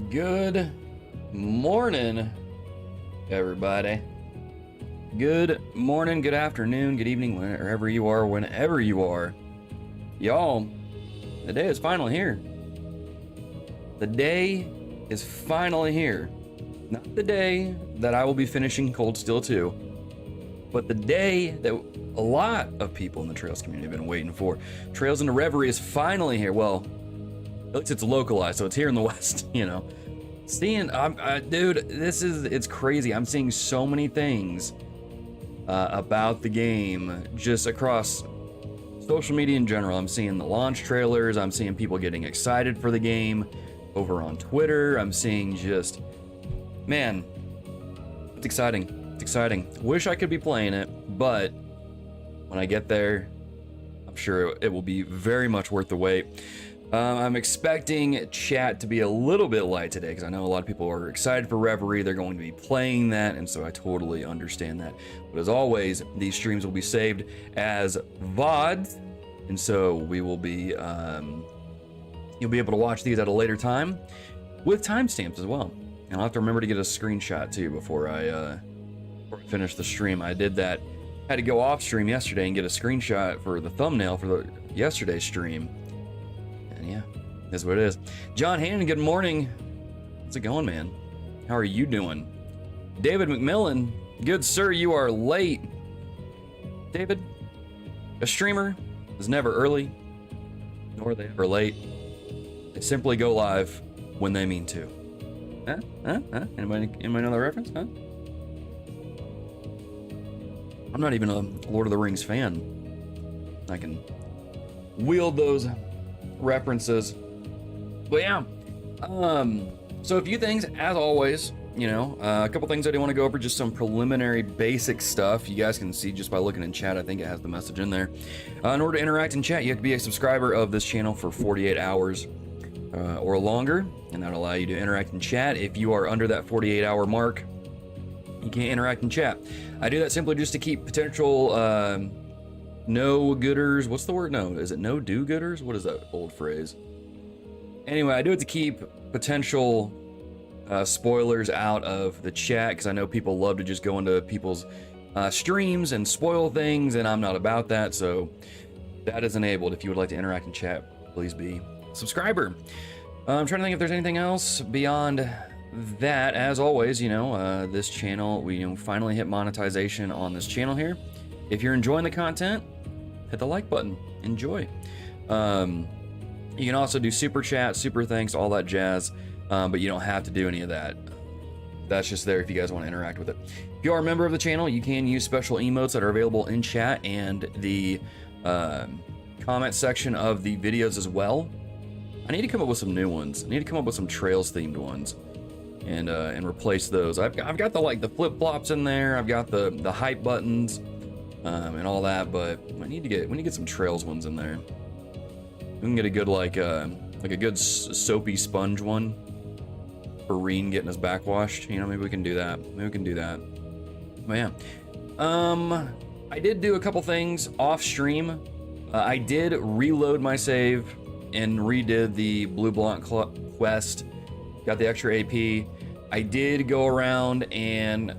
Good morning, everybody. Good morning, good afternoon, good evening, wherever you are, whenever you are. Y'all, the day is finally here. The day is finally here. Not the day that I will be finishing Cold Steel 2, but the day that a lot of people in the Trails community have been waiting for. Trails into Reverie is finally here. Well, at least it's localized, so it's here in the West, you know. Dude, it's crazy. I'm seeing so many things about the game just across social media in general. I'm seeing the launch trailers. I'm seeing people getting excited for the game over on Twitter. I'm seeing just, man, it's exciting. It's exciting. Wish I could be playing it, but when I get there, I'm sure it will be very much worth the wait. I'm expecting chat to be a little bit light today because I know a lot of people are excited for Reverie. They're going to be playing that, and so I totally understand that. But as always, these streams will be saved as VODs, and so we will be, you'll be able to watch these at a later time with timestamps as well. And I'll have to remember to get a screenshot too before I finish the stream. I did that. Had to go off stream yesterday and get a screenshot for the thumbnail for the yesterday's stream. And yeah, that's what it is. John Hannon, good morning. How's it going, man? How are you doing? David McMillan, good sir, you are late. David, a streamer is never early, nor are they ever late. They simply go live when they mean to. Huh? Anybody know that reference? Huh? I'm not even a Lord of the Rings fan. I can wield those references. But yeah, so a few things, as always, you know, a couple things I do want to go over, just some preliminary basic stuff. You guys can see just by looking in chat, I think it has the message in there. In order to interact in chat, you have to be a subscriber of this channel for 48 hours or longer, and that'll allow you to interact in chat. If you are under that 48-hour mark, you can't interact in chat. I do that simply just to keep potential no-gooders. What's the word? No, is it no do-gooders? What is that old phrase? Anyway, I do it to keep potential spoilers out of the chat, because I know people love to just go into people's streams and spoil things, and I'm not about that, so that is enabled. If you would like to interact in chat, please be a subscriber. I'm trying to think if there's anything else beyond that. As always, you know, this channel, we finally hit monetization on this channel here. If you're enjoying the content, hit the like button. Enjoy. You can also do super chat, super thanks, all that jazz, but you don't have to do any of that. That's just there if you guys want to interact with it. If you are a member of the channel, you can use special emotes that are available in chat and the comment section of the videos as well. I need to come up with some new ones. I need to come up with some Trails themed ones and replace those. I've got the flip flops in there. I've got the hype buttons and all that, but we need to get some Trails ones in there. We can get a good like a good soapy sponge one for Rean getting his back washed. You know, maybe we can do that. But yeah, I did do a couple things off stream. I did reload my save and redid the Blue Blanc quest. Got the extra AP. I did go around and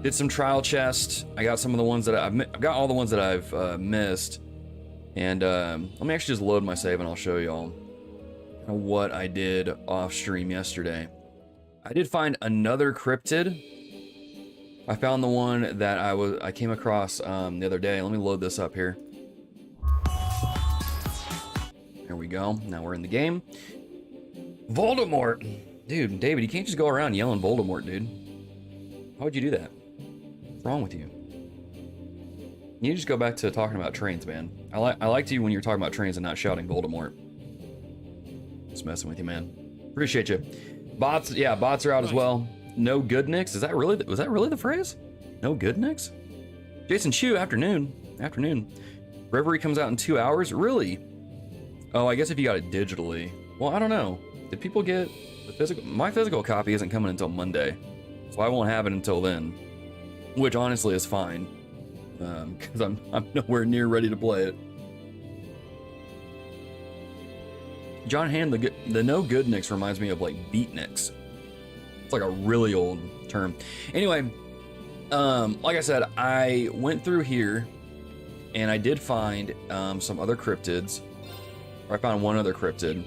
Did some trial chests. I got some of the ones that I've got all the ones that I've missed. And let me actually just load my save and I'll show y'all what I did off stream yesterday. I did find another cryptid. I found the one that I came across the other day. Let me load this up here. There we go. Now we're in the game. Voldemort. Dude, David, you can't just go around yelling Voldemort, dude. Why would you do that? What's wrong with you? You need to just go back to talking about trains, man. I liked you when you were talking about trains and not shouting Voldemort. Just messing with you, man. Appreciate you. Bots, yeah, bots are out as well. No good nicks. Was that really the phrase? No good nicks? Jason Chu, afternoon. Reverie comes out in 2 hours? Really? Oh, I guess if you got it digitally. Well, I don't know. Did people get the physical? My physical copy isn't coming until Monday, so I won't have it until then. Which honestly is fine, because I'm nowhere near ready to play it. John Hand, the no good nicks reminds me of like beatniks. It's like a really old term. Anyway, like I said, I went through here and I did find some other cryptids. Or I found one other cryptid.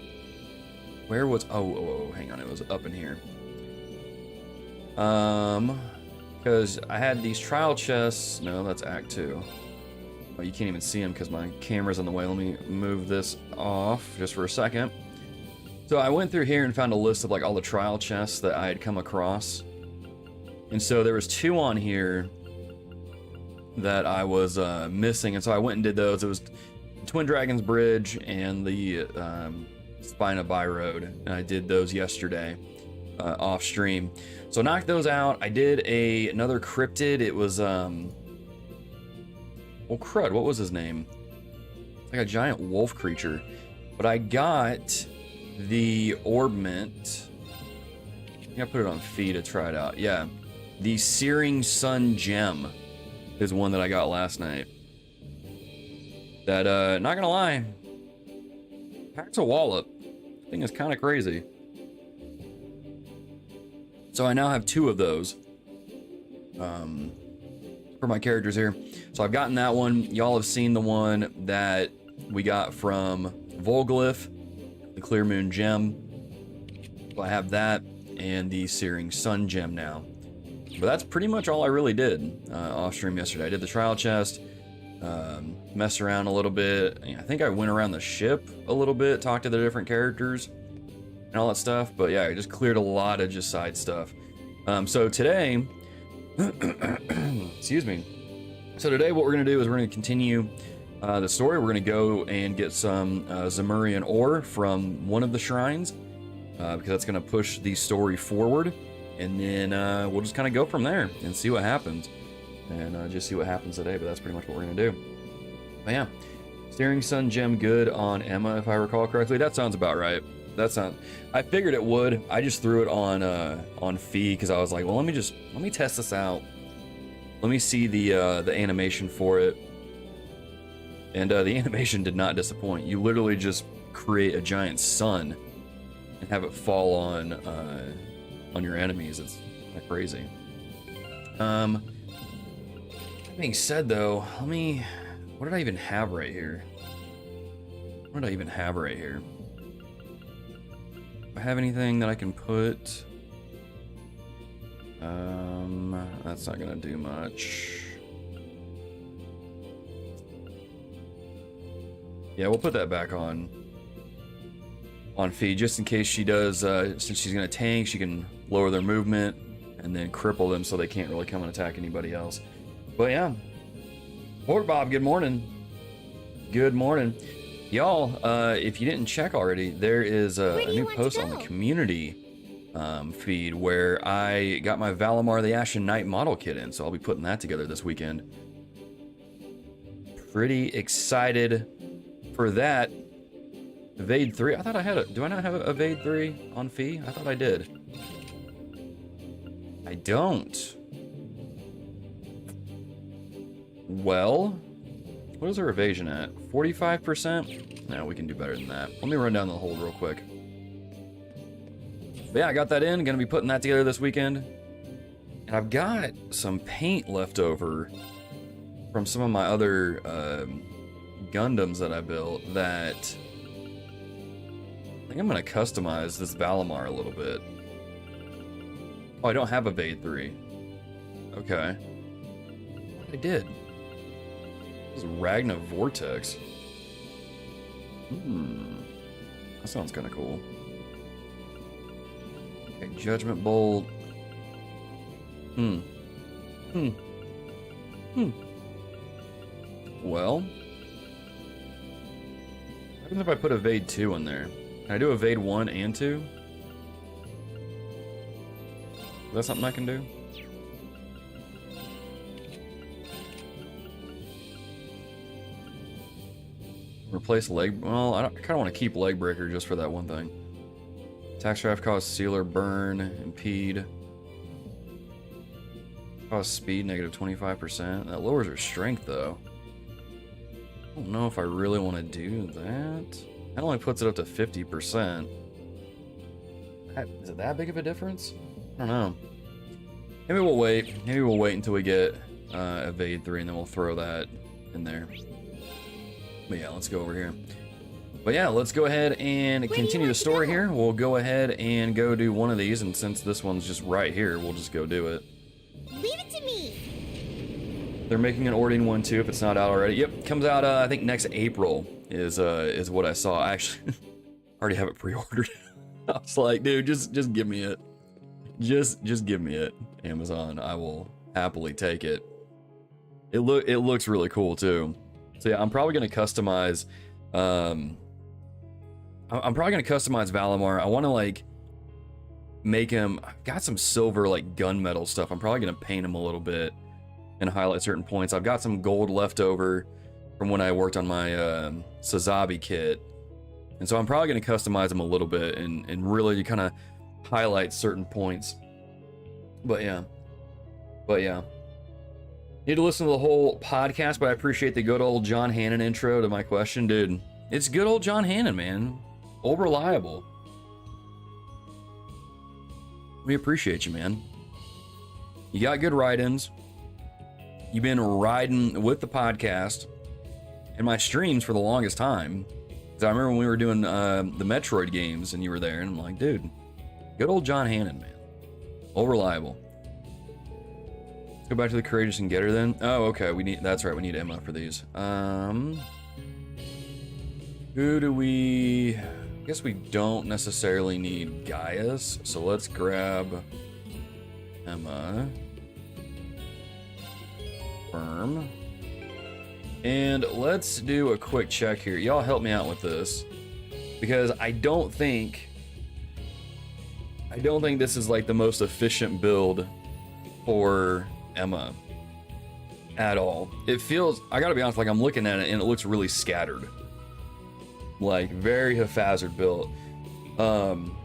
Where was, oh, hang on, it was up in here. Because I had these trial chests. No, that's Act 2. Oh, you can't even see them because my camera's in the way. Let me move this off just for a second. So I went through here and found a list of like all the trial chests that I had come across. And so there was 2 on here that I was missing. And so I went and did those. It was Twin Dragons Bridge and the Spina Byroad. And I did those yesterday off stream. So I knocked those out. I did another cryptid. It was, well, crud, what was his name? It's like a giant wolf creature. But I got the Orbment. I think I put it on Fee to try it out. Yeah. The Searing Sun Gem is one that I got last night. That, not gonna lie, packs a wallop. This thing is kind of crazy. So I now have 2 of those. For my characters here. So I've gotten that one. Y'all have seen the one that we got from Volglyph, the Clear Moon Gem. So I have that and the Searing Sun Gem now. But that's pretty much all I really did off stream yesterday. I did the trial chest, messed around a little bit. I think I went around the ship a little bit, talked to the different characters and all that stuff. But yeah, I just cleared a lot of just side stuff. So today, excuse me. So today what we're going to do is we're going to continue the story. We're going to go and get some Zemurian ore from one of the shrines because that's going to push the story forward. And then we'll just kind of go from there and see what happens. And just see what happens today, but that's pretty much what we're going to do. But yeah, Searing Sun Gem good on Emma, if I recall correctly. That sounds about right. I figured it would. I just threw it on Fee because I was like, well, let me test this out. Let me see the animation for it. And the animation did not disappoint. You literally just create a giant sun and have it fall on your enemies. It's kind of crazy. That being said, though, what did I even have right here? Do I have anything that I can put? That's not gonna do much. Yeah, we'll put that back on Fee just in case she does. Since she's gonna tank, she can lower their movement and then cripple them so they can't really come and attack anybody else. But yeah, Port Bob, good morning. Good morning. Y'all, if you didn't check already, there is a new post on the community feed where I got my Valimar the Ashen Knight model kit in, so I'll be putting that together this weekend. Pretty excited for that. Evade 3, I thought I had it. Do I not have a Evade 3 on Fee? I thought I did. I don't. Well, what is our evasion at? 45%? No, we can do better than that. Let me run down the hold real quick. But yeah, I got that in. Gonna be putting that together this weekend. And I've got some paint left over from some of my other Gundams that I built that I think I'm going to customize this Valimar a little bit. Oh, I don't have a Vade 3. Okay. I did. This is Ragna Vortex. That sounds kind of cool. Okay, Judgment Bolt. Well, what happens if I put a Vade 2 in there? Can I do a Vade 1 and 2? Is that something I can do? Replace leg. Well, I kind of want to keep leg breaker just for that one thing. Attack strafe cause sealer burn, impede. Cause speed negative 25%. That lowers her strength though. I don't know if I really want to do that. That only puts it up to 50%. Is it that big of a difference? I don't know. Maybe we'll wait. Maybe we'll wait until we get a Vade 3 and then we'll throw that in there. But yeah, let's go over here. But yeah, let's go ahead and continue the story here. We'll go ahead and go do one of these, and since this one's just right here, we'll just go do it. Leave it to me. They're making an Ordine one too if it's not out already. Yep, comes out I think next April is what I saw. I actually already have it pre-ordered. I was like, dude, just give me it. Just give me it. Amazon, I will happily take it. It looks really cool too. So yeah, I'm probably gonna customize. I'm probably gonna customize Valimar. I want to like make him. I've got some silver like gunmetal stuff. I'm probably gonna paint him a little bit and highlight certain points. I've got some gold left over from when I worked on my Sazabi kit, and so I'm probably gonna customize him a little bit and really kind of highlight certain points. But yeah. Need to listen to the whole podcast, but I appreciate the good old John Hannon intro to my question, dude. It's good old John Hannon, man. Old reliable. We appreciate you, man. You got good write-ins. You've been riding with the podcast and my streams for the longest time. Because I remember when we were doing the Metroid games and you were there, and I'm like, dude, good old John Hannon, man. Old reliable. Let's go back to the Courageous and get her then. Oh, okay. That's right. We need Emma for these. Who do we... I guess we don't necessarily need Gaius. So let's grab Emma. Firm. And let's do a quick check here. Y'all help me out with this. Because I don't think this is like the most efficient build for Emma at all. It feels, I gotta be honest, like I'm looking at it and it looks really scattered, like very haphazard built.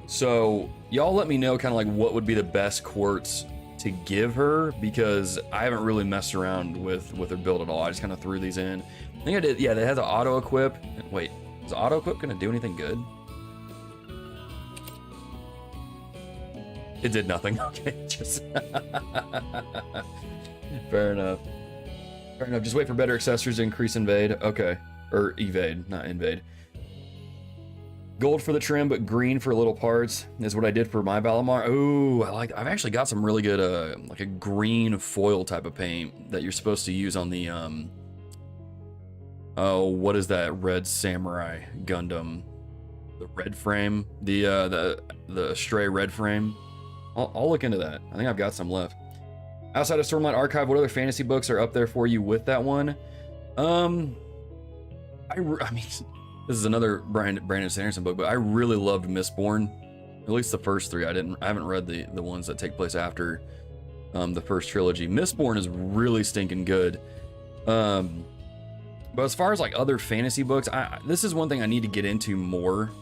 So y'all let me know kind of like what would be the best quartz to give her, because I haven't really messed around with her build at all. I just kind of threw these in. I think I did. Yeah, that has an auto equip. Wait, is auto equip gonna do anything good? It did nothing. Okay, just fair enough. Fair enough. Just wait for better accessories to increase invade. Okay, or evade, not invade. Gold for the trim, but green for little parts is what I did for my Valimar. Ooh, I've actually got some really good like a green foil type of paint that you're supposed to use on the oh, what is that red samurai Gundam? The red frame, the stray red frame. I'll look into that. I think I've got some left. Outside of Stormlight Archive, what other fantasy books are up there for you with that one? I mean, this is another Brandon Sanderson book, but I really loved Mistborn. At least the first three. I haven't read the ones that take place after the first trilogy. Mistborn is really stinking good. But as far as like other fantasy books, this is one thing I need to get into more,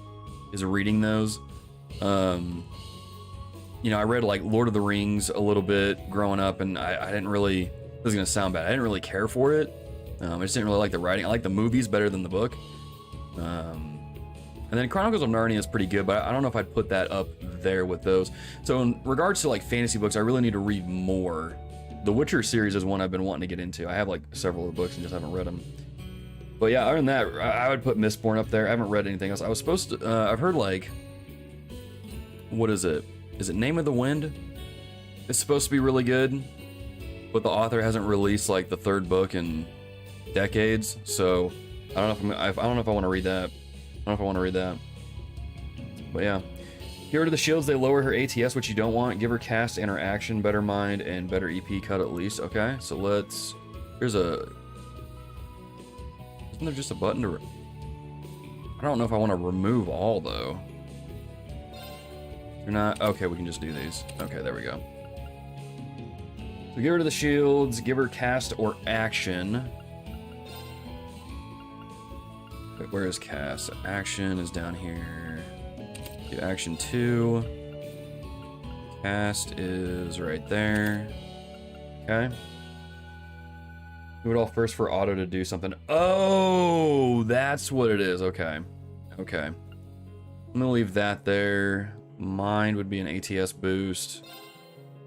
is reading those. You know, I read like Lord of the Rings a little bit growing up, and I didn't really, this is gonna sound bad, I didn't really care for it. I just didn't really like the writing. I like the movies better than the book. And then Chronicles of Narnia is pretty good, but I don't know if I'd put that up there with those. So in regards to like fantasy books, I really need to read more. The Witcher series is one I've been wanting to get into. I have like several of the books and just haven't read them. But yeah, other than that, I would put Mistborn up there. I haven't read anything else. I was supposed to, I've heard like, what is it? Is it Name of the Wind? It's supposed to be really good, but the author hasn't released like the third book in decades. So I don't know if I don't know if I want to read that. I don't know if I want to read that. But yeah. Get rid of the shields, they lower her ATS, which you don't want. Give her cast and her action, better mind, and better EP cut at least. Okay, so let's... Here's a... Isn't there just a button to... I don't know if I want to remove all, though. You're not... Okay, we can just do these. Okay, there we go. So get rid of the shields, give her cast or action. Wait, where is cast? Action is down here. Do action 2. Cast is right there. Okay. Do it all first for auto to do something. Oh, that's what it is. Okay. Okay. I'm gonna leave that there. Mind would be an ATS boost.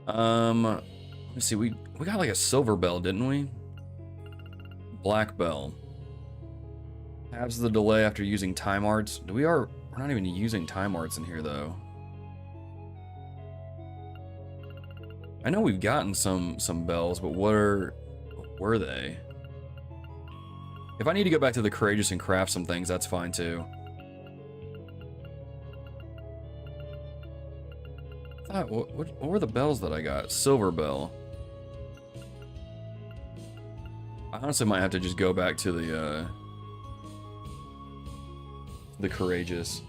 Let's see. We got like a silver bell, didn't we? Black bell. Halves the delay after using time arts. We're not even using time arts in here though. I know we've gotten some bells, but what were they? If I need to go back to the courageous and craft some things, that's fine too. What were the bells that I got? Silver bell. I honestly might have to just go back to the courageous.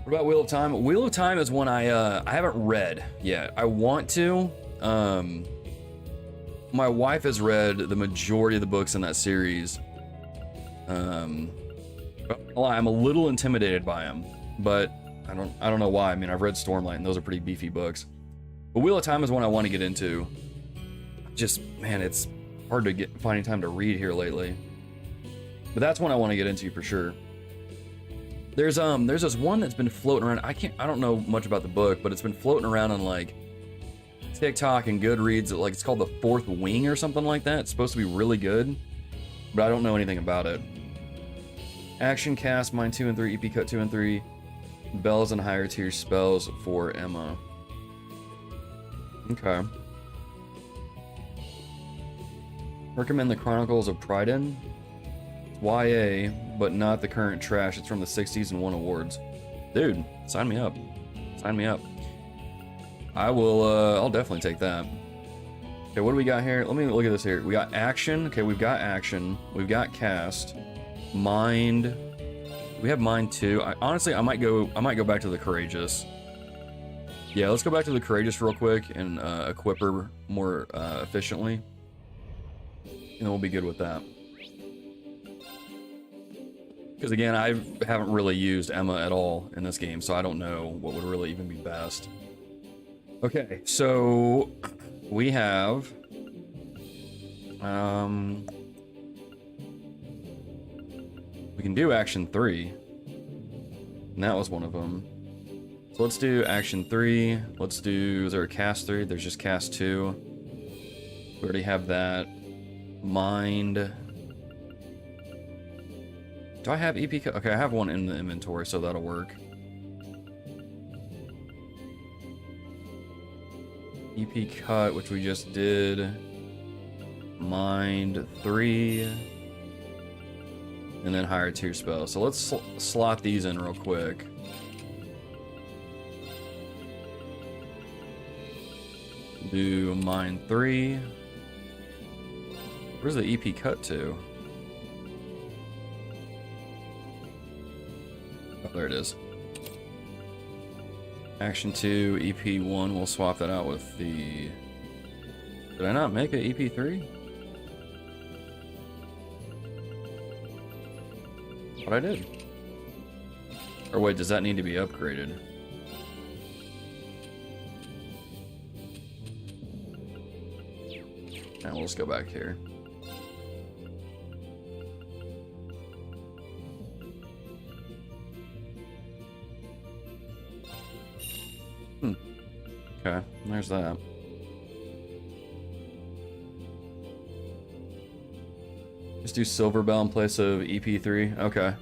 What about Wheel of Time? Wheel of Time is one I haven't read yet. I want to. My wife has read the majority of the books in that series. I'm a little intimidated by them, but I don't know why. I mean, I've read Stormlight, and those are pretty beefy books. But Wheel of Time is one I want to get into. Just, man, it's hard to finding time to read here lately. But that's one I want to get into for sure. There's this one that's been floating around. I don't know much about the book, but it's been floating around on like TikTok and Goodreads. Like it's called The Fourth Wing or something like that. It's supposed to be really good, but I don't know anything about it. Action cast, Mind 2 and 3, EP cut 2 and 3, bells and higher tier spells for Emma. Okay. Recommend the Chronicles of Pryden. YA, but not the current trash. It's from the 60s and won awards. Dude, sign me up. Sign me up. I will, I'll definitely take that. Okay, what do we got here? Let me look at this here. We got action. Okay, we've got action. We've got cast. Mind. We have mind too. Honestly, I might go back to the courageous. Yeah, let's go back to the courageous real quick and equip her more efficiently. And then we'll be good with that. Because again, I haven't really used Emma at all in this game, so I don't know what would really even be best. Okay, so we have... we can do action 3. And that was one of them. So let's do action 3. Let's do... Is there a cast 3? There's just cast 2. We already have that. Mind... Do I have EP cut? Okay, I have one in the inventory, so that'll work. EP cut, which we just did. Mind 3. And then higher tier spell. So let's slot these in real quick. Do Mind 3. Where's the EP cut to? Oh, there it is. Action 2, EP1, we'll swap that out with the... Did I not make an EP3? What I did. Or wait, does that need to be upgraded? Now we'll just go back here. Okay, there's that. Just do Silver Bell in place of EP3. Okay.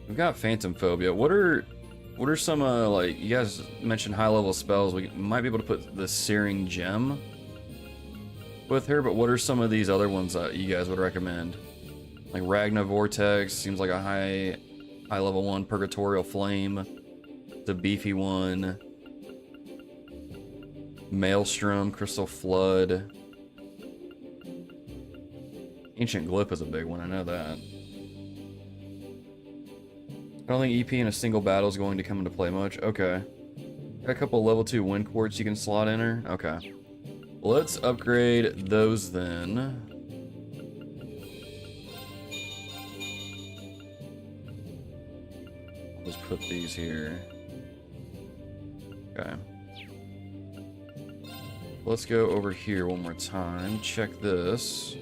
We've got Phantom Phobia. What are some like, you guys mentioned high level spells? We might be able to put the Searing Gem with her, but what are some of these other ones that you guys would recommend? Like Ragna Vortex seems like a high level one. Purgatorial Flame, the beefy one. Maelstrom, Crystal Flood. Ancient Glyph is a big one, I know that. I don't think EP in a single battle is going to come into play much. Okay. Got a couple of level 2 wind quartz you can slot in her. Okay. Let's upgrade those then. Let's put these here. Okay. Let's go over here one more time. Check this.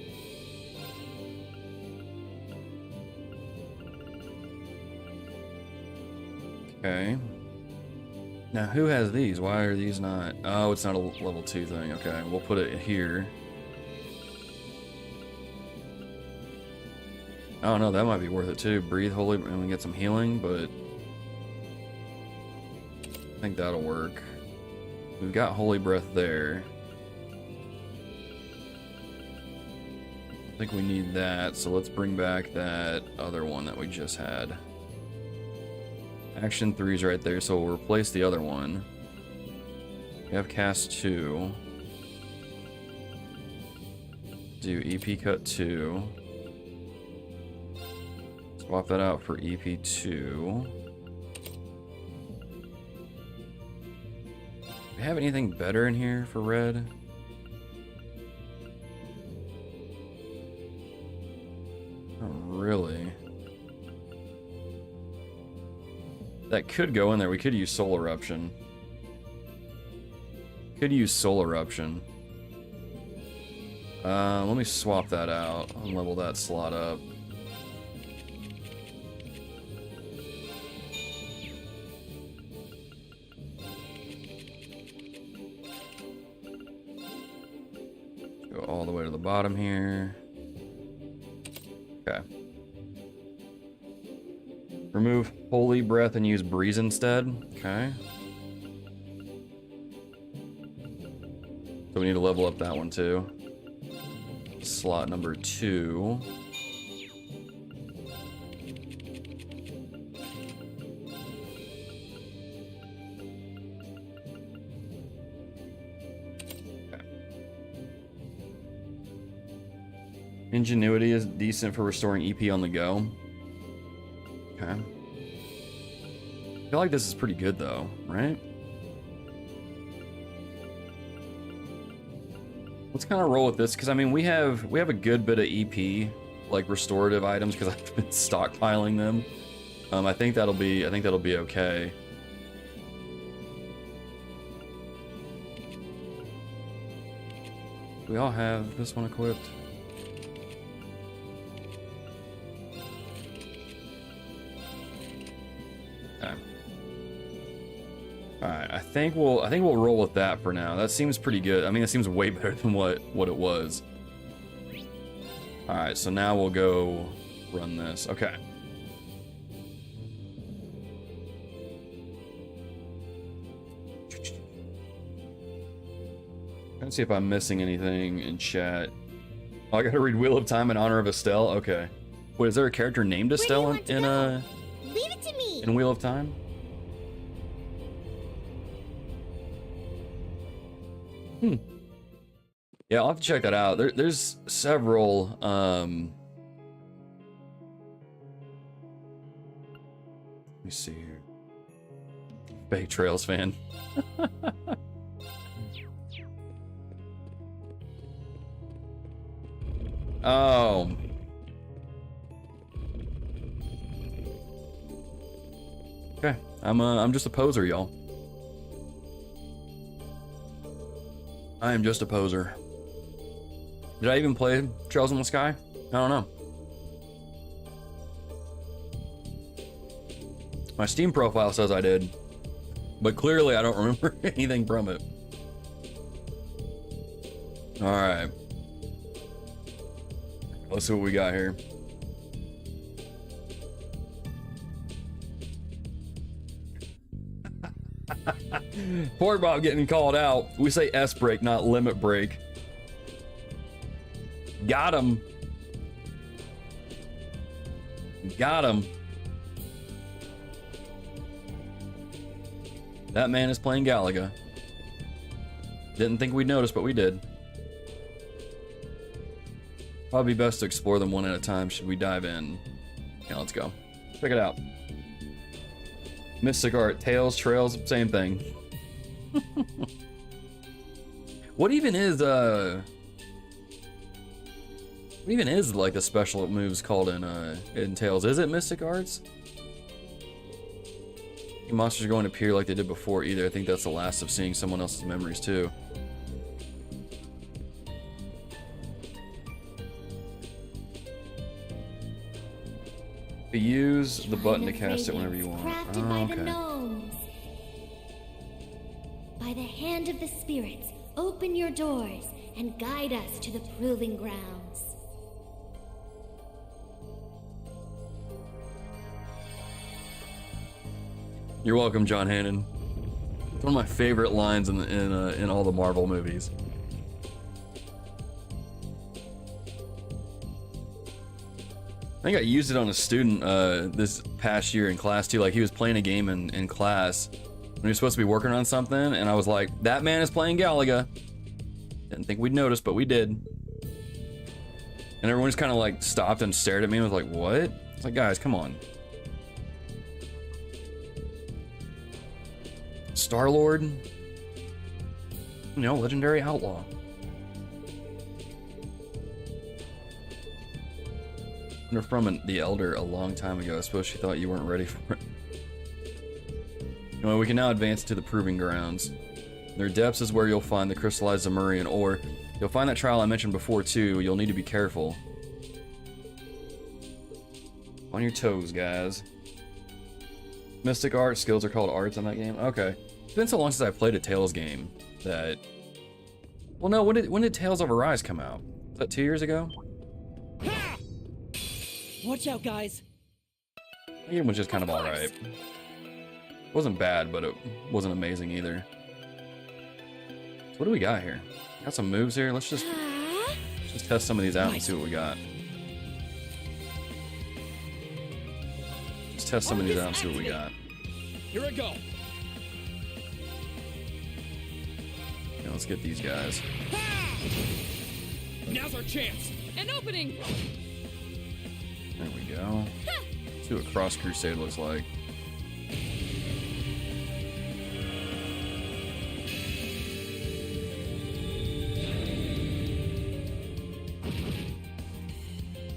Okay. Now, who has these? Why are these not? Oh, it's not a level 2 thing. Okay, we'll put it here. Oh no, that might be worth it too. Breathe Holy, and we get some healing, but I think that'll work. We've got Holy Breath there. I think we need that, so let's bring back that other one that we just had. Action 3's right there, so we'll replace the other one. We have Cast 2. Do EP Cut 2. Swap that out for EP2. Do we have anything better in here for red? Not really. That could go in there. We could use Soul Eruption. Could use Soul Eruption. Let me swap that out and level that slot up. Go all the way to the bottom here. Okay. Remove Holy Breath and use Breeze instead. Okay. So we need to level up that one too. Slot number 2. Okay. Ingenuity is decent for restoring EP on the go. Okay. I feel like this is pretty good though, right? Let's kind of roll with this because I mean we have a good bit of EP like restorative items because I've been stockpiling them. I think that'll be okay. Do we all have this one equipped? Okay. Alright, I think we'll roll with that for now. That seems pretty good. I mean, it seems way better than what it was. Alright, so now we'll go run this. Okay. Let's see if I'm missing anything in chat. Oh, I gotta read Wheel of Time in honor of Estelle? Okay. Wait, is there a character named Estelle Leave it to me. in Wheel of Time? Yeah, I'll have to check that out. There's several, let me see here. Fake Trails fan. Oh. Okay, I'm just a poser, y'all. I am just a poser. Did I even play Trails in the Sky? I don't know. My Steam profile says I did, but clearly I don't remember anything from it. All right. Let's see what we got here. Poor Bob getting called out. We say S break, not limit break. Got him. Got him. That man is playing Galaga. Didn't think we'd notice, but we did. Probably best to explore them one at a time. Should we dive in? Yeah, let's go. Check it out. Mystic art, tails, trails, same thing. What even is like the special moves called in Tales? Is it Mystic Arts? Monsters are going to appear like they did before either. I think that's the last of seeing someone else's memories too. You use the button to cast it whenever you want. Crafted by the gnomes. By the hand of the spirits, open your doors and guide us to the proving grounds. You're welcome, John Hannon. It's one of my favorite lines in all the Marvel movies. I think I used it on a student this past year in class too. Like he was playing a game in class when he was supposed to be working on something, and I was like, "That man is playing Galaga." Didn't think we'd notice, but we did. And everyone just kind of like stopped and stared at me and was like, "What?" It's like, guys, come on. Star-Lord, you know, legendary outlaw. They're from the Elder a long time ago. I suppose she thought you weren't ready for it. Anyway, we can now advance to the proving grounds. Their depths is where you'll find the crystallized Zemurian ore. You'll find that trial I mentioned before too. You'll need to be careful. On your toes, guys. Mystic art skills are called arts in that game. Okay. It's been so long since I played a Tales game that... Well, no, when did Tales of Arise come out? Was that 2 years ago? Watch out, guys. The game was just kind of alright. It wasn't bad, but it wasn't amazing either. So what do we got here? Got some moves here. Let's just test some of these out and see what we got. Let's test some of these out and see what we got. Here I go. Yeah, let's get these guys. Now's our chance. An opening. There we go. Let's see what Cross Crusade looks like.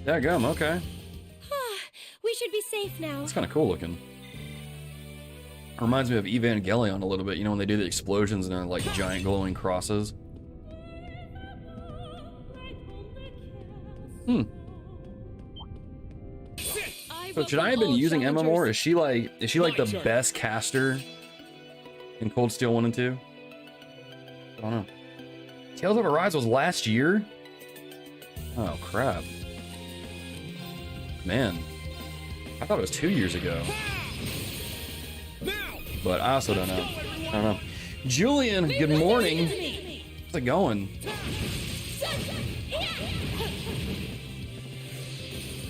Daggum, okay. We should be safe now. It's kind of cool looking. Reminds me of Evangelion a little bit, you know, when they do the explosions and they're like giant glowing crosses. So should I have been using Emma more? Is she like the best caster in Cold Steel 1 and 2? I don't know. Tales of Arise was last year? Oh crap. Man. I thought it was 2 years ago. But I also don't know. I don't know. Julian, good morning. How's it going?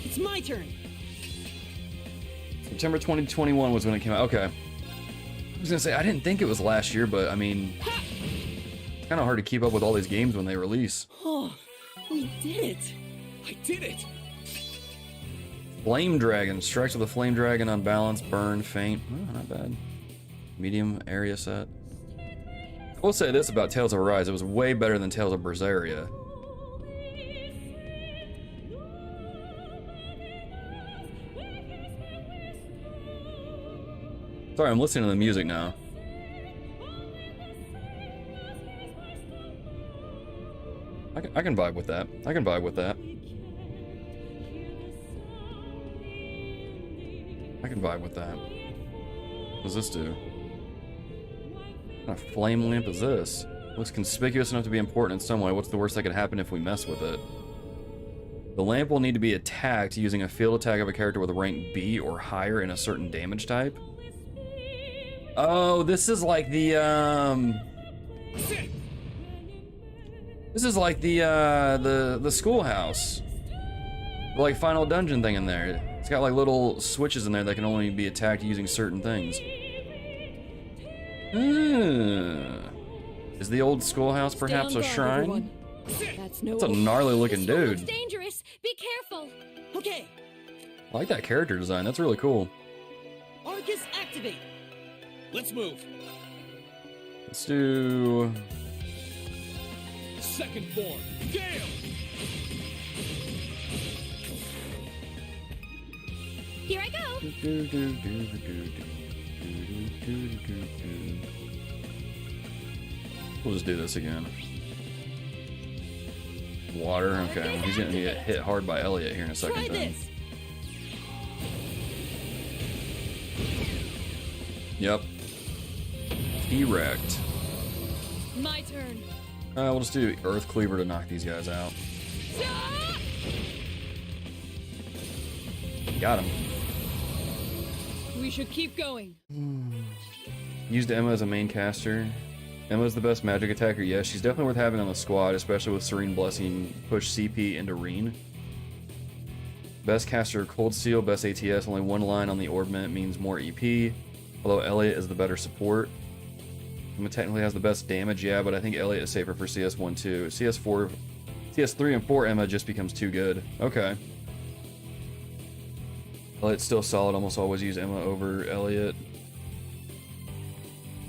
It's my turn. September 2021 was when it came out. Okay. I was gonna say, I didn't think it was last year, but I mean, it's kind of hard to keep up with all these games when they release. Oh, we did it. I did it. Flame Dragon. Strikes with a Flame Dragon on balance, burn, faint. Oh, not bad. Medium area set. I will say this about Tales of Arise. It was way better than Tales of Berseria. Sorry, I'm listening to the music now. I can vibe with that. I can vibe with that. I can vibe with that. What does this do? What kind of flame lamp is this? Looks conspicuous enough to be important in some way. What's the worst that could happen if we mess with it? The lamp will need to be attacked using a field attack of a character with a rank B or higher in a certain damage type. Oh, this is like the this is like the schoolhouse. The, like, final dungeon thing in there. It's got like little switches in there that can only be attacked using certain things. Is the old schoolhouse perhaps a shrine? That's a gnarly looking This one dude. looks dangerous. Be careful. Okay. I like that character design. That's really cool. Arcus activate. Let's move. Let's do. Second form. Gale. Here I go. We'll just do this again. Water. Okay. Well, he's gonna get hit hard by Elliot here in a second. Try Then. this. Yep. Erect. My turn. We'll just do Earth Cleaver to knock these guys out. Got him. We should keep going. Used Emma as a main caster. Emma's the best magic attacker, yes. She's definitely worth having on the squad, especially with Serene Blessing push CP into Rean. Best caster, Cold Steel, best ATS, only one line on the orbment means more EP. Although Elliot is the better support. Emma technically has the best damage, yeah, but I think Elliot is safer for CS1 too. CS4, CS3 and 4 Emma just becomes too good. Okay. Elliot's still solid, almost always use Emma over Elliot.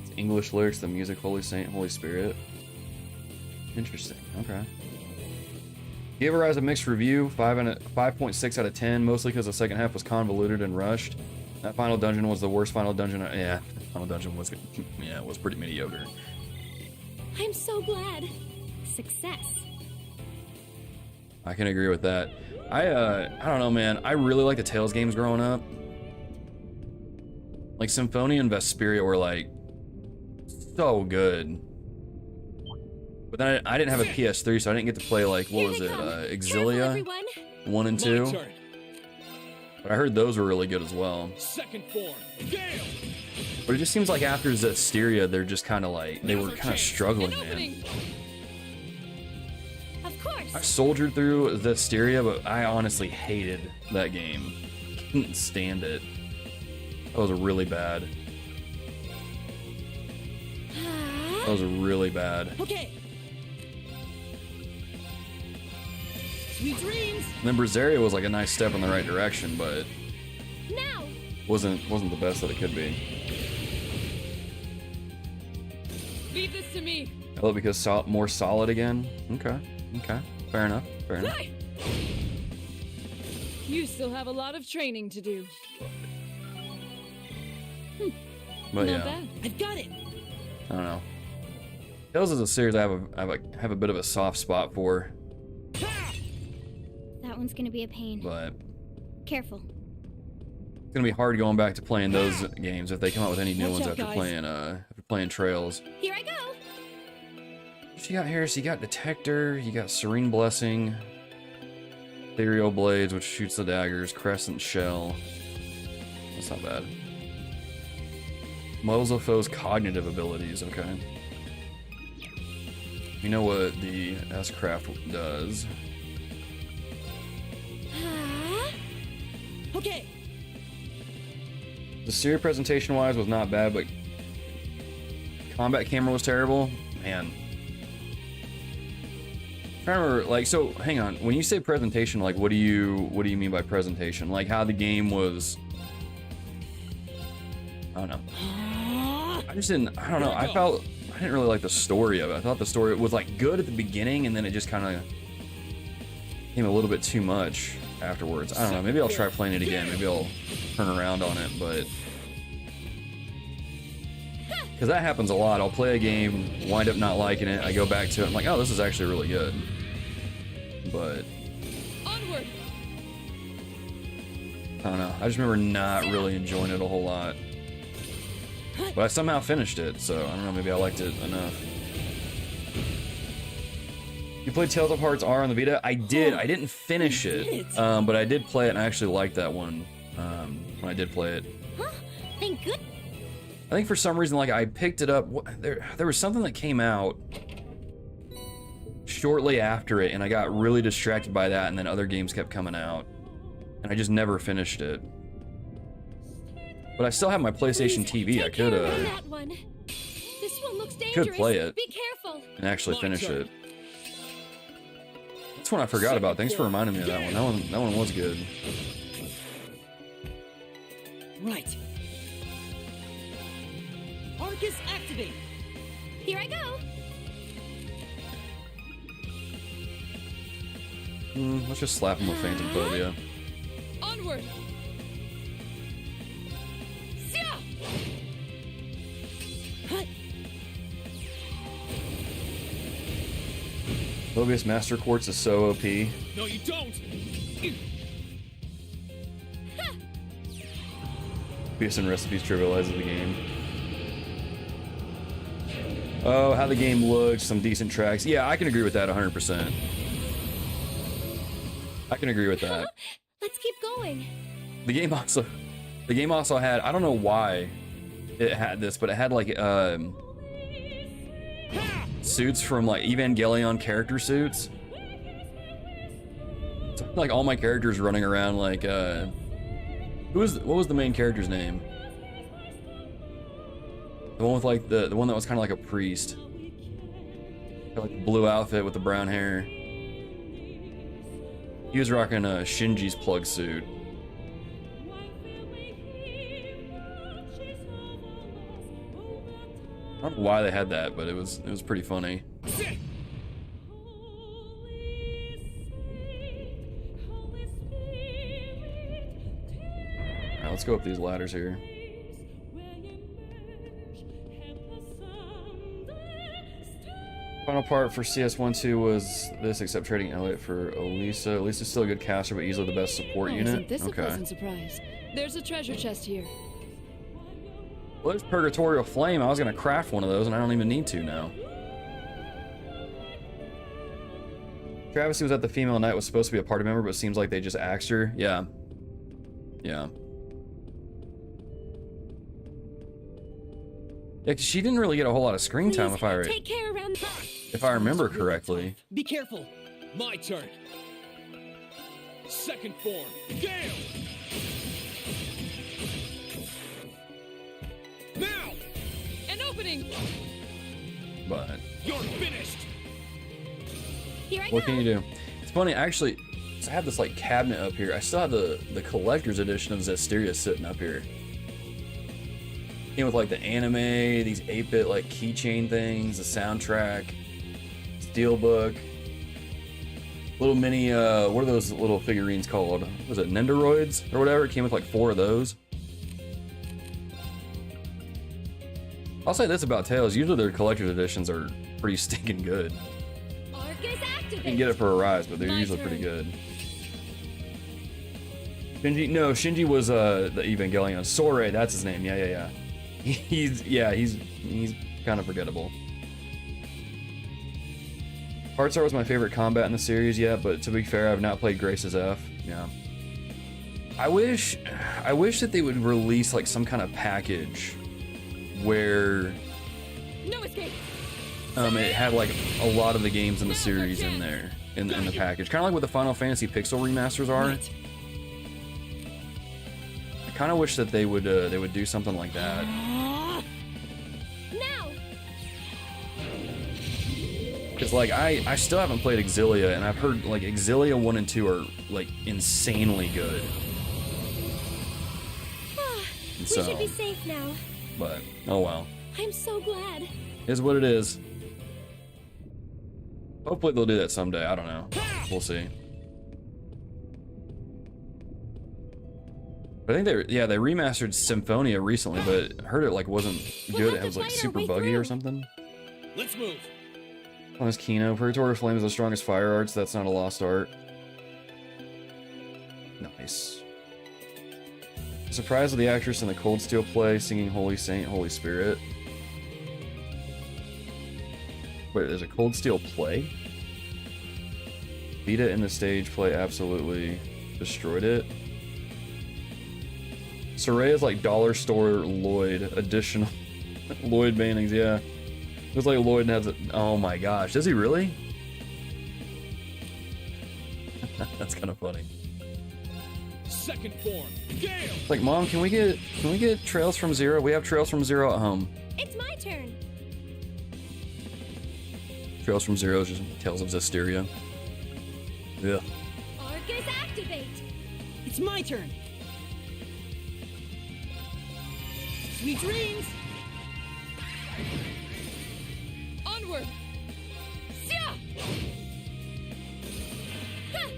It's English lyrics, the music, Holy Saint, Holy Spirit. Interesting, okay. Gave Arise a mixed review, 5.6 out of 10, mostly because the second half was convoluted and rushed. That final dungeon was the worst final dungeon. Yeah, final dungeon was, yeah, it was pretty mediocre. I'm so glad. Success. I can agree with that. I don't know, man. I really like the Tales games growing up. Like Symphonia and Vesperia were like so good. But then I didn't have a PS3, so I didn't get to play like, what was it, Exilia 1 and 2. But I heard those were really good as well. Second form. Gale. But it just seems like after Zestiria, they're just kind of like, they were kind of struggling, man. Of course. I soldiered through Zestiria, but I honestly hated that game. Couldn't stand it. That was really bad. That was really bad. Okay. Sweet dreams. And then Brazilia was like a nice step in the right direction, but Now. wasn't the best that it could be. Leave this to me. Oh, because more solid again? Okay, fair enough, fair enough. You still have a lot of training to do. But Not yeah, bad. I've got it. I don't know. Tales is a series I have a bit of a soft spot for, That one's gonna be a pain. but Careful. it's gonna be hard going back to playing those games if they come out with any new Watch ones out, after playing Trails. Here I go. What you got here? So you got Detector, you got Serene Blessing, Ethereal Blades, which shoots the daggers, Crescent Shell. That's not bad. Models of foes' cognitive abilities, okay. You know what the S-Craft does. Okay. The Seer presentation-wise was not bad, but combat camera was terrible. Man. I'm trying to remember, like, so hang on. When you say presentation, like, what do you mean by presentation? Like how the game was? I don't know. I don't know. I didn't really like the story of it. I thought the story was like good at the beginning, and then it just kind of became a little bit too much afterwards. I don't know. Maybe I'll try playing it again. Maybe I'll turn around on it, but because that happens a lot. I'll play a game, wind up not liking it. I go back to it. I'm like, oh, this is actually really good. But Onward. I don't know. I just remember not really enjoying it a whole lot. But I somehow finished it, so I don't know, maybe I liked it enough. You played Tales of Hearts R on the Vita? I did. I didn't finish it, but I did play it, and I actually liked that one when I did play it. Huh? Thank goodness. I think for some reason, like, I picked it up. There was something that came out shortly after it, and I got really distracted by that, and then other games kept coming out, and I just never finished it. But I still have my PlayStation TV. I could play it and actually finish it. That's one I forgot about. Thanks for reminding me of that one. That one was good. Right. Arcus activate. Here I go. Let's just slap him with Phantom Phobia. Onward. Mobius Master Quartz is so OP. No, you don't. Mobius and Recipes trivializes the game. Oh, how the game looks, some decent tracks. Yeah, I can agree with that 100%. I can agree with that. Let's keep going. The game also had, I don't know why it had this, but it had like suits from like Evangelion character suits. So, like all my characters running around like what was the main character's name? The one with like the one that was kind of like a priest. Like the blue outfit with the brown hair. He was rocking Shinji's plug suit. I don't know why they had that, but it was pretty funny. Alright, let's go up these ladders here. Final part for CS1-2 was this, except trading Elliot for Elisa. Elisa's still a good caster, but easily the best support unit. Isn't this a pleasant surprise? There's a treasure chest here. Well, there's Purgatorial Flame. I was gonna craft one of those, and I don't even need to now. Travesty was at the female knight, was supposed to be a party member, but it seems like they just axed her. Yeah. Yeah. Yeah, 'cause she didn't really get a whole lot of screen time if I remember correctly. Be careful. My turn. Second form. Gale. Now. An opening. But You're finished. Here I what go. can you do? It's funny, actually, I have this like cabinet up here. I still have the collector's edition of Zestiria sitting up here. Came with like the anime, these 8-bit like keychain things, the soundtrack, steelbook, little mini what are those little figurines called? Was it Nendoroids or whatever? It came with like 4 of those. I'll say this about Tales, usually their collector's editions are pretty stinking good. Arcus activate. You can get it for a rise, but they're usually pretty good. Shinji was the Evangelion. Sore, that's his name. Yeah. He's kind of forgettable. Heartstar was my favorite combat in the series, yeah, but to be fair, I've not played Grace's F. Yeah. I wish that they would release like some kind of package where No escape. it had like a lot of the games in the series in there in the package, kind of like what the Final Fantasy Pixel remasters are. Right. I kind of wish that they would do something like that. Now. Because like I still haven't played Exilia, and I've heard like Exilia 1 and 2 are like insanely good. We So, should be safe now. but oh well, I'm so glad. is what it is. Hopefully they'll do that someday. I don't know. We'll see. But I think they remastered Symphonia recently, but I heard it like wasn't good. It was like super buggy or something. Let's move. On his Kino, Purgatorial Flame is the strongest fire arts. That's not a lost art. Nice. Surprised with the actress in the Cold Steel play singing Holy Saint, Holy Spirit. Wait, there's a Cold Steel play? Vita in the stage play absolutely destroyed it. Soraya's like dollar store Lloyd additional Lloyd bannings, yeah. Looks like Lloyd has it. Oh my gosh, does he really? That's kind of funny. Second form, Gale! Like, Mom, can we get Trails from Zero? We have Trails from Zero at home. It's my turn. Trails from Zero is just Tales of Zestiria. Yeah. Arcus activate. It's my turn. Sweet dreams. Onward! Sia! Ha!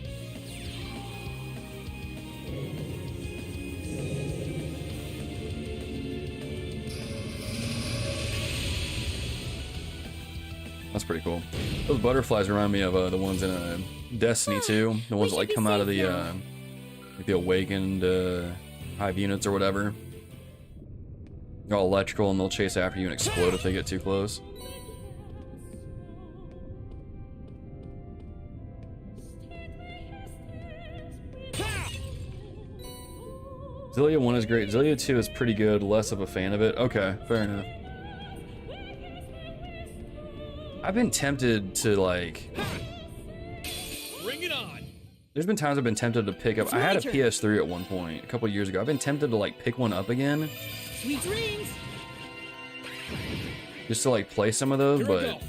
That's pretty cool. Those butterflies remind me of the ones in Destiny 2. The ones that like come out of the like the awakened hive units or whatever. They're all electrical and they'll chase after you and explode if they get too close. Zillia 1 is great. Zillia 2 is pretty good. Less of a fan of it. Okay, fair enough. I've been tempted to like... Bring it on! There's been times I've been tempted to pick up... I had a PS3 at one point, a couple years ago. I've been tempted to like pick one up again. Sweet dreams. Just to like play some of those, but...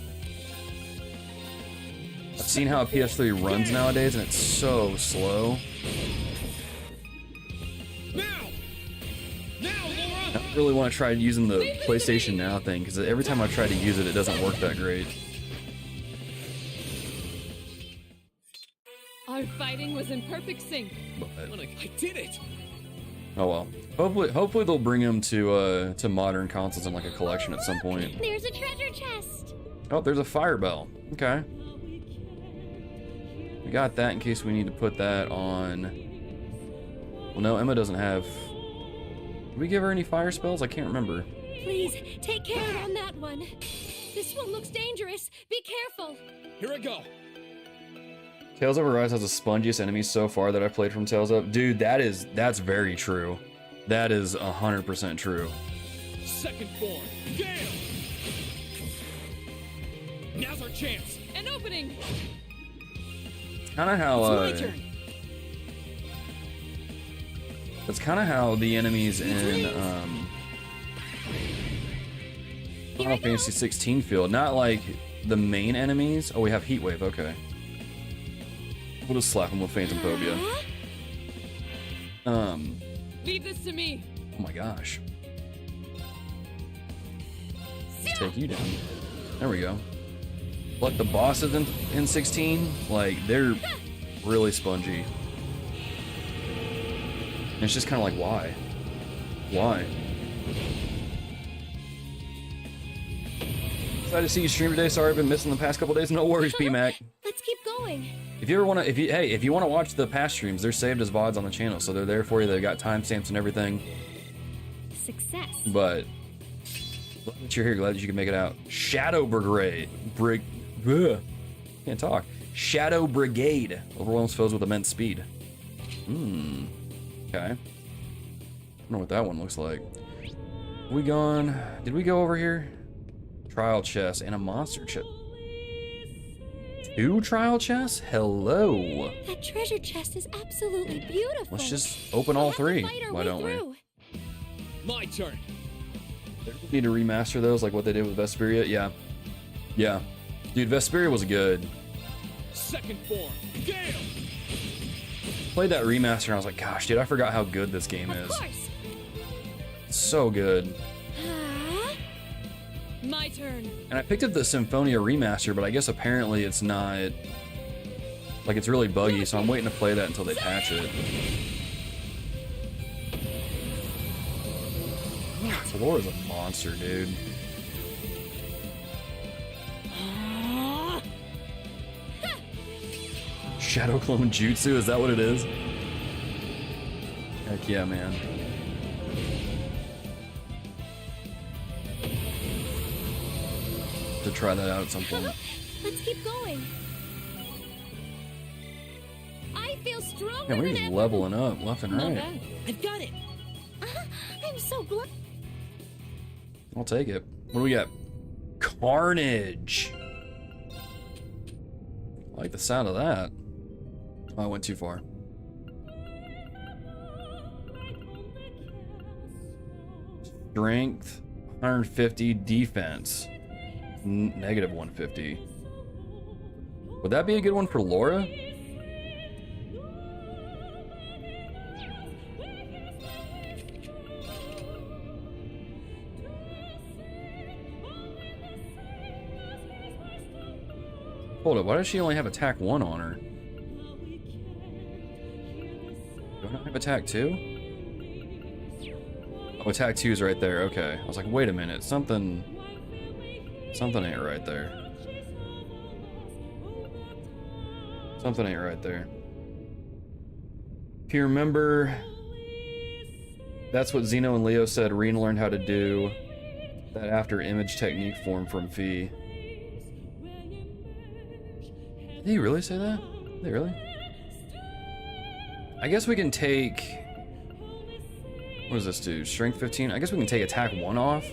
I've seen how a PS3 runs nowadays and it's so slow. Now! Now, Laura! I don't really want to try using the PlayStation Now thing, because every time I try to use it, it doesn't work that great. Our fighting was in perfect sync. But, I did it! oh well. Hopefully they'll bring them to modern consoles in like a collection at some point. There's a treasure chest. Oh, there's a fire bell. Okay. We got that in case we need to put that on... Well, no, Emma doesn't have... Did we give her any fire spells? I can't remember. Please, take care on that one. This one looks dangerous. Be careful. Here I go! Tales of Arise has the spongiest enemies so far that I've played from Tales of. Dude, that's very true. That is 100% true. Second form, Gale! Now's our chance! An opening! Kind of how It's my turn. that's kind of how the enemies in Final Fantasy 16 feel. Not like the main enemies. Oh, we have Heat Wave. Okay. We'll just slap them with Phantom Phobia. Leave this to me. Oh my gosh. Let's take you down. There we go. Like the bosses in 16, like they're really spongy. And it's just kind of like, why? Why? Excited to see you stream today. Sorry I've been missing the past couple days. No worries, P-Mac. Let's keep going. If you ever want to, if you want to watch the past streams, they're saved as VODs on the channel, so they're there for you. They've got timestamps and everything. Success. But glad that you're here. Glad that you can make it out. Shadow Brigade. Can't talk. Shadow Brigade overwhelms foes with immense speed. Okay. I don't know what that one looks like. We gone? Did we go over here? Trial chest and a monster chest. 2 trial chests? Hello. That treasure chest is absolutely beautiful. Let's just open all 3. Why Why don't we? My turn! Need to remaster those like what they did with Vesperia? Yeah. Yeah. Dude, Vesperia was good. Second form, Gale! Played that remaster and I was like, gosh, dude, I forgot how good this game Of is. course. It's so good. My turn. And I picked up the Symphonia remaster, but I guess apparently it's not... Like, it's really buggy, so I'm waiting to play that until they patch it. Flora's a monster, dude. Shadow Clone Jutsu, is that what it is? Heck yeah, man. To try that out at some point. Let's keep going. I feel stronger Yeah, we're than just ever. leveling up left and Not right. bad. I've got it. I'm so glad. I'll take it. What do we got? Carnage. I like the sound of that. Oh, I went too far. Strength, 150. Defense, negative 150. Would that be a good one for Laura? Hold up, why does she only have attack 1 on her? Do I not have attack 2? Oh, attack 2 is right there, okay. I was like, wait a minute, something ain't right there. Something ain't right there. If you remember, that's what Zeno and Leo said Rean learned how to do that after image technique form from Fee. Did he really say that? Did he really? I guess we can take... What does this do? Strength 15? I guess we can take attack 1 off.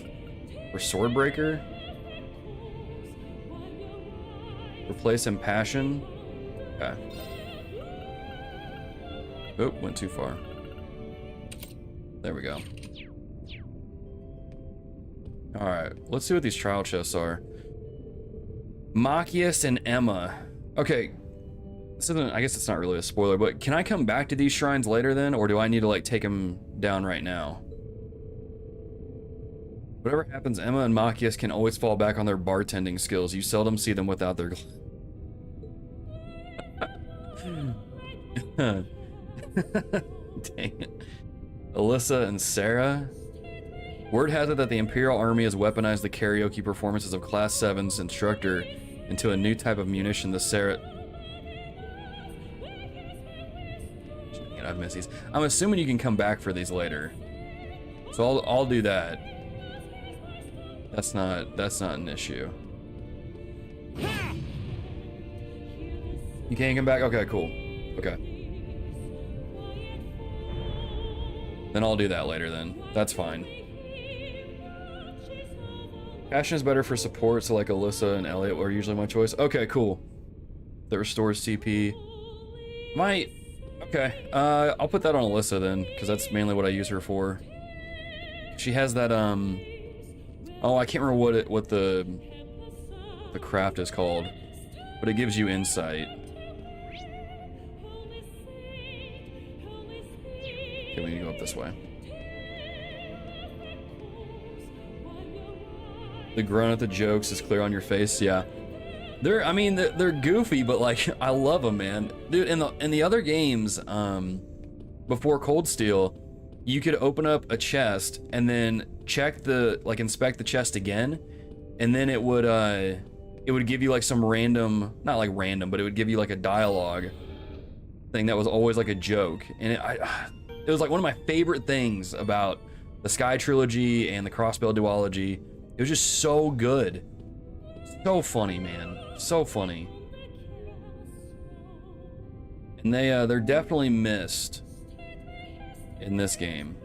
For Swordbreaker. Replace Impassion. Okay. Oh, went too far. There we go. Alright, let's see what these trial chests are. Machias and Emma. Okay, this isn't, I guess it's not really a spoiler, but can I come back to these shrines later then, or do I need to like take them down right now? Whatever happens, Emma and Machias can always fall back on their bartending skills. You seldom see them without their... Dang it. Alyssa and Sarah. Word has it that the Imperial Army has weaponized the karaoke performances of Class 7's instructor into a new type of munition. The Sarah... I've missed these. I'm assuming you can come back for these later. So I'll do that. That's not an issue. You can't come back? Okay, cool. Okay. Then I'll do that later then. That's fine. Passion is better for support, so like Alyssa and Elliot were usually my choice. Okay, cool. That restores CP. Might... Okay, I'll put that on Alyssa then, because that's mainly what I use her for. She has that, oh, I can't remember what the craft is called, but it gives you insight. Okay, we need to go up this way. The groan at the jokes is clear on your face, yeah. They're goofy, but like I love them, man. Dude, in the other games, before Cold Steel, you could open up a chest and then check inspect the chest again, and then it would give you like some random, not like random, but it would give you like a dialogue thing that was always like a joke, and it was like one of my favorite things about the Sky Trilogy and the Crossbell Duology. It was just so good. So funny, man. So funny. And they're definitely missed in this game.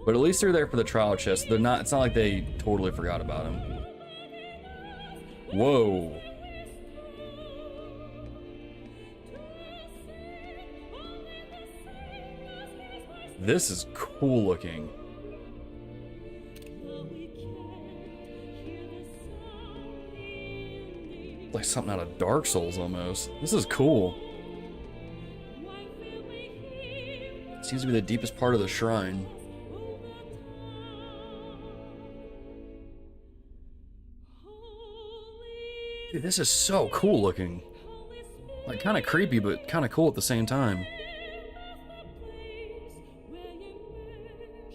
But at least they're there for the trial chest. They're not, it's not like they totally forgot about him. Whoa. This is cool looking. Like something out of Dark Souls almost. This is cool. Seems to be the deepest part of the shrine. Dude, this is so cool looking. Like kind of creepy, but kind of cool at the same time.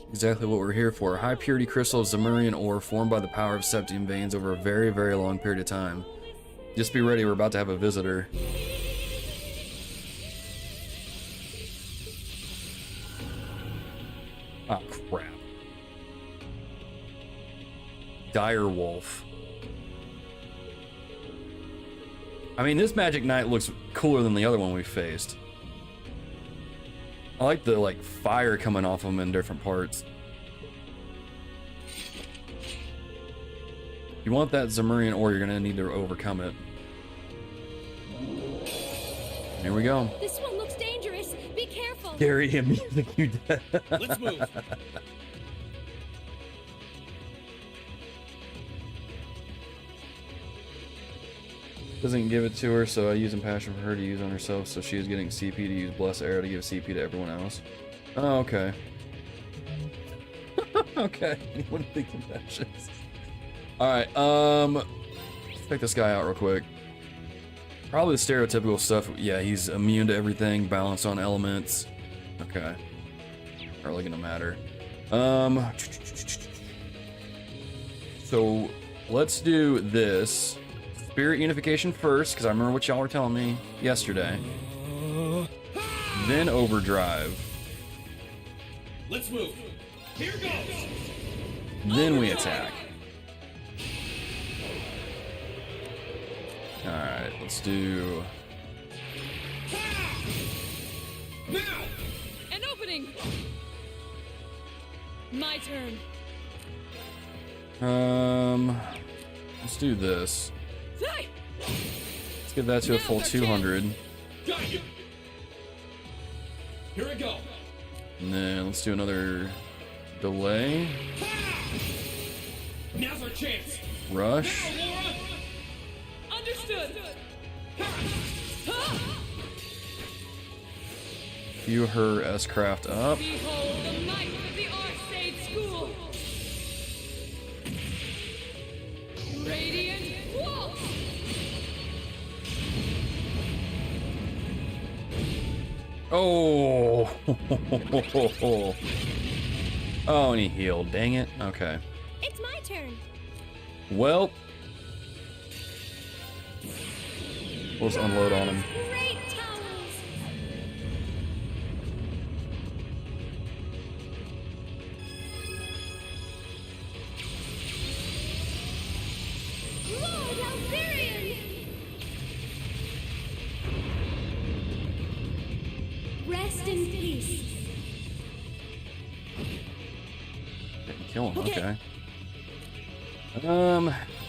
Exactly what we're here for. High purity crystal of Zemurian ore formed by the power of septium veins over a very, very long period of time. Just be ready, we're about to have a visitor. Oh, crap. Dire Wolf. I mean, this Magic Knight looks cooler than the other one we faced. I like the, like, fire coming off him in different parts. You want that Zemurian ore, you're gonna need to overcome it. Here we go. This one looks dangerous. Be careful. Scary him music, you dead. Let's move. Doesn't give it to her, so I use Impassion for her to use on herself, so she is getting CP to use Bless Air to give CP to everyone else. Oh, okay. Okay. Anyone think Impassions? Alright, let's check this guy out real quick. Probably the stereotypical stuff. Yeah, he's immune to everything, balanced on elements. Okay. Not really gonna matter. So let's do this. Spirit unification first, because I remember what y'all were telling me yesterday. Then overdrive. Let's move. Here goes. Then we attack. Alright, let's do... Now. An opening. My turn. Let's do this. Hey! Let's get that to a full 200. Got you. Here we go. And then let's do another delay. Now's our chance. Rush. Now, Laura. Understood. View her S-Craft up. Behold the might of the Arcade School. Radiant Waltz. Oh! Oh, and he healed. Dang it. Okay. It's my turn. Well, we'll just unload on him. Great towers. Lord Alvarian. Rest in peace. Didn't kill him. Okay.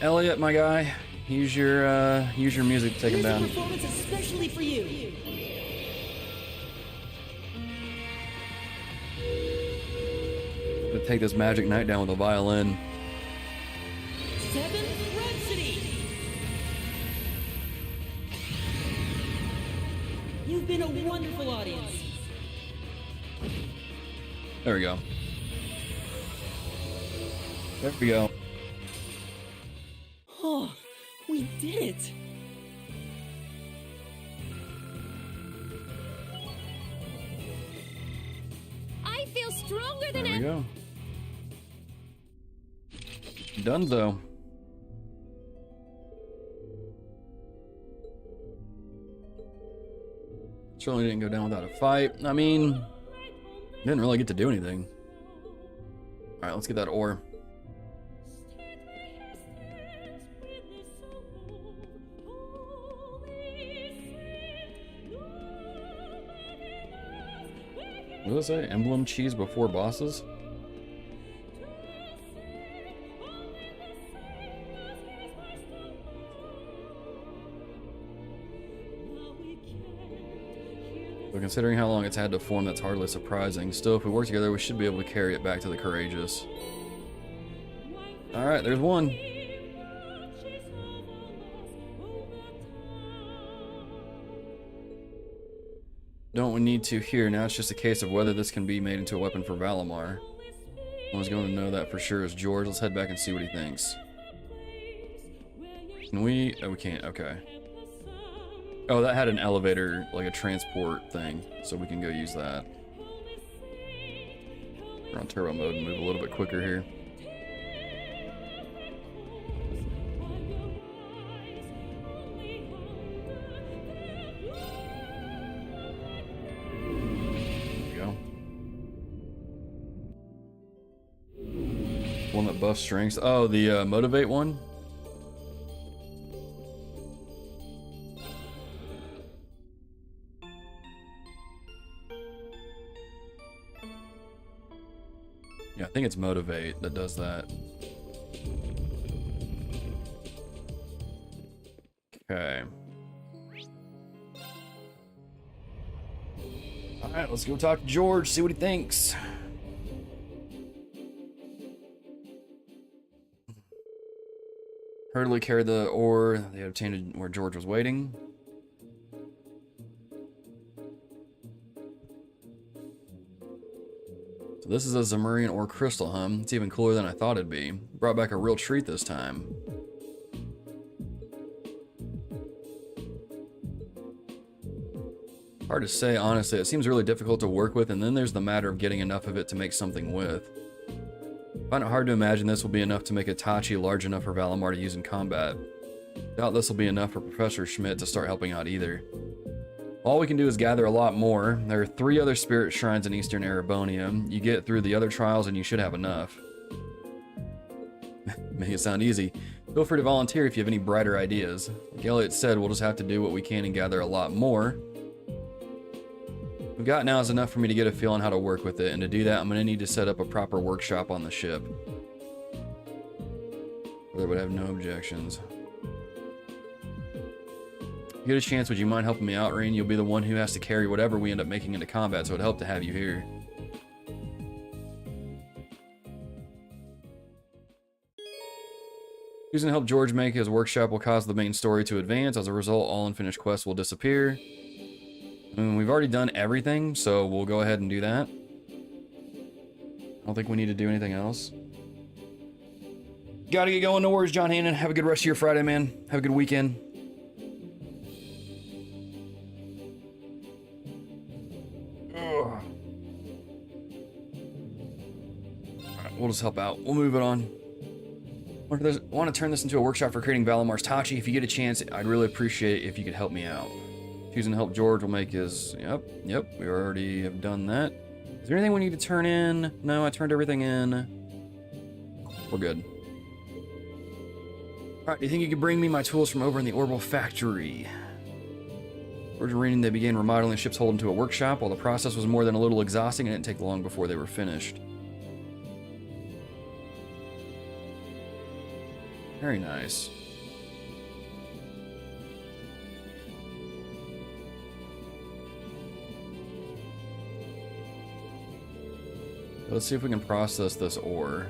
Elliot, my guy, use your music to take him Here's a down. performance especially for you. Gonna take this Magic Knight down with a violin. 7th Rhapsody. You've been a wonderful audience. There we go. There we go. Oh, we did it. I feel stronger There than we ever. go. Donezo. Certainly didn't go down without a fight. I mean, didn't really get to do anything. Alright, let's get that ore. What does it say? Emblem cheese before bosses? But considering how long it's had to form, that's hardly surprising. Still, if we work together, we should be able to carry it back to the courageous. Alright, there's one. Don't we need to here? Now it's just a case of whether this can be made into a weapon for Valimar. One's going to know that for sure is George. Let's head back and see what he thinks. Can we? Oh, we can't. Okay. Oh, that had an elevator, like a transport thing, so we can go use that. We're on turbo mode and move a little bit quicker here. There we go. One that buffs strengths. Oh, the motivate one? Yeah, I think it's motivate that does that. Okay. Alright, let's go talk to George, see what he thinks. Hurriedly carried the ore they had obtained where George was waiting. So this is a Zamurian ore crystal, huh? It's even cooler than I thought it'd be. Brought back a real treat this time. Hard to say, honestly. It seems really difficult to work with, and then there's the matter of getting enough of it to make something with. I find it hard to imagine this will be enough to make a Tachi large enough for Valimar to use in combat. Doubt this will be enough for Professor Schmidt to start helping out either. All we can do is gather a lot more. There are 3 other spirit shrines in Eastern Erebonia. You get through the other trials and you should have enough. Make it sound easy. Feel free to volunteer if you have any brighter ideas. Like Elliot said, we'll just have to do what we can and gather a lot more. What we've got now is enough for me to get a feel on how to work with it, and to do that I'm going to need to set up a proper workshop on the ship. Brother would have no objections. If you get a chance, would you mind helping me out, Rean? You'll be the one who has to carry whatever we end up making into combat, so it'd help to have you here. Choosing to help George make his workshop will cause the main story to advance. As a result, all unfinished quests will disappear. I mean, we've already done everything, so we'll go ahead and do that. I don't think we need to do anything else. Gotta get going. No worries, John Hannon. Have a good rest of your Friday, man. Have a good weekend. Ugh. Alright, we'll just help out. We'll move it on. I want to turn this into a workshop for creating Valimar's Tachi. If you get a chance, I'd really appreciate it if you could help me out. Choosing to help George will make his... Yep, we already have done that. Is there anything we need to turn in? No, I turned everything in. We're good. Alright, do you think you could bring me my tools from over in the Orbital Factory? George and Rean, they began remodeling the ship's hold into a workshop. While the process was more than a little exhausting, it didn't take long before they were finished. Very nice. Let's see if we can process this ore.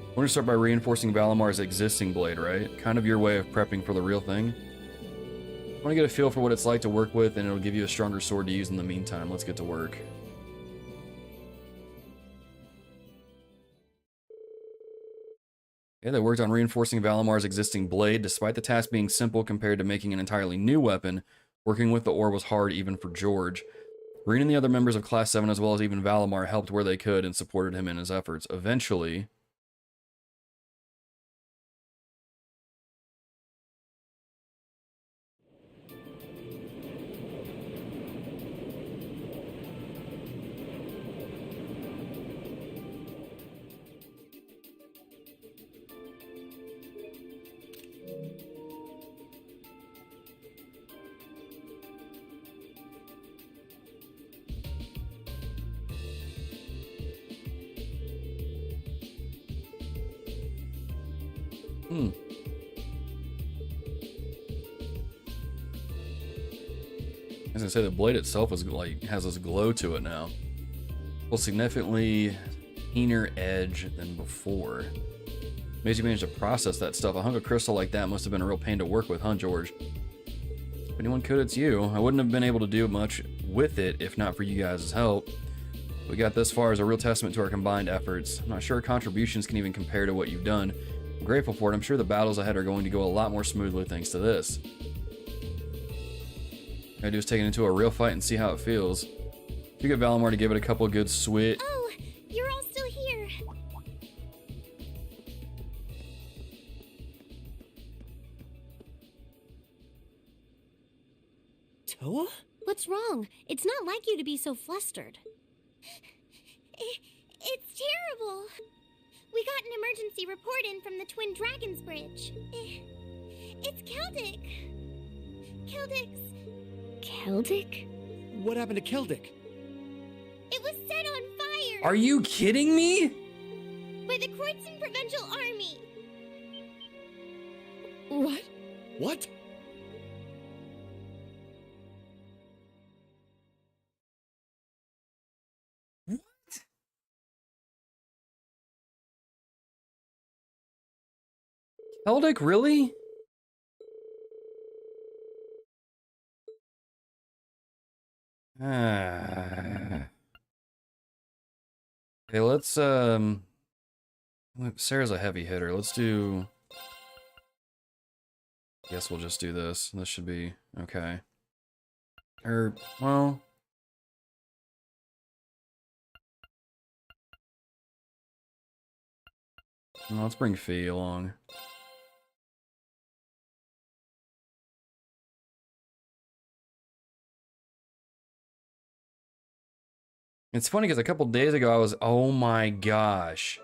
We're going to start by reinforcing Valimar's existing blade, right? Kind of your way of prepping for the real thing. I want to get a feel for what it's like to work with, and it'll give you a stronger sword to use in the meantime. Let's get to work. Yeah, they worked on reinforcing Valimar's existing blade. Despite the task being simple compared to making an entirely new weapon, working with the ore was hard even for George. Rean and the other members of Class 7, as well as even Valimar, helped where they could and supported him in his efforts. Eventually... As I say, the blade itself is like has this glow to it now. Well, significantly keener edge than before. Amazing you managed to process that stuff. A hunk of crystal like that must have been a real pain to work with, huh, George? If anyone could, it's you. I wouldn't have been able to do much with it if not for you guys' help. We got this far as a real testament to our combined efforts. I'm not sure contributions can even compare to what you've done. I'm grateful for it. I'm sure the battles ahead are going to go a lot more smoothly thanks to this. All I do is take it into a real fight and see how it feels. If you get Valimar to give it a couple good swit. Oh, you're all still here. Toa? What's wrong? It's not like you to be so flustered. It's terrible. We got an emergency report in from the Twin Dragons Bridge. It's Celdic. Celdic? What happened to Celdic? It was set on fire! Are you kidding me? By the Kreuzon Provincial Army! What? What? Celdic, really? Okay, let's Sarah's a heavy hitter. Let's do, guess we'll just do this. This should be okay. Or, well, no, let's bring Fee along. It's funny because a couple days ago I was, oh my gosh.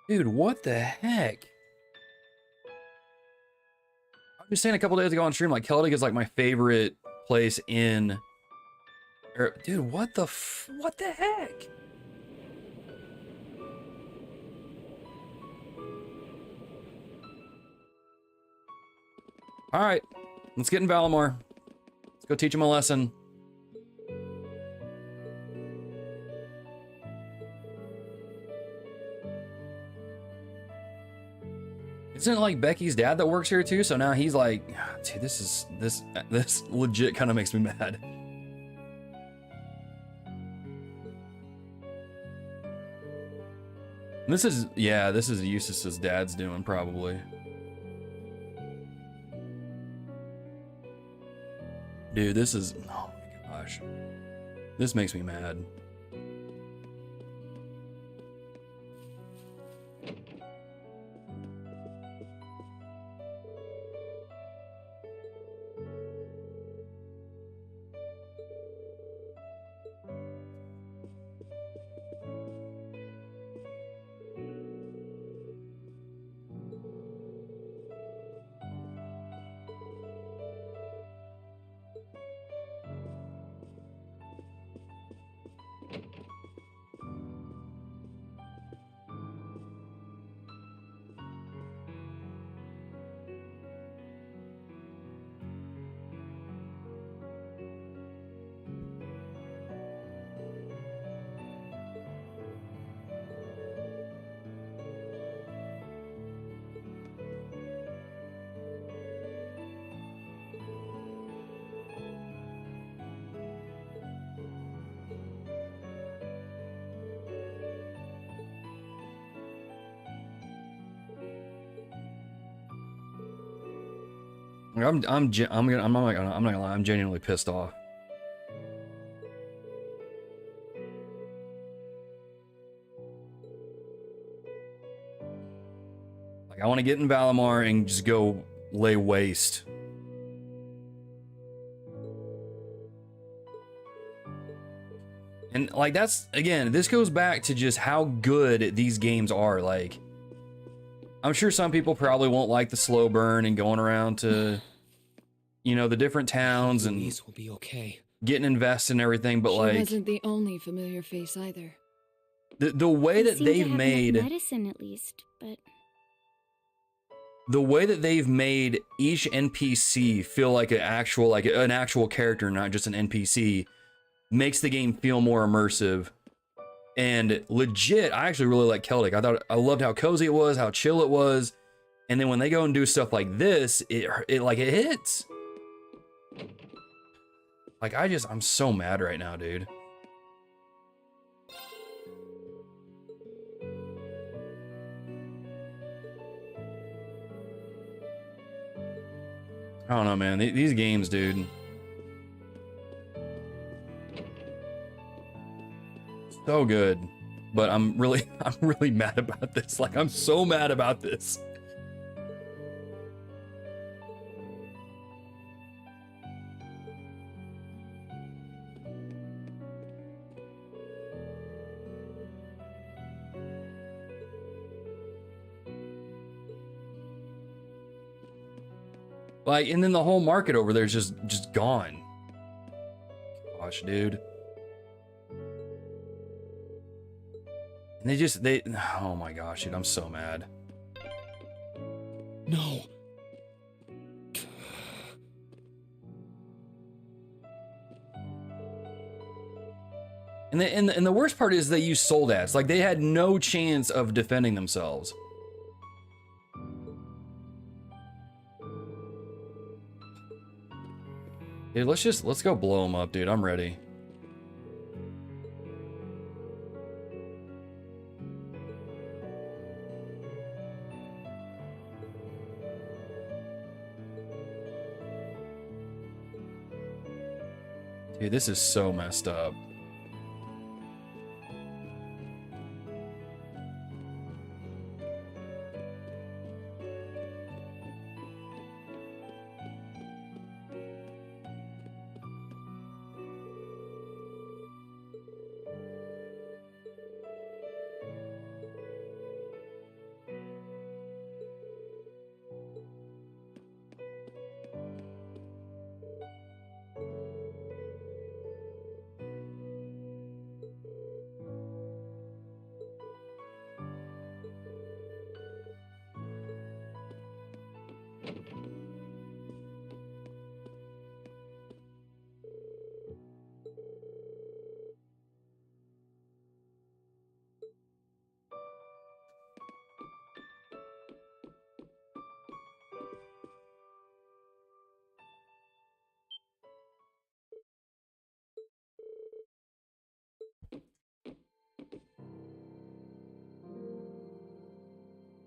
Dude, what the heck? I was just saying a couple days ago on stream, like, Celdic is like my favorite place in... Dude, what the heck? All right, let's get in Valimar. Let's go teach him a lesson. Isn't it like Becky's dad that works here too? So now he's like, dude, this legit kind of makes me mad. This is Eustace's dad's doing probably. Dude, this is, oh my gosh. This makes me mad. I'm not gonna lie, I'm genuinely pissed off. Like, I want to get in Valimar and just go lay waste. And like, that's, again, this goes back to just how good these games are. Like, I'm sure some people probably won't like the slow burn and going around to, you know, the different towns and Louise will be okay. Getting invested and everything, but she like, wasn't the only familiar face either. The way that they've made medicine, at least, but the way that they've made each NPC feel like an actual character, not just an NPC, makes the game feel more immersive. And legit, I actually really like Celdic. I loved how cozy it was, how chill it was. And then when they go and do stuff like this, it hits. Like, I'm so mad right now, dude. I don't know, man. These games, dude. So good. But I'm really mad about this. Like, I'm so mad about this. Like, and then the whole market over there is just gone. Gosh, dude. And they, oh my gosh, dude, I'm so mad. No. And the worst part is they use soldats. Like, they had no chance of defending themselves. Dude, let's go blow them up, dude. I'm ready. Dude, this is so messed up.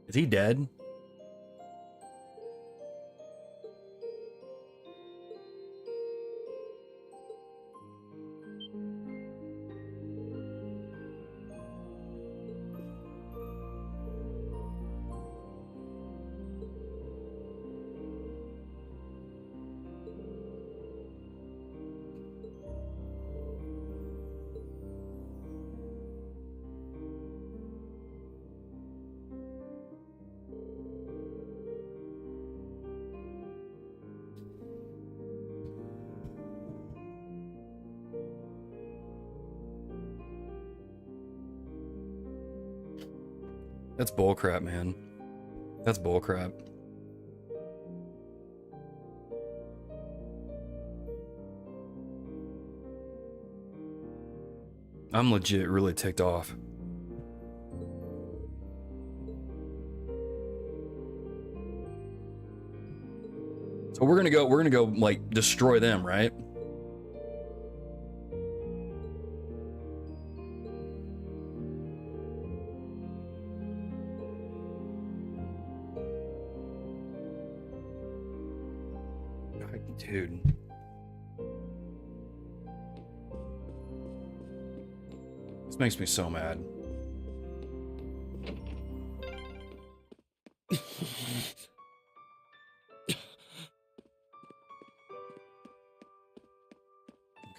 Is he dead? That's bullcrap, man. That's bullcrap. I'm legit really ticked off. So we're gonna go like destroy them, right? Dude. This makes me so mad.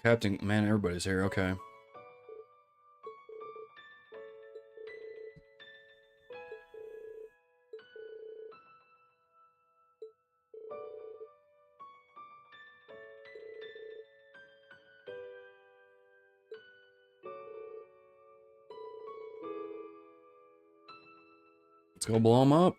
Captain, man, everybody's here, okay. Let's go blow them up.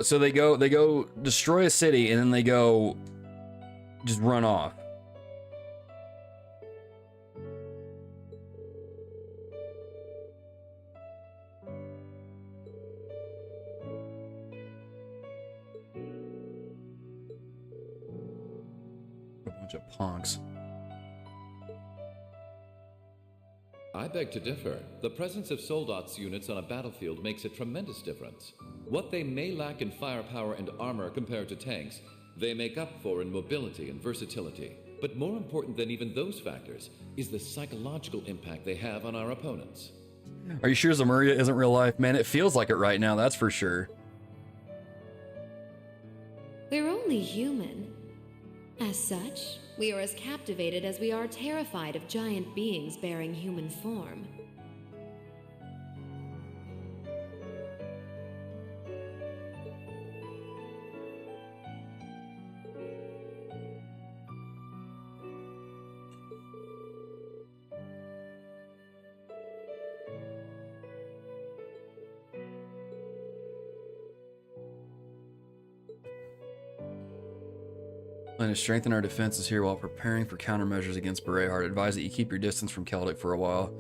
So they go destroy a city and then they go just run off. A bunch of punks. I beg to differ. The presence of Soldat's units on a battlefield makes a tremendous difference. What they may lack in firepower and armor compared to tanks, they make up for in mobility and versatility. But more important than even those factors is the psychological impact they have on our opponents. Are you sure Zemuria isn't real life? Man, it feels like it right now, that's for sure. We're only human. As such, we are as captivated as we are terrified of giant beings bearing human form. Plan to strengthen our defenses here while preparing for countermeasures against Berehard. Advise that you keep your distance from Celdic for a while.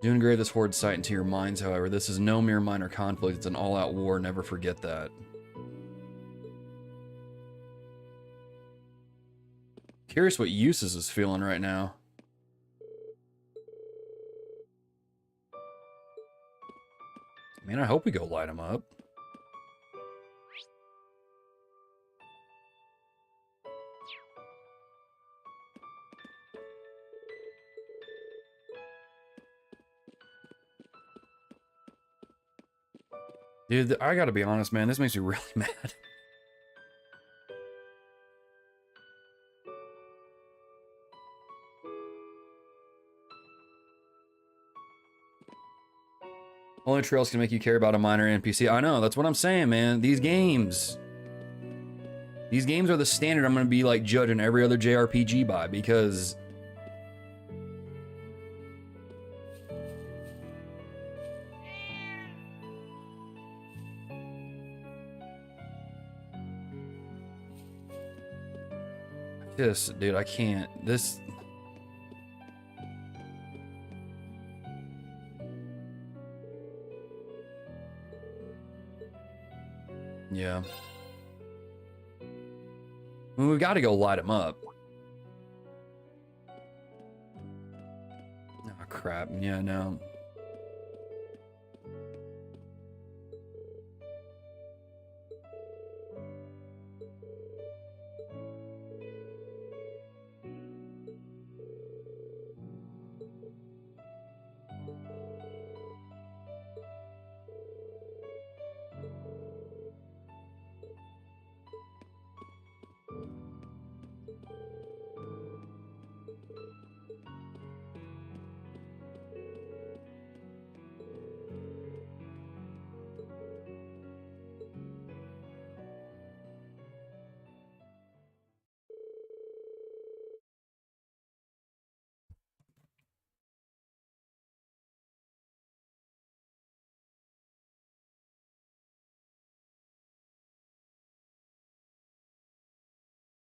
Do engrave this horde sight into your minds, however. This is no mere minor conflict. It's an all-out war. Never forget that. Curious what Eustace is feeling right now. Man, I hope we go light him up. Dude, I gotta be honest, man. This makes me really mad. Only trails can make you care about a minor NPC. I know, that's what I'm saying, man. These games are the standard I'm gonna be like judging every other JRPG by, because this, dude, I can't. This. Yeah. I mean, we've got to go light him up. Oh, crap. Yeah, no.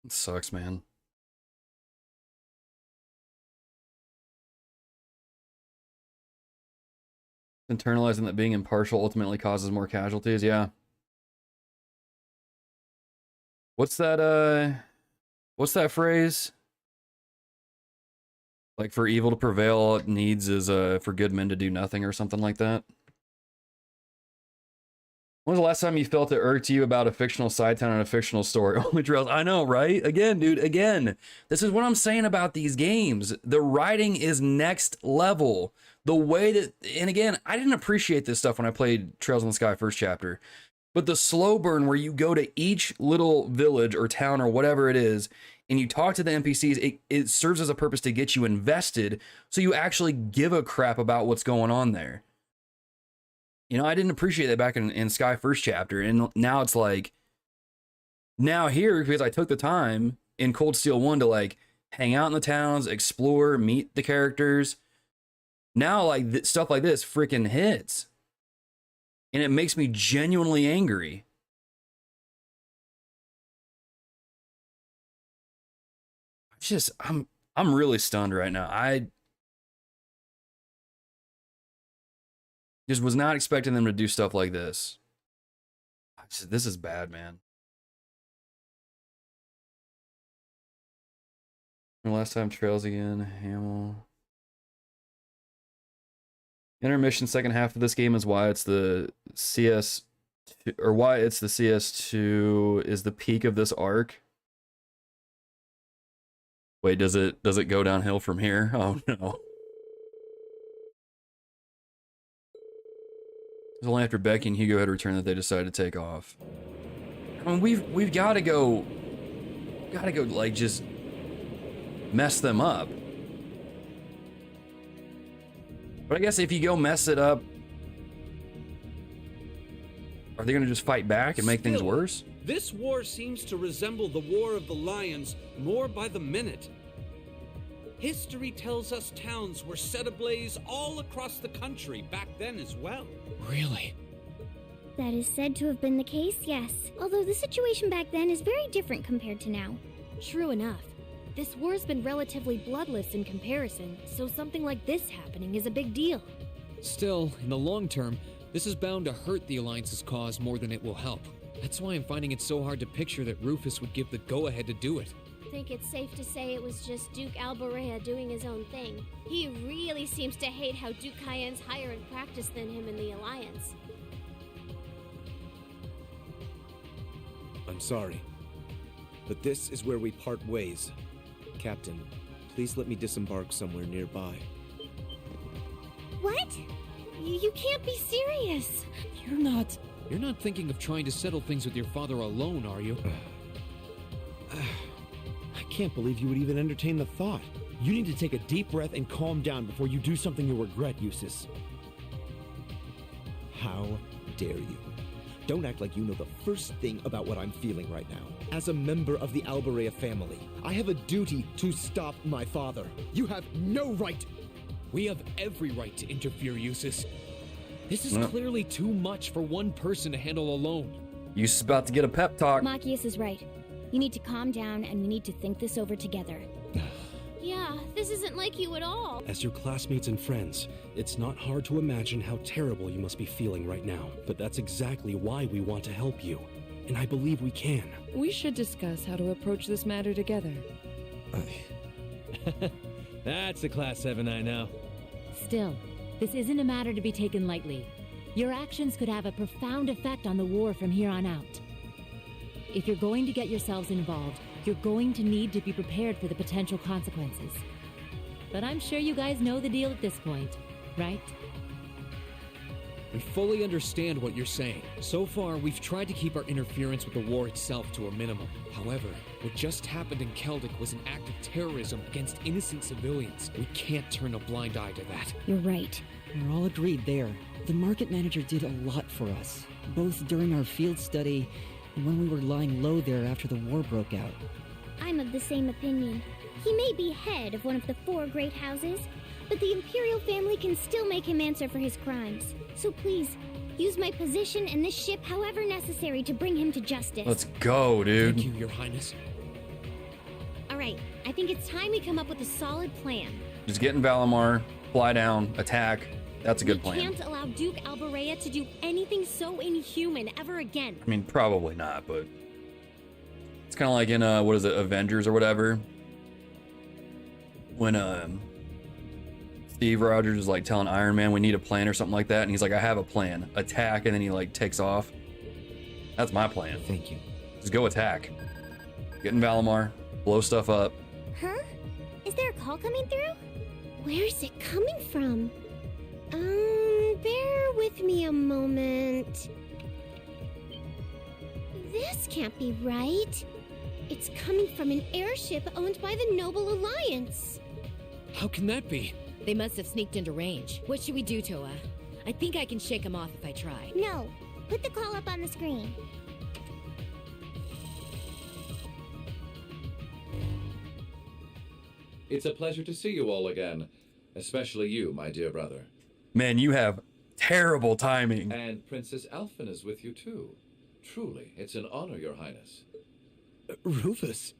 It sucks, man. Internalizing that being impartial ultimately causes more casualties, yeah. What's that phrase? Like, for evil to prevail, all it needs is for good men to do nothing, or something like that. When was the last time you felt it irked you about a fictional side town and a fictional story? Only trails. I know, right? Again, dude, again. This is what I'm saying about these games. The writing is next level. The way that, and again, I didn't appreciate this stuff when I played Trails in the Sky first chapter. But the slow burn where you go to each little village or town or whatever it is, and you talk to the NPCs, it serves as a purpose to get you invested, so you actually give a crap about what's going on there. You know, I didn't appreciate that back in Sky first chapter, and now it's like, now here, because I took the time in Cold Steel 1 to like hang out in the towns, explore, meet the characters. Now, like, stuff like this freaking hits. And it makes me genuinely angry. I'm really stunned right now. I just was not expecting them to do stuff like this. This is bad, man. The last time Trails again, Hamill. Intermission second half of this game is why it's the CS, or why it's the CS2 is the peak of this arc. Wait, does it go downhill from here? Oh no. It's only after Becky and Hugo had returned that they decided to take off. I mean, we've got to go like just mess them up. But I guess if you go mess it up, are they gonna just fight back and make things worse? This war seems to resemble the War of the Lions more by the minute. History tells us towns were set ablaze all across the country back then as well. Really? That is said to have been the case, yes. Although the situation back then is very different compared to now. True enough. This war's been relatively bloodless in comparison, so something like this happening is a big deal. Still, in the long term, this is bound to hurt the Alliance's cause more than it will help. That's why I'm finding it so hard to picture that Rufus would give the go-ahead to do it. I think it's safe to say it was just Duke Alborea doing his own thing. He really seems to hate how Duke Cayenne's higher in practice than him in the Alliance. I'm sorry, but this is where we part ways. Captain, please let me disembark somewhere nearby. What? You can't be serious. You're not thinking of trying to settle things with your father alone, are you? I can't believe you would even entertain the thought. You need to take a deep breath and calm down before you do something you'll regret, Eustace. How dare you? Don't act like you know the first thing about what I'm feeling right now. As a member of the Alborea family, I have a duty to stop my father. You have no right. We have every right to interfere, Eustace. This is clearly too much for one person to handle alone. Eustace about to get a pep talk. Machias is right. You need to calm down and we need to think this over together. Yeah, this isn't like you at all. As your classmates and friends, it's not hard to imagine how terrible you must be feeling right now. But that's exactly why we want to help you. And I believe we can. We should discuss how to approach this matter together. That's a Class 7 I know. Still, this isn't a matter to be taken lightly. Your actions could have a profound effect on the war from here on out. If you're going to get yourselves involved, you're going to need to be prepared for the potential consequences. But I'm sure you guys know the deal at this point, right? We fully understand what you're saying. So far, we've tried to keep our interference with the war itself to a minimum. However, what just happened in Celdic was an act of terrorism against innocent civilians. We can't turn a blind eye to that. You're right. We're all agreed there. The market manager did a lot for us, both during our field study and when we were lying low there after the war broke out. I'm of the same opinion. He may be head of one of the 4 great houses, but the Imperial family can still make him answer for his crimes. So please, use my position and this ship however necessary to bring him to justice. Let's go, dude. Thank you, Your Highness. Alright, I think it's time we come up with a solid plan. Just get in Valimar, fly down, attack. That's a good plan. We can't allow Duke Alborea to do anything so inhuman ever again. I mean, probably not, but it's kind of like in what is it, Avengers or whatever, when Steve Rogers is like telling Iron Man we need a plan or something like that, and he's like, I have a plan, attack, and then he like takes off. That's my plan. Thank you. Just go attack, get in Valimar, blow stuff up. Huh? Is there a call coming through? Where's it coming from? Bear with me a moment. This can't be right. It's coming from an airship owned by the Noble Alliance. How can that be? They must have sneaked into range. What should we do, Toa? I think I can shake them off if I try. No. Put the call up on the screen. It's a pleasure to see you all again. Especially you, my dear brother. Man, you have terrible timing. And Princess Alphen is with you too. Truly, it's an honor, Your Highness. Rufus.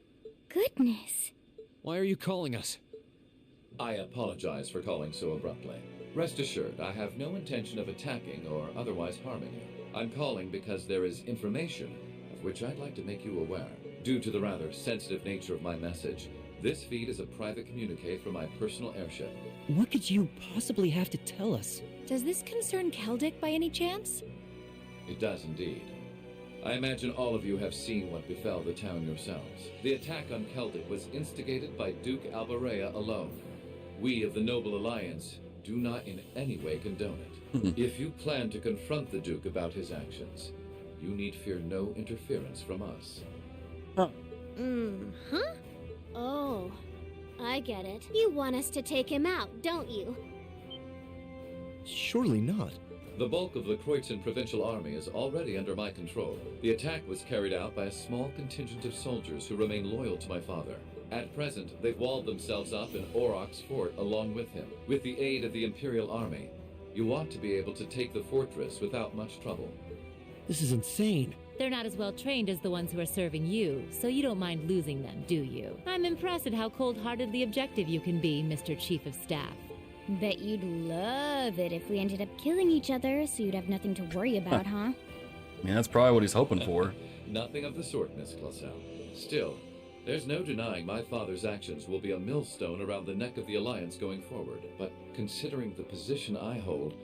Goodness. Why are you calling us? I apologize for calling so abruptly. Rest assured, I have no intention of attacking or otherwise harming you. I'm calling because there is information of which I'd like to make you aware. Due to the rather sensitive nature of my message, this feed is a private communique from my personal airship. What could you possibly have to tell us? Does this concern Celdic by any chance? It does indeed. I imagine all of you have seen what befell the town yourselves. The attack on Celdic was instigated by Duke Albarea alone. We of the Noble Alliance do not in any way condone it. If you plan to confront the Duke about his actions, you need fear no interference from us. Huh? Oh, I get it. You want us to take him out, don't you? Surely not. The bulk of the Kreutzen Provincial Army is already under my control. The attack was carried out by a small contingent of soldiers who remain loyal to my father. At present, they've walled themselves up in Auroch's fort along with him. With the aid of the Imperial Army, you ought to be able to take the fortress without much trouble. This is insane. They're not as well trained as the ones who are serving you, so you don't mind losing them, do you? I'm impressed at how cold-heartedly objective you can be, Mr. Chief of Staff. Bet you'd love it if we ended up killing each other, so you'd have nothing to worry about, huh? I mean, that's probably what he's hoping for. Nothing of the sort, Miss Clausel. Still, there's no denying my father's actions will be a millstone around the neck of the Alliance going forward. But considering the position I hold,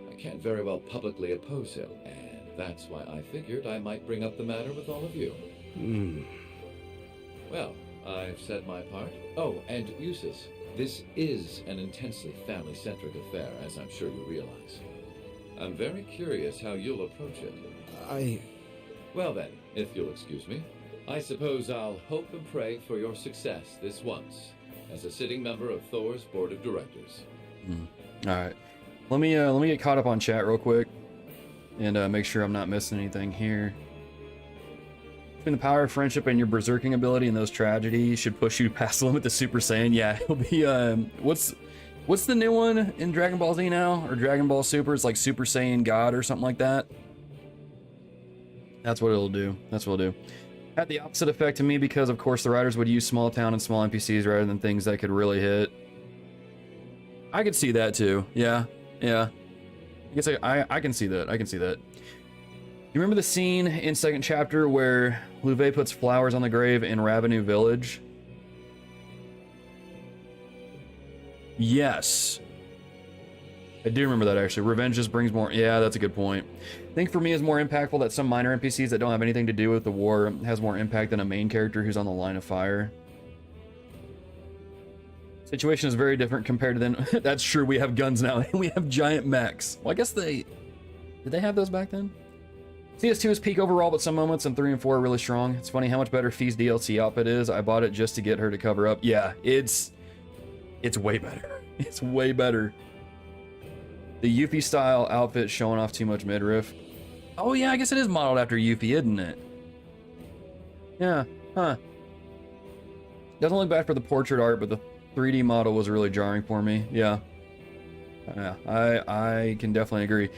I can't very well publicly oppose him. And that's why I figured I might bring up the matter with all of you. Well, I've said my part. Oh, and Eustace, this is an intensely family-centric affair, as I'm sure you realize. I'm very curious how you'll approach it. Well then, if you'll excuse me, I suppose I'll hope and pray for your success this once, as a sitting member of Thor's board of directors. Alright. Let me get caught up on chat real quick, and make sure I'm not missing anything here. Between the power of friendship and your berserking ability and those tragedies should push you past the limit to Super Saiyan. Yeah, it'll be, what's the new one in Dragon Ball Z now? Or Dragon Ball Super? It's like Super Saiyan God or something like that. That's what it'll do. That's what it'll do. Had the opposite effect to me because, of course, the writers would use small town and small NPCs rather than things that could really hit. I could see that too. Yeah. I guess I can see that. I can see that. You remember the scene in second chapter where Louvet puts flowers on the grave in Ravenu Village? Yes. I do remember that, actually. Revenge just brings more... Yeah, that's a good point. I think for me it's more impactful that some minor NPCs that don't have anything to do with the war has more impact than a main character who's on the line of fire. Situation is very different compared to then. That's true, we have guns now. We have giant mechs. Well, I guess they... Did they have those back then? CS2 is peak overall, but some moments in 3 and 4 are really strong. It's funny how much better Fee's DLC outfit is. I bought it just to get her to cover up. Yeah, it's way better. It's way better. The Yuffie style outfit showing off too much midriff. Oh yeah, I guess it is modeled after Yuffie, isn't it? Yeah, huh. Doesn't look bad for the portrait art, but the 3D model was really jarring for me. Yeah. Yeah, I can definitely agree.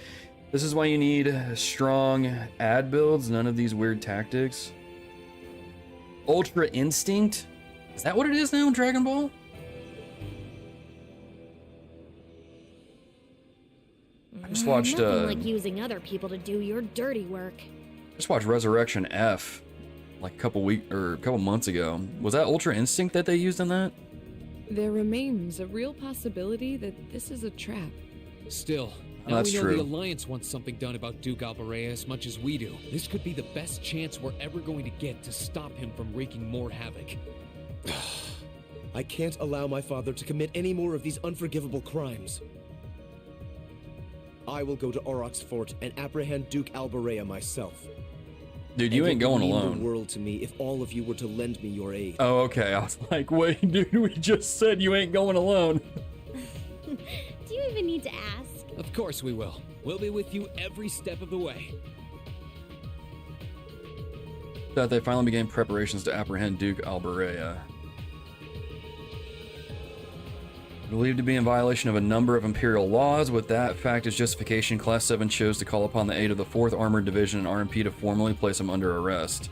This is why you need strong ad builds, none of these weird tactics. Ultra Instinct? Is that what it is now in Dragon Ball? I just watched Nothing like using other people to do your dirty work. Just watched Resurrection F like a couple months ago. Was that Ultra Instinct that they used in that? There remains a real possibility that this is a trap. Still, now we know the Alliance wants something done about Duke Albarea as much as we do. This could be the best chance we're ever going to get to stop him from wreaking more havoc. I can't allow my father to commit any more of these unforgivable crimes. I will go to Auroch's fort and apprehend Duke Albarea myself. Dude, you ain't going alone. It would mean the world to me if all of you were to lend me your aid. Oh, okay. I was like, wait, dude, we just said you ain't going alone. Do you even need to ask? Of course we will. We'll be with you every step of the way. That they finally began preparations to apprehend Duke Albarea. Believed to be in violation of a number of Imperial laws. With that fact as justification, Class 7 chose to call upon the aid of the 4th Armored Division and RMP to formally place him under arrest.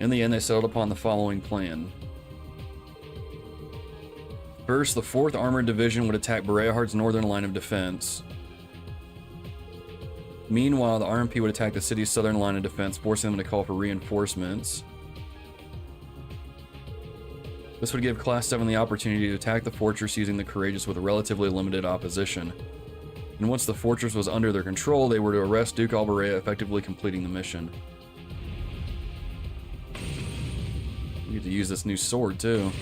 In the end, they settled upon the following plan. First, the 4th Armored Division would attack Bereahard's northern line of defense. Meanwhile, the RMP would attack the city's southern line of defense, forcing them to call for reinforcements. This would give Class 7 the opportunity to attack the fortress using the Courageous with relatively limited opposition. And once the fortress was under their control, they were to arrest Duke Alberea, effectively completing the mission. We get to use this new sword, too.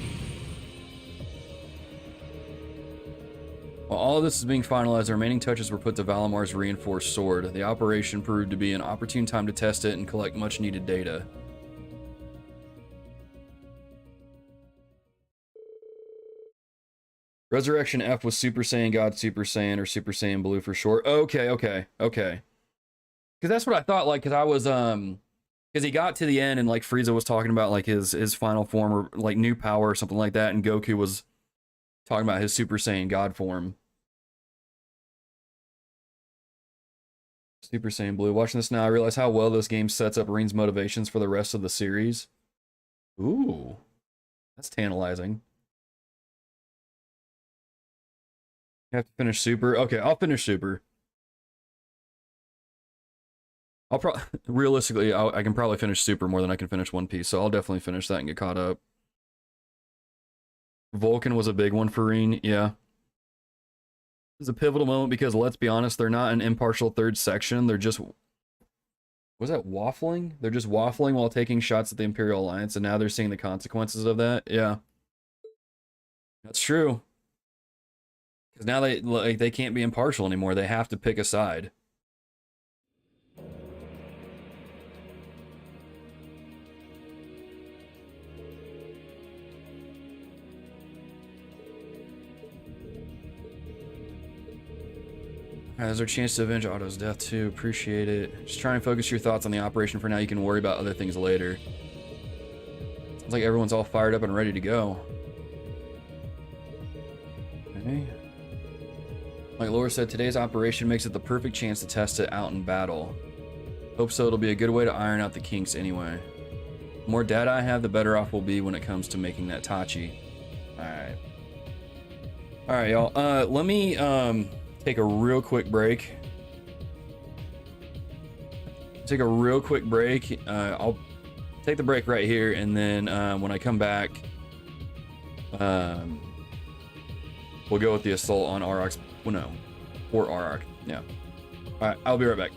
While all of this is being finalized, the remaining touches were put to Valamar's reinforced sword. The operation proved to be an opportune time to test it and collect much-needed data. Resurrection F was Super Saiyan God, Super Saiyan, or Super Saiyan Blue for short. Okay. Because that's what I thought, like, because I was, because he got to the end and, like, Frieza was talking about, like, his final form, or, like, new power or something like that, and Goku was talking about his Super Saiyan God form. Super Saiyan Blue. Watching this now, I realize how well this game sets up Rean's motivations for the rest of the series. Ooh. That's tantalizing. I have to finish Super. Okay, I'll finish Super. I'll probably, realistically, I can probably finish Super more than I can finish One Piece, so I'll definitely finish that and get caught up. Vulcan was a big one for Rean, yeah. It's a pivotal moment because, let's be honest, they're not an impartial third section. They're just... Was that waffling? They're just waffling while taking shots at the Imperial Alliance, and now they're seeing the consequences of that? Yeah. That's true. Because now they can't be impartial anymore. They have to pick a side. Alright, there's our chance to avenge Otto's death too. Appreciate it. Just try and focus your thoughts on the operation for now. You can worry about other things later. Sounds like everyone's all fired up and ready to go. Okay. Like Laura said, today's operation makes it the perfect chance to test it out in battle. Hope so. It'll be a good way to iron out the kinks anyway. The more data I have, the better off we'll be when it comes to making that Tachi. Alright. Alright, y'all. Let me take a real quick break. I'll take the break right here, and then when I come back, we'll go with the assault on Aurochs. Well, no, or Auroch. Yeah. All right, I'll be right back.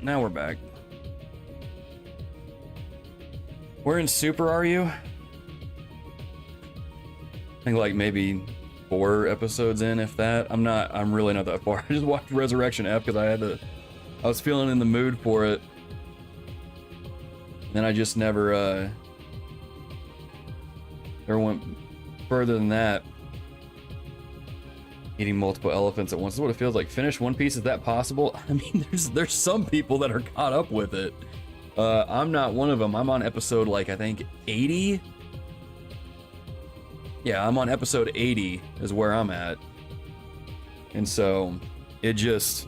now we're back. Where in Super are you? I think like maybe 4 episodes in, if that. I'm really not that far. I just watched Resurrection F because I was feeling in the mood for it. And I just never went further than that. Eating multiple elephants at once is what it feels like. Finish One Piece, is that possible? I mean, there's some people that are caught up with it. I'm not one of them. I'm on episode, like, I think 80. Yeah, I'm on episode 80 is where I'm at. And so it just,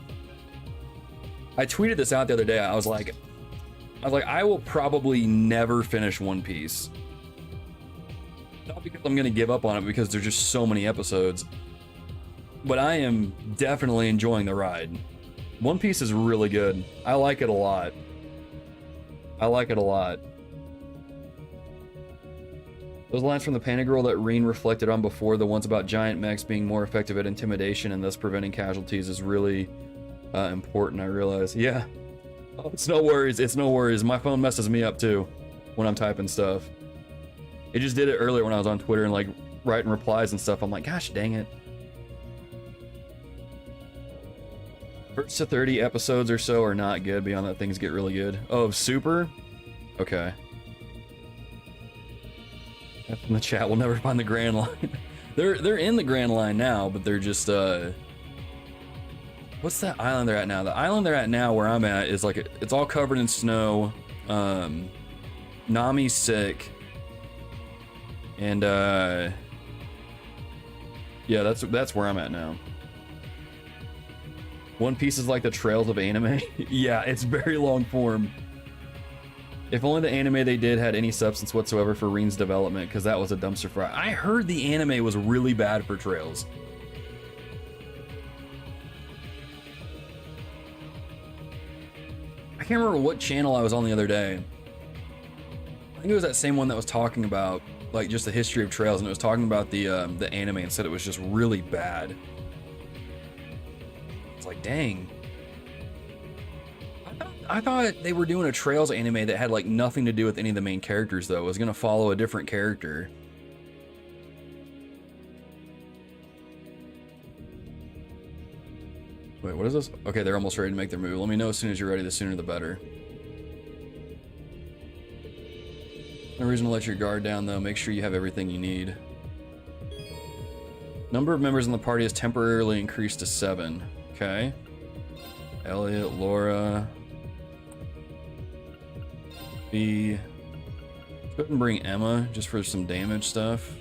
I tweeted this out the other day. I was like, I will probably never finish One Piece. Not because I'm gonna give up on it, because there's just so many episodes. But I am definitely enjoying the ride. One Piece is really good. I like it a lot. I like it a lot. Those lines from the Panda Girl that Rean reflected on before, the ones about giant mechs being more effective at intimidation and thus preventing casualties, is really important, I realize. Yeah. Oh, it's no worries. It's no worries. My phone messes me up too when I'm typing stuff. It just did it earlier when I was on Twitter and like writing replies and stuff. I'm like, gosh dang it. First to 30 episodes or so are not good. Beyond that, things get really good. Oh, Super? Okay. In the chat, we'll never find the Grand Line. They're in the Grand Line now, but they're just what's that island they're at now? The island they're at now, where I'm at, is like it's all covered in snow. Nami's sick, and yeah, that's where I'm at now. One Piece is like the Trails of anime. Yeah, it's very long form. If only the anime they did had any substance whatsoever for Rean's development, because that was a dumpster fire. I heard the anime was really bad for Trails. I can't remember what channel I was on the other day. I think it was that same one that was talking about like just the history of Trails, and it was talking about the anime and said it was just really bad. Like, dang. I thought they were doing a Trails anime that had like nothing to do with any of the main characters, though. It was gonna follow a different character. Wait, what is this? Okay, they're almost ready to make their move. Let me know as soon as you're ready. The sooner the better. No reason to let your guard down, though. Make sure you have everything you need. Number of members in the party is temporarily increased to 7. Okay. Elliot, Laura. B. Couldn't bring Emma just for some damage stuff.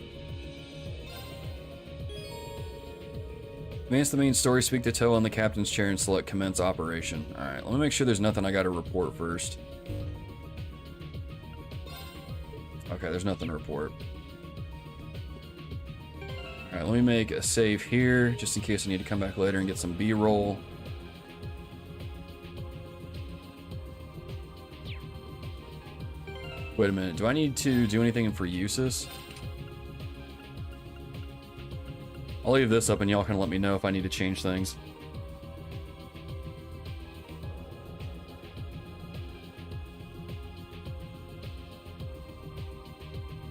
Advance the main story, speak to Toe on the captain's chair, and select commence operation. Alright, let me make sure there's nothing I gotta report first. Okay, there's nothing to report. Alright, let me make a save here, just in case I need to come back later and get some B-roll. Wait a minute, do I need to do anything for Usus? I'll leave this up and y'all can let me know if I need to change things.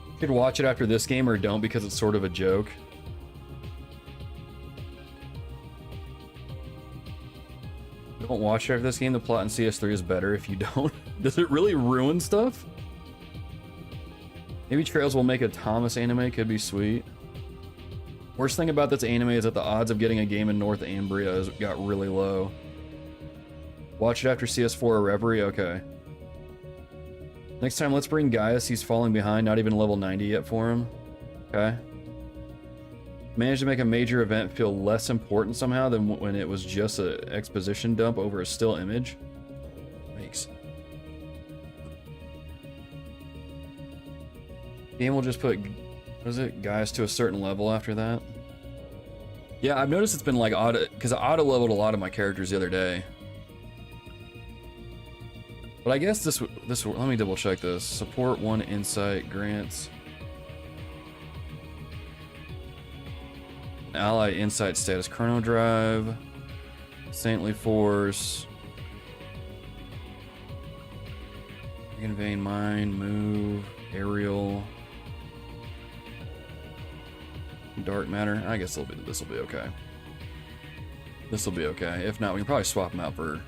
You could watch it after this game or don't, because it's sort of a joke. Don't watch it after this game. The plot in CS3 is better if you don't. Does it really ruin stuff? Maybe Trails will make a Thomas anime, could be sweet. Worst thing about this anime is that the odds of getting a game in North Ambria has got really low. Watch it after CS4 or Reverie? Okay. Next time, let's bring Gaius. He's falling behind, not even level 90 yet for him. Okay. Managed to make a major event feel less important somehow than when it was just an exposition dump over a still image. Makes. Game will just put, what is it, Gaius to a certain level after that. Yeah, I've noticed it's been like auto, because I auto-leveled a lot of my characters the other day. But I guess this, let me double check this. Support 1 insight grants. Ally insight status, Chrono Drive, Saintly Force. Vein mine, move, aerial, dark matter. I guess this will be okay. This will be okay. If not, we can probably swap them out for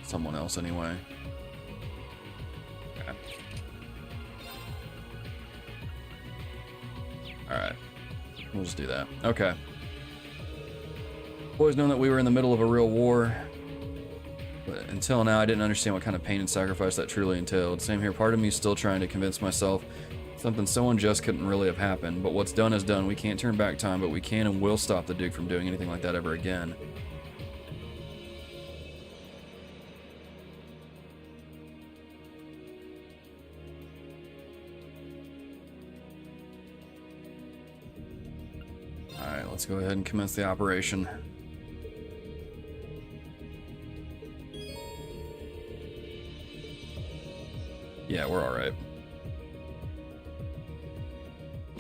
someone else anyway. Okay. Alright. We'll just do that. Okay. Always known that we were in the middle of a real war, but until now I didn't understand what kind of pain and sacrifice that truly entailed. Same here, part of me is still trying to convince myself something so unjust couldn't really have happened, but what's done is done. We can't turn back time, but we can and will stop the Duke from doing anything like that ever again. Alright, let's go ahead and commence the operation. Yeah, we're alright.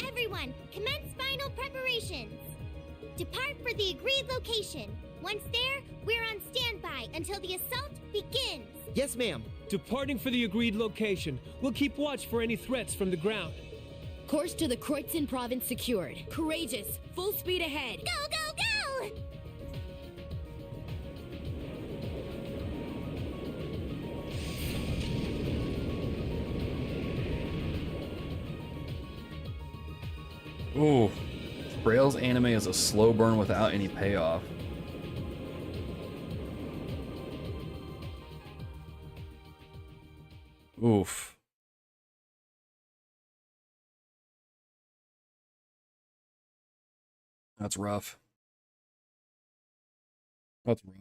Everyone, commence final preparations. Depart for the agreed location. Once there, we're on standby until the assault begins. Yes, ma'am. Departing for the agreed location. We'll keep watch for any threats from the ground. Course to the Kreutzen province secured. Courageous. Full speed ahead. Go, go, go! Ooh. Braille's anime is a slow burn without any payoff. Oof. That's rough. That's rough.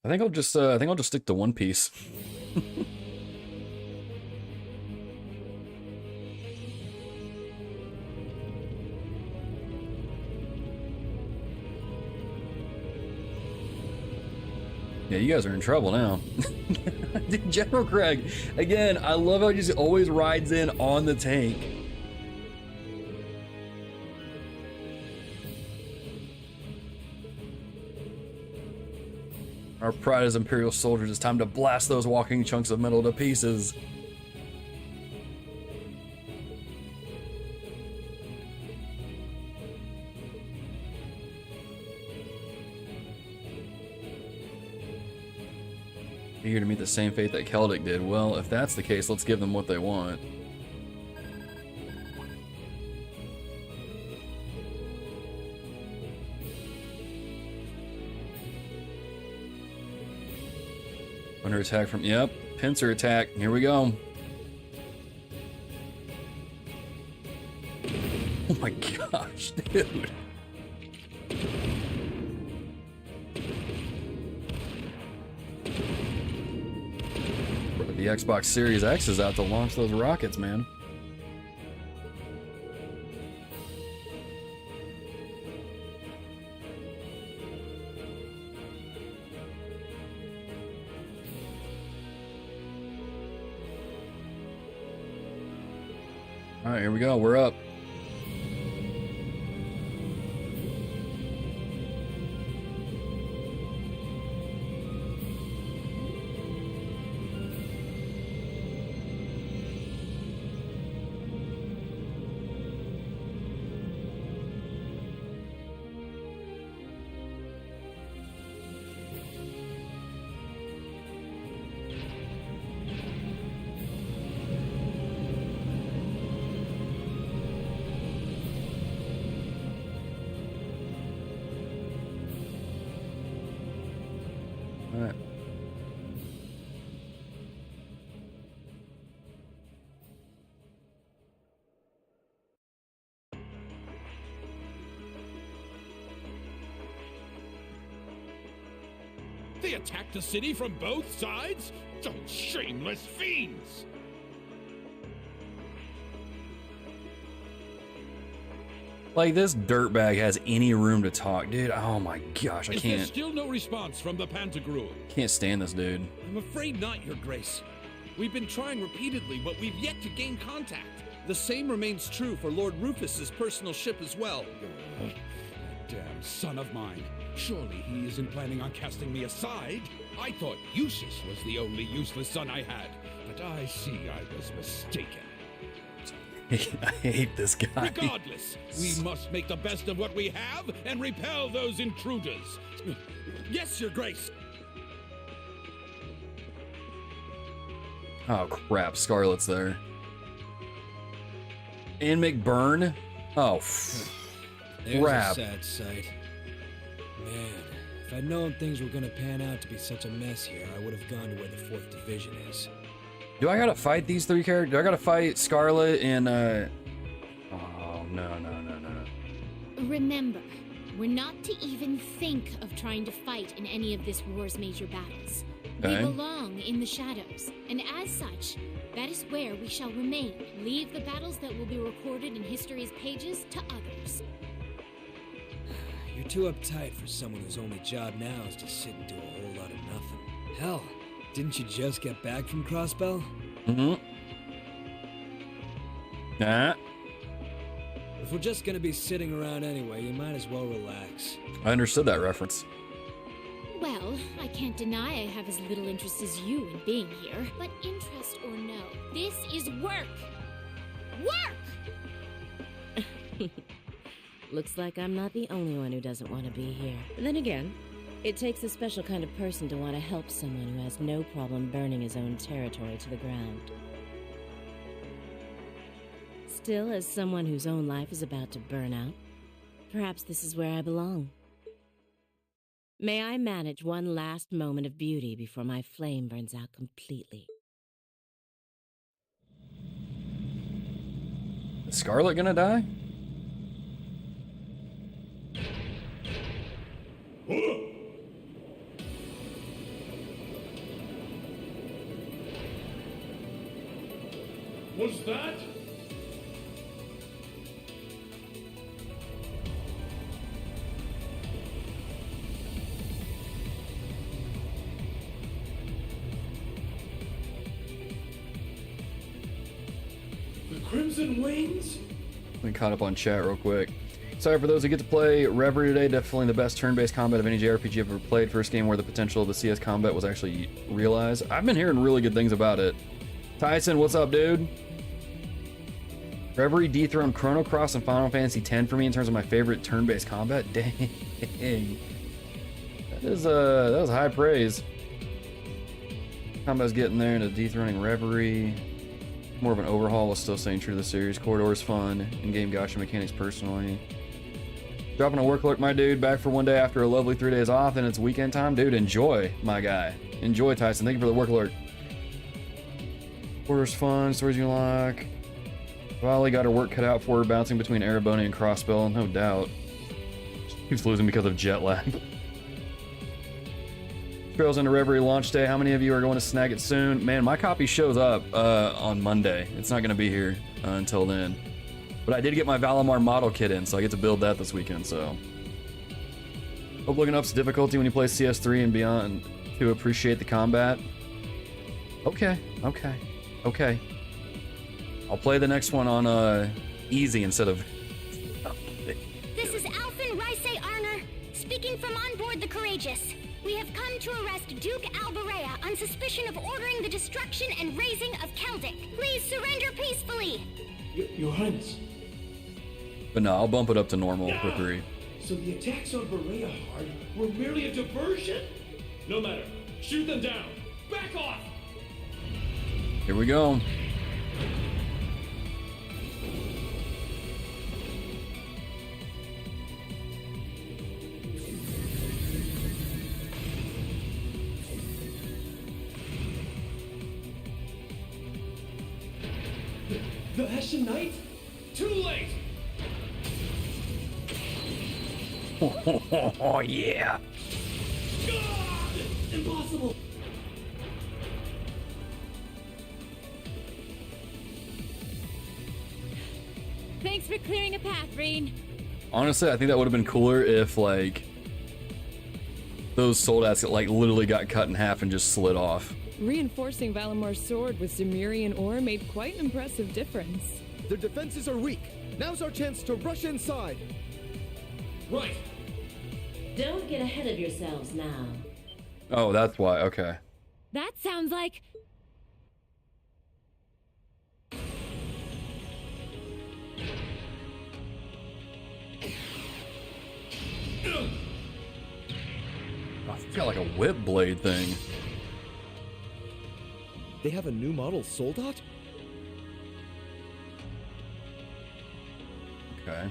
I think I'll just stick to One Piece. Yeah, you guys are in trouble now. Dude, General Craig, again, I love how he just always rides in on the tank. Our pride as Imperial soldiers, it's time to blast those walking chunks of metal to pieces. Eager to meet the same fate that Celdic did. Well, if that's the case, let's give them what they want. Under attack from, yep, pincer attack. Here we go. Oh my gosh, dude. The Xbox Series X is out to launch those rockets, man. All right, here we go. We're up. All right. They attacked the city from both sides? Those shameless fiends! Like, this dirtbag has any room to talk, dude. Oh my gosh, I Is can't. there still no response from the Pantagruel? Can't stand this dude. I'm afraid not, Your Grace. We've been trying repeatedly, but we've yet to gain contact. The same remains true for Lord Rufus's personal ship as well. That damn son of mine. Surely he isn't planning on casting me aside. I thought Eustace was the only useless son I had, but I see I was mistaken. I hate this guy. Regardless, we must make the best of what we have and repel those intruders. Yes, Your Grace. Oh crap, Scarlet's there. And McBurn? Oh, There's crap. a sad sight. Man, if I'd known things were gonna pan out to be such a mess here, I would have gone to where the 4th Division is. Do I gotta fight these three characters? Do I gotta fight Scarlet and, Oh, no. Remember, we're not to even think of trying to fight in any of this war's major battles. Okay. We belong in the shadows, and as such, that is where we shall remain. Leave the battles that will be recorded in history's pages to others. You're too uptight for someone whose only job now is to sit and do a whole lot of nothing. Hell, didn't you just get back from Crossbell? Mm-hmm. Nah. If we're just gonna be sitting around anyway, you might as well relax. I understood that reference. Well, I can't deny I have as little interest as you in being here, but interest or no, this is work! Work! Looks like I'm not the only one who doesn't want to be here. But then again, it takes a special kind of person to want to help someone who has no problem burning his own territory to the ground. Still, as someone whose own life is about to burn out, perhaps this is where I belong. May I manage one last moment of beauty before my flame burns out completely. Is Scarlet gonna die? Was that? The Crimson Wings? We caught up on chat real quick. Sorry for those who get to play Reverie today. Definitely the best turn-based combat of any JRPG I've ever played. First game where the potential of the CS combat was actually realized. I've been hearing really good things about it. Tyson, what's up, dude? Reverie dethroned Chrono Cross and Final Fantasy X for me in terms of my favorite turn-based combat. Dang. That was high praise. Combat's getting there into dethroning Reverie. More of an overhaul while still staying true to the series. Corridor's fun. In-game gacha mechanics personally. Dropping a work alert, my dude. Back for one day after a lovely 3 days off, and it's weekend time. Dude, enjoy, my guy. Enjoy, Tyson. Thank you for the work alert. Corridor's fun. Stories you like. Valley got her work cut out for her, bouncing between Erebony and Crossbell, no doubt. She keeps losing because of jet lag. Trails into Reverie launch day. How many of you are going to snag it soon? Man, my copy shows up on Monday. It's not going to be here until then. But I did get my Valimar model kit in, so I get to build that this weekend, so. Hope looking up's difficulty when you play CS3 and beyond to appreciate the combat. Okay. I'll play the next one on easy instead of... This is Alphen Raisei Arner, speaking from on board the Courageous. We have come to arrest Duke Alberea on suspicion of ordering the destruction and razing of Celdic. Please surrender peacefully. Your Highness. But no, I'll bump it up to normal for 3. So the attacks on Berea Hard were merely a diversion? No matter. Shoot them down. Back off! Here we go. The Hessian Knight? Too late! Oh, yeah. God! Impossible! Thanks for clearing a path, Rean. Honestly, I think that would have been cooler if, like, those soldats like literally got cut in half and just slid off. Reinforcing Valamar's sword with Zemurian ore made quite an impressive difference. Their defenses are weak. Now's our chance to rush inside. Right. Don't get ahead of yourselves now. Oh, that's why. Okay. That sounds like... It's got like a whip blade thing. They have a new model Soldat? Okay.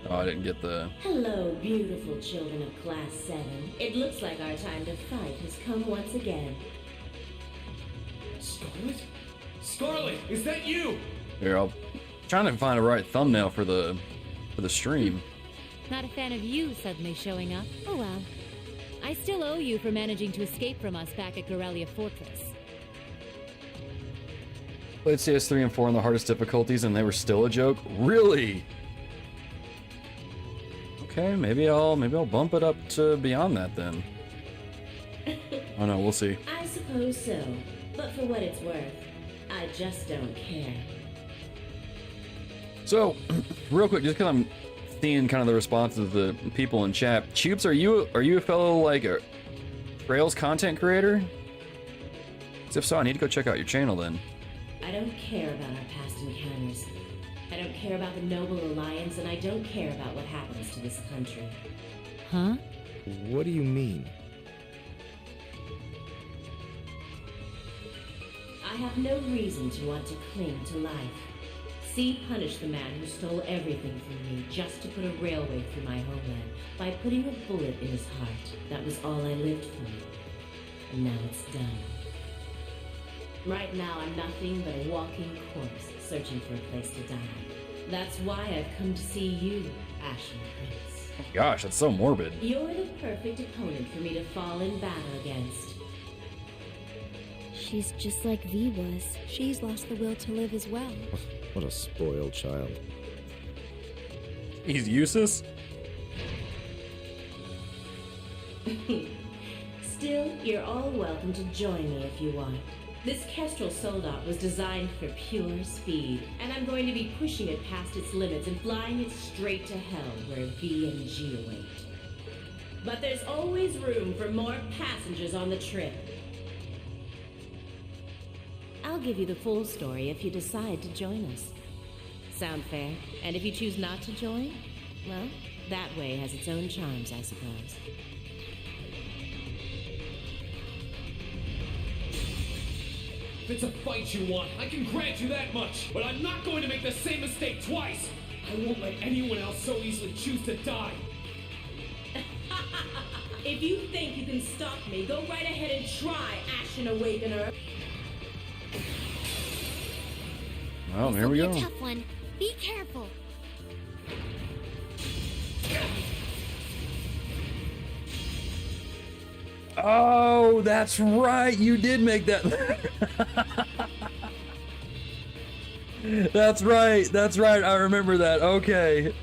Oh, I didn't get the... Hello, beautiful children of Class 7. It looks like our time to fight has come once again. Scarlet? Scarlet, is that you? Here, I'm trying to find a right thumbnail for the stream. Not a fan of you suddenly showing up. Oh well. I still owe you for managing to escape from us back at Gorelia Fortress. Played CS3 and 4 on the hardest difficulties and they were still a joke? Really? Okay, maybe I'll bump it up to beyond that then. Oh no, we'll see. I suppose so. But for what it's worth, I just don't care. So, real quick, just because I'm seeing kind of the responses of the people in chat. Choops, are you a fellow like a Trails content creator? If so, I need to go check out your channel then. I don't care about our past encounters. I don't care about the Noble Alliance, and I don't care about what happens to this country. Huh? What do you mean? I have no reason to want to cling to life. See punish the man who stole everything from me just to put a railway through my homeland by putting a bullet in his heart. That was all I lived for. And now it's done. Right now I'm nothing but a walking corpse searching for a place to die. That's why I've come to see you, Ashen Prince. Gosh, that's so morbid. You're the perfect opponent for me to fall in battle against. She's just like V was. She's lost the will to live as well. What a spoiled child. He's useless? Still, you're all welcome to join me if you want. This Kestrel Soldat was designed for pure speed, and I'm going to be pushing it past its limits and flying it straight to hell where V and G await. But there's always room for more passengers on the trip. I'll give you the full story if you decide to join us. Sound fair? And if you choose not to join, well, that way has its own charms, I suppose. If it's a fight you want, I can grant you that much. But I'm not going to make the same mistake twice. I won't let anyone else so easily choose to die. If you think you can stop me, go right ahead and try, Ashen Awakener. Well, here we go. This will be a tough one. Be careful. Oh, that's right. You did make that. That's right. That's right. I remember that. Okay.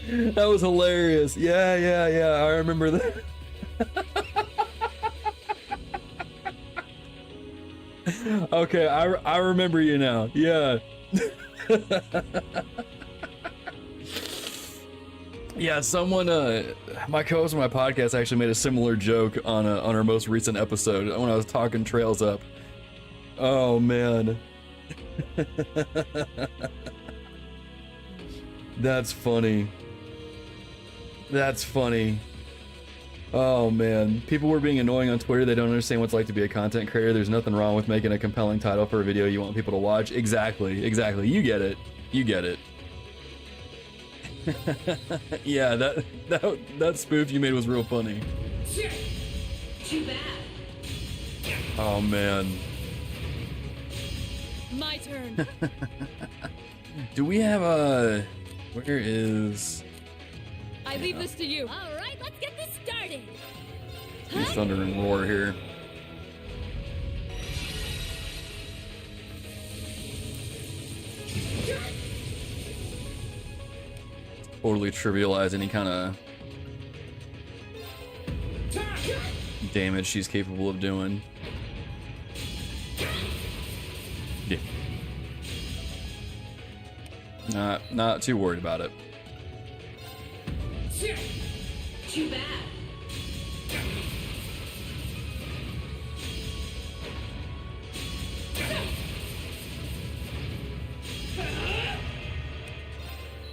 That was hilarious. Yeah. I remember that. Okay, I remember you now. Yeah. Yeah, someone, my co-host on my podcast actually made a similar joke on our most recent episode when I was talking Trails Up. Oh, man. That's funny. That's funny. Oh, man. People were being annoying on Twitter. They don't understand what it's like to be a content creator. There's nothing wrong with making a compelling title for a video you want people to watch. Exactly. You get it. Yeah, that spoof you made was real funny. Too bad. Oh, man. My turn. Do we have a... Where is... I leave this to you. All right, let's get this started. Thunder and Roar here. Totally trivialize any kind of damage she's capable of doing. Yeah. Not too worried about it. Too bad.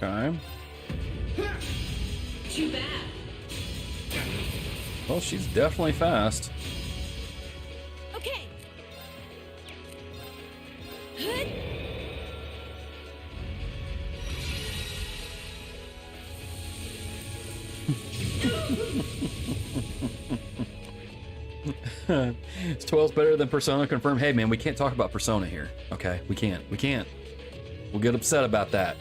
Okay. Too bad. Well, she's definitely fast. Okay. Is 12's better than Persona confirmed? Hey man, we can't talk about Persona here. Okay, we can't. We'll get upset about that.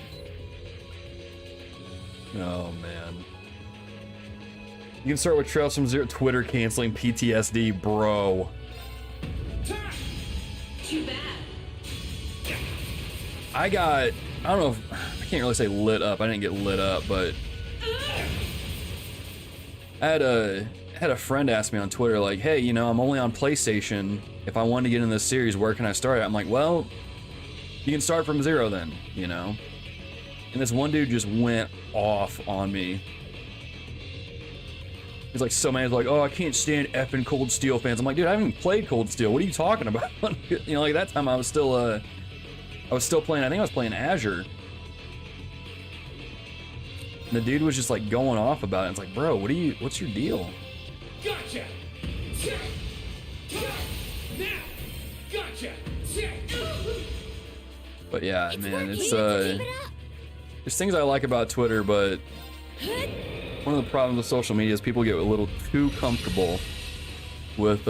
Oh man. You can start with Trails from Zero. Twitter canceling PTSD, bro. Too bad. I don't know if, I can't really say lit up. I didn't get lit up, but I had a friend ask me on Twitter, like, hey, you know, I'm only on PlayStation. If I want to get in this series, where can I start? I'm like, well, you can start from zero then, you know? And this one dude just went off on me. He's like, so many like, oh, I can't stand effing Cold Steel fans. I'm like, dude, I haven't even played Cold Steel. What are you talking about? You know, like that time I was still playing, I think I was playing Azure. And the dude was just like going off about it. It's like, bro, what's your deal? Gotcha. Now. Gotcha. But yeah, man, it's there's things I like about Twitter, but one of the problems with social media is people get a little too comfortable with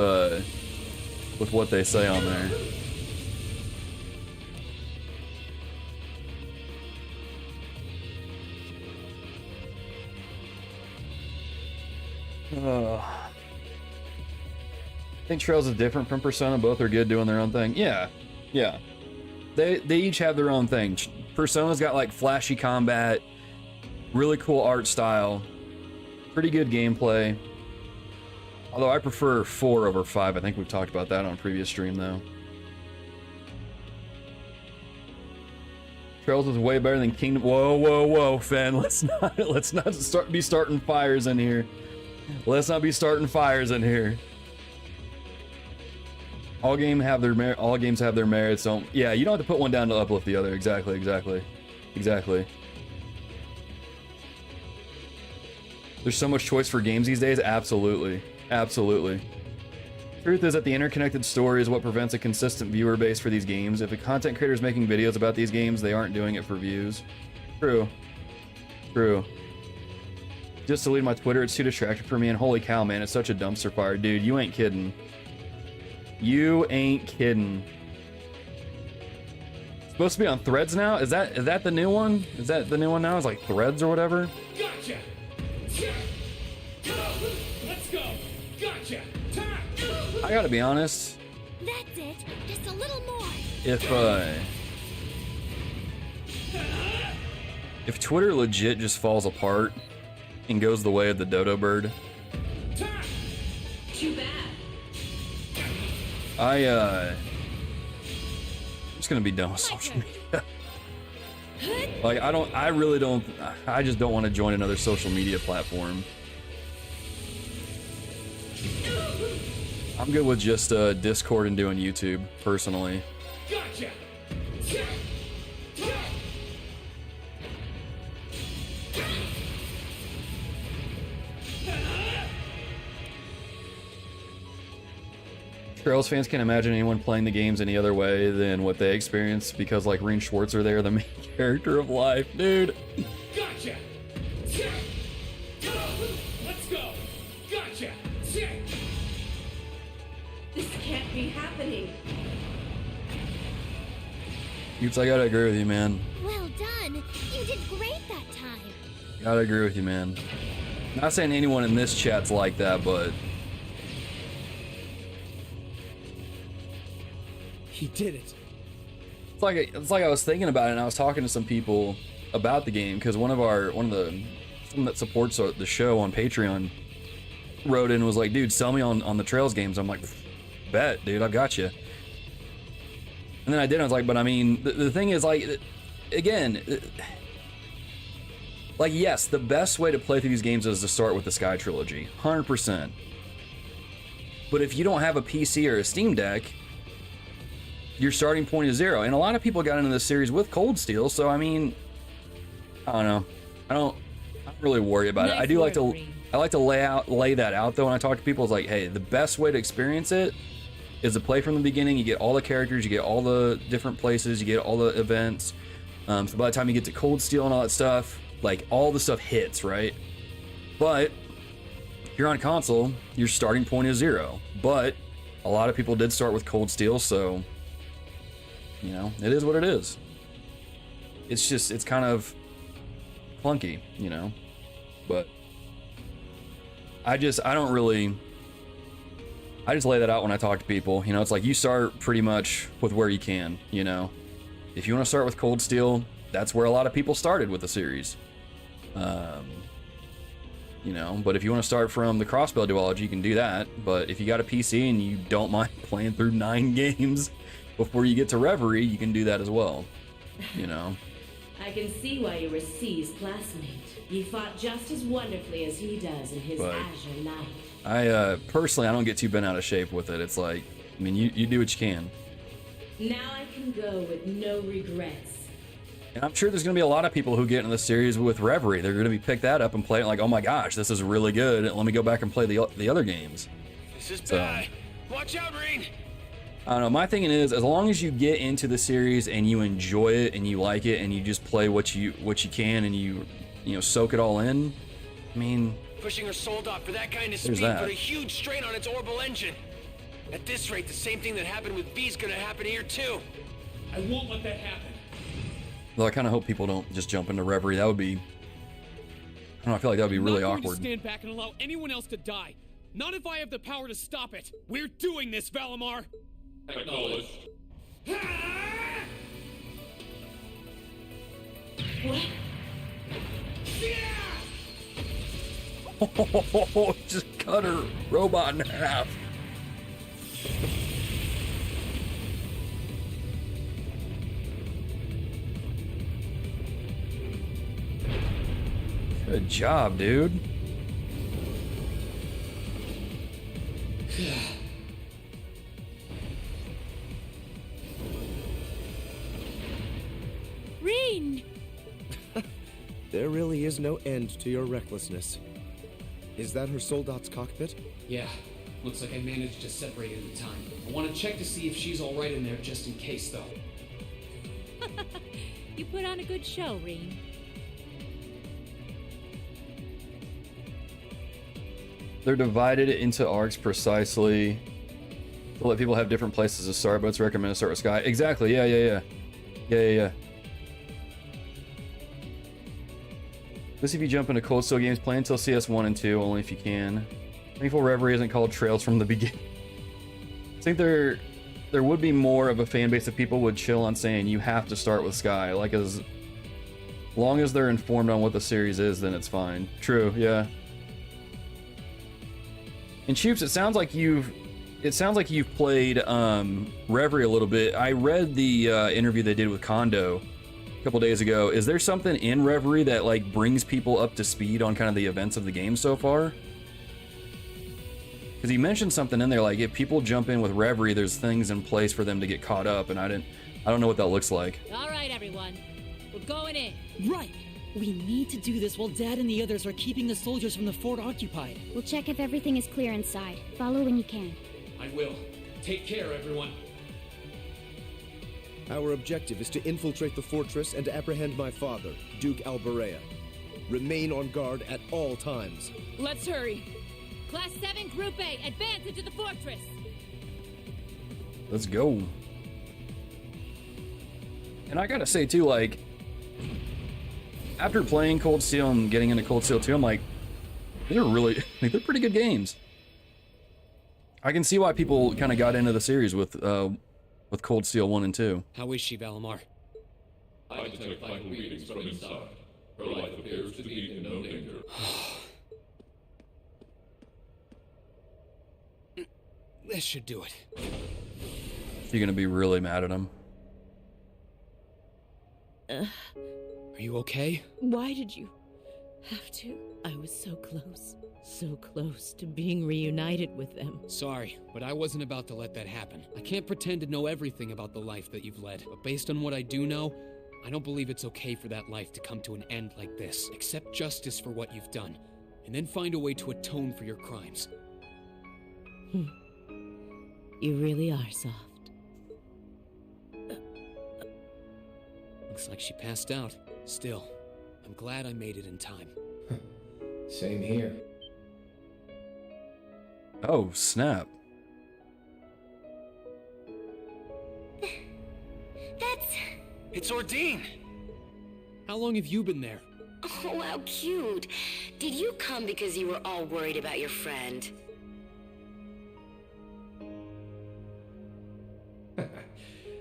what they say on there. I think Trails is different from Persona. Both are good doing their own thing. Yeah. They each have their own thing. Persona's got like flashy combat, really cool art style, pretty good gameplay. Although I prefer 4 over 5. I think we've talked about that on a previous stream though. Trails is way better than Kingdom. Whoa, Fen. Let's not be starting fires in here. Let's not be starting fires in here. All games have their merits. So yeah, you don't have to put one down to uplift the other. Exactly. There's so much choice for games these days. Absolutely. Truth is that the interconnected story is what prevents a consistent viewer base for these games. If a content creator is making videos about these games, they aren't doing it for views. True. Just deleted my Twitter. It's too distracting for me. And holy cow, man, it's such a dumpster fire, dude. You ain't kidding. It's supposed to be on Threads now? Is that the new one? Is that the new one now? It's like Threads or whatever? Gotcha. Let's go. Gotcha. I gotta be honest. That's it. Just a little more. If Twitter legit just falls apart and goes the way of the dodo bird, Too bad. I'm just gonna be done with social media. Like I just don't want to join another social media platform. I'm good with just Discord and doing YouTube personally. Gotcha. Trails fans can't imagine anyone playing the games any other way than what they experience because like Rean Schwarzer, they're the main character of life, dude. Gotcha. Let's go. Gotcha. This can't be happening. Oops, I gotta agree with you, man. Well done. You did great that time. Gotta agree with you, man. Not saying anyone in this chat's like that, but He did it. It's like I was thinking about it, and I was talking to some people about the game because someone that supports the show on Patreon wrote in and was like, "Dude, sell me on the Trails games." I'm like, "Bet, dude, I've got you." And then I did. I was like, "But I mean, the thing is, like, again, like, yes, the best way to play through these games is to start with the Sky Trilogy, 100%. But if you don't have a PC or a Steam Deck, your starting point is 0. And a lot of people got into this series with Cold Steel, so I mean, I don't know. I don't really worry about it. I do like to lay that out though when I talk to people. It's like, hey, the best way to experience it is to play from the beginning. You get all the characters, you get all the different places, you get all the events. So by the time you get to Cold Steel and all that stuff, like, all the stuff hits, right? But if you're on console, your starting point is 0. But a lot of people did start with Cold Steel, so, you know, it is what it is. It's just, it's kind of clunky, you know? But I just lay that out when I talk to people. You know, it's like, you start pretty much with where you can, you know? If you want to start with Cold Steel, that's where a lot of people started with the series. You know, but if you want to start from the Crossbell duology, you can do that. But if you got a PC and you don't mind playing through 9 games before you get to Reverie, you can do that as well, you know? I can see why you were C's classmate. You fought just as wonderfully as he does in his Azure Knight. I, personally, I don't get too bent out of shape with it. It's like, I mean, you do what you can. Now I can go with no regrets. And I'm sure there's going to be a lot of people who get into the series with Reverie. They're going to be pick that up and play it like, oh my gosh, this is really good. Let me go back and play the other games. This is bad. Watch out, Rean. I don't know. My thinking is, as long as you get into the series and you enjoy it and you like it and you just play what you can and you know, soak it all in. I mean, Pushing her Soldat for that kind of speed put a huge strain on its orbital engine. At this rate, the same thing that happened with V's gonna happen here too. I won't let that happen. Though I kind of hope people don't just jump into Reverie. That would be, I don't know, I feel like that would be really awkward. I'm not going to stand back and allow anyone else to die. Not if I have the power to stop it. We're doing this, Valimar. Acknowledged. Oh, just cut her robot in half. Good job, dude. Rean! There really is no end to your recklessness. Is that her Soldat's cockpit? Yeah. Looks like I managed to separate it in time. I want to check to see if she's alright in there just in case, though. You put on a good show, Rean. They're divided into arcs precisely to let people have different places to start, but it's recommended to start with Sky. Exactly, yeah. Let's see if you jump into Cold Steel games, play until CS 1 and 2, only if you can. Thankful Reverie isn't called Trails from the beginning. I think there would be more of a fan base if people would chill on saying you have to start with Sky. Like, as long as they're informed on what the series is, then it's fine. True, yeah. And Choops, it sounds like you've played Reverie a little bit. I read the interview they did with Kondo a couple days ago. Is there something in Reverie that like brings people up to speed on kind of the events of the game so far? Because he mentioned something in there like if people jump in with Reverie, there's things in place for them to get caught up, and I don't know what that looks like. All right, everyone. We're going in. Right. We need to do this while Dad and the others are keeping the soldiers from the fort occupied. We'll check if everything is clear inside. Follow when you can. I will. Take care, everyone. Our objective is to infiltrate the fortress and to apprehend my father, Duke Alberea. Remain on guard at all times. Let's hurry. Class 7, Group A, advance into the fortress. Let's go. And I gotta say too, like, after playing Cold Steel and getting into Cold Steel 2, I'm like, they're they're pretty good games. I can see why people kind of got into the series with Cold Steel 1 and 2. How is she, Valimar? I detect vital readings from inside. Her life appears to be in no danger. This should do it. You're gonna be really mad at him. Are you okay? Why did you have to? I was so close to being reunited with them. Sorry, but I wasn't about to let that happen. I can't pretend to know everything about the life that you've led, but based on what I do know, I don't believe it's okay for that life to come to an end like this. Accept justice for what you've done, and then find a way to atone for your crimes. You really are soft. Looks like she passed out. Still, I'm glad I made it in time. Same here. Oh, snap. It's Ordine! How long have you been there? Oh, how cute. Did you come because you were all worried about your friend?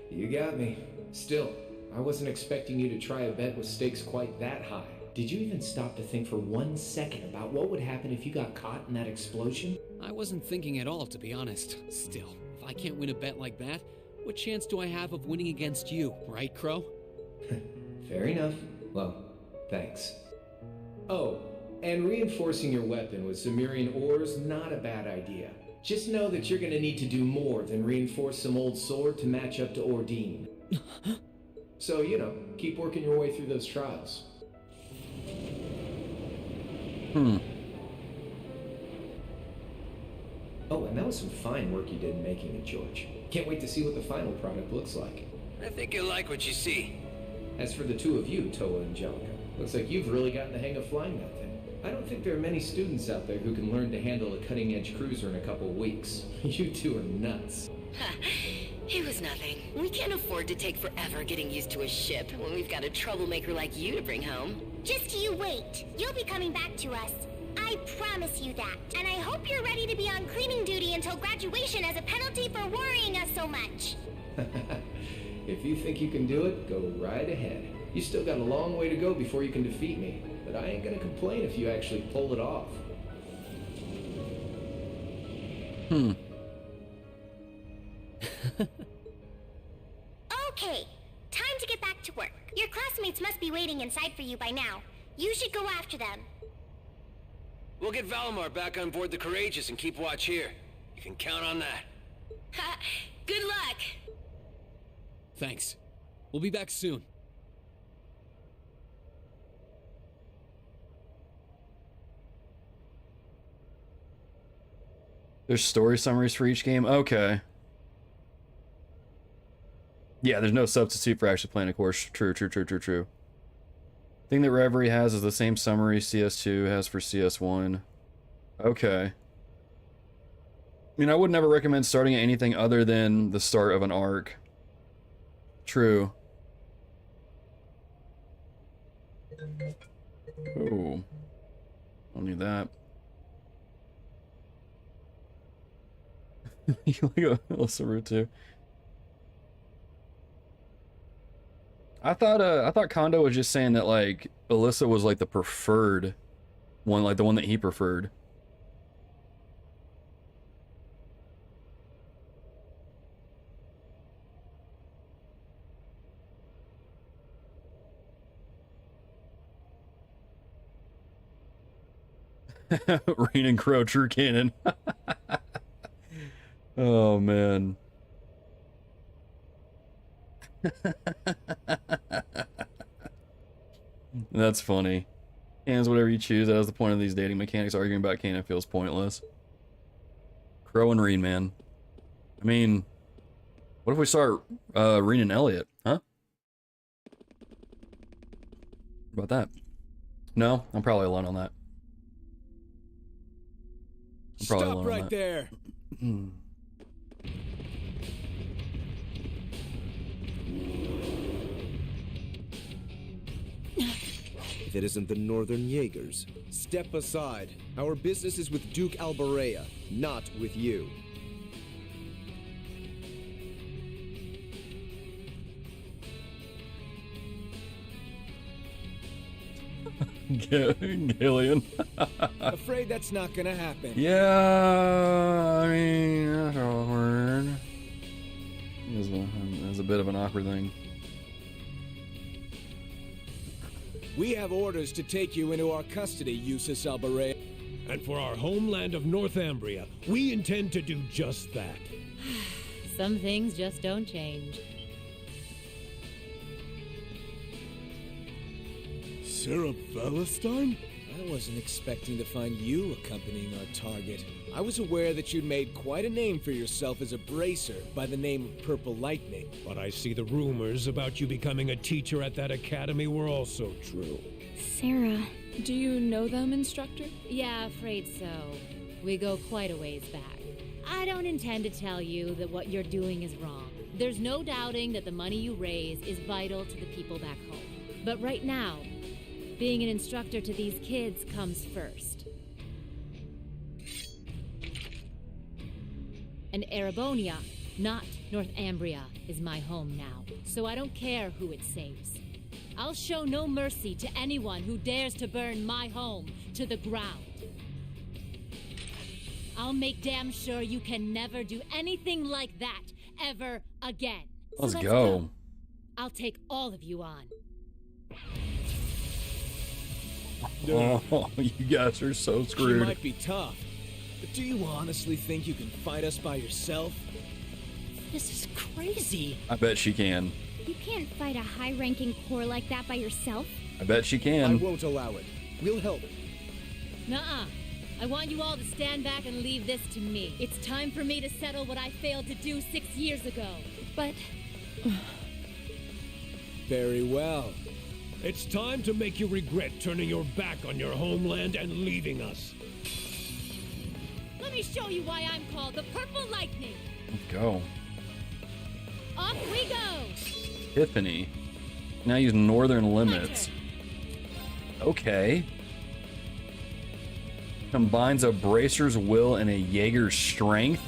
You got me. Still, I wasn't expecting you to try a bet with stakes quite that high. Did you even stop to think for 1 second about what would happen if you got caught in that explosion? I wasn't thinking at all, to be honest. Still, if I can't win a bet like that, what chance do I have of winning against you, right, Crow? Fair enough. Well, thanks. Oh, and reinforcing your weapon with Zemirian ores, not a bad idea. Just know that you're gonna need to do more than reinforce some old sword to match up to Ordine. So, keep working your way through those trials. Oh, and that was some fine work you did in making it, George. Can't wait to see what the final product looks like. I think you'll like what you see. As for the two of you, Toa and Angelica, looks like you've really gotten the hang of flying that thing. I don't think there are many students out there who can learn to handle a cutting-edge cruiser in a couple weeks. You two are nuts. It was nothing. We can't afford to take forever getting used to a ship when we've got a troublemaker like you to bring home. Just you wait. You'll be coming back to us. I promise you that. And I hope you're ready to be on cleaning duty until graduation as a penalty for worrying us so much. If you think you can do it, go right ahead. You still got a long way to go before you can defeat me, but I ain't gonna complain if you actually pull it off. Okay, time to get back to work. Your classmates must be waiting inside for you by now. You should go after them. We'll get Valimar back on board the Courageous and keep watch here. You can count on that. Good luck! Thanks. We'll be back soon. There's story summaries for each game? Okay. Yeah, there's no substitute for actually playing a course. True. Thing that Reverie has is the same summary CS2 has for CS1. Okay. I mean, I would never recommend starting at anything other than the start of an arc. True. Oh. Don't need that. You like Alyssa too. I thought Kondo was just saying that like Alyssa was like the preferred one, like the one that he preferred. Rean and Crow, true canon. Oh man. That's funny. Hands whatever you choose. That is the point of these dating mechanics. Arguing about canon feels pointless. Crow and Rean, man. I mean, what if we start Rean and Elliot, huh? What about that? No, I'm probably alone on that. Stop right there. If it isn't the Northern Jaegers, step aside. Our business is with Duke Alberea, not with you. Gillian. Afraid that's not gonna happen. Yeah, I mean, that's awkward. It was a bit of an awkward thing. We have orders to take you into our custody, Eustace Albaret. And for our homeland of Northumbria, we intend to do just that. Some things just don't change. Sarah Valentine? I wasn't expecting to find you accompanying our target. I was aware that you'd made quite a name for yourself as a bracer by the name of Purple Lightning. But I see the rumors about you becoming a teacher at that academy were also true. Sarah. Do you know them, Instructor? Yeah, afraid so. We go quite a ways back. I don't intend to tell you that what you're doing is wrong. There's no doubting that the money you raise is vital to the people back home. But right now, being an instructor to these kids comes first. And Erebonia, not Northumbria, is my home now. So I don't care who it saves. I'll show no mercy to anyone who dares to burn my home to the ground. I'll make damn sure you can never do anything like that ever again. Let's go. I'll take all of you on. Oh, you guys are so screwed. She might be tough, but do you honestly think you can fight us by yourself? This is crazy. I bet she can. You can't fight a high-ranking corps like that by yourself. I bet she can. I won't allow it. We'll help. Nuh-uh. I want you all to stand back and leave this to me. It's time for me to settle what I failed to do 6 years ago. But... Very well. It's time to make you regret turning your back on your homeland and leaving us. Let me show you why I'm called the Purple Lightning. Let's go. Off we go. Tiffany. Now use northern limits. Okay. Combines a bracer's will and a Jaeger's strength.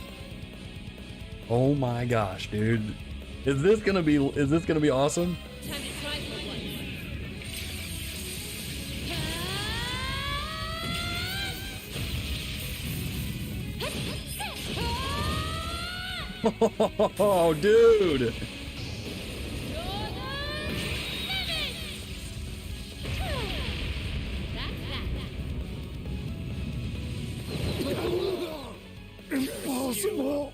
Oh my gosh, dude. Is this gonna be awesome? Time to try for once. Oh, dude. Impossible.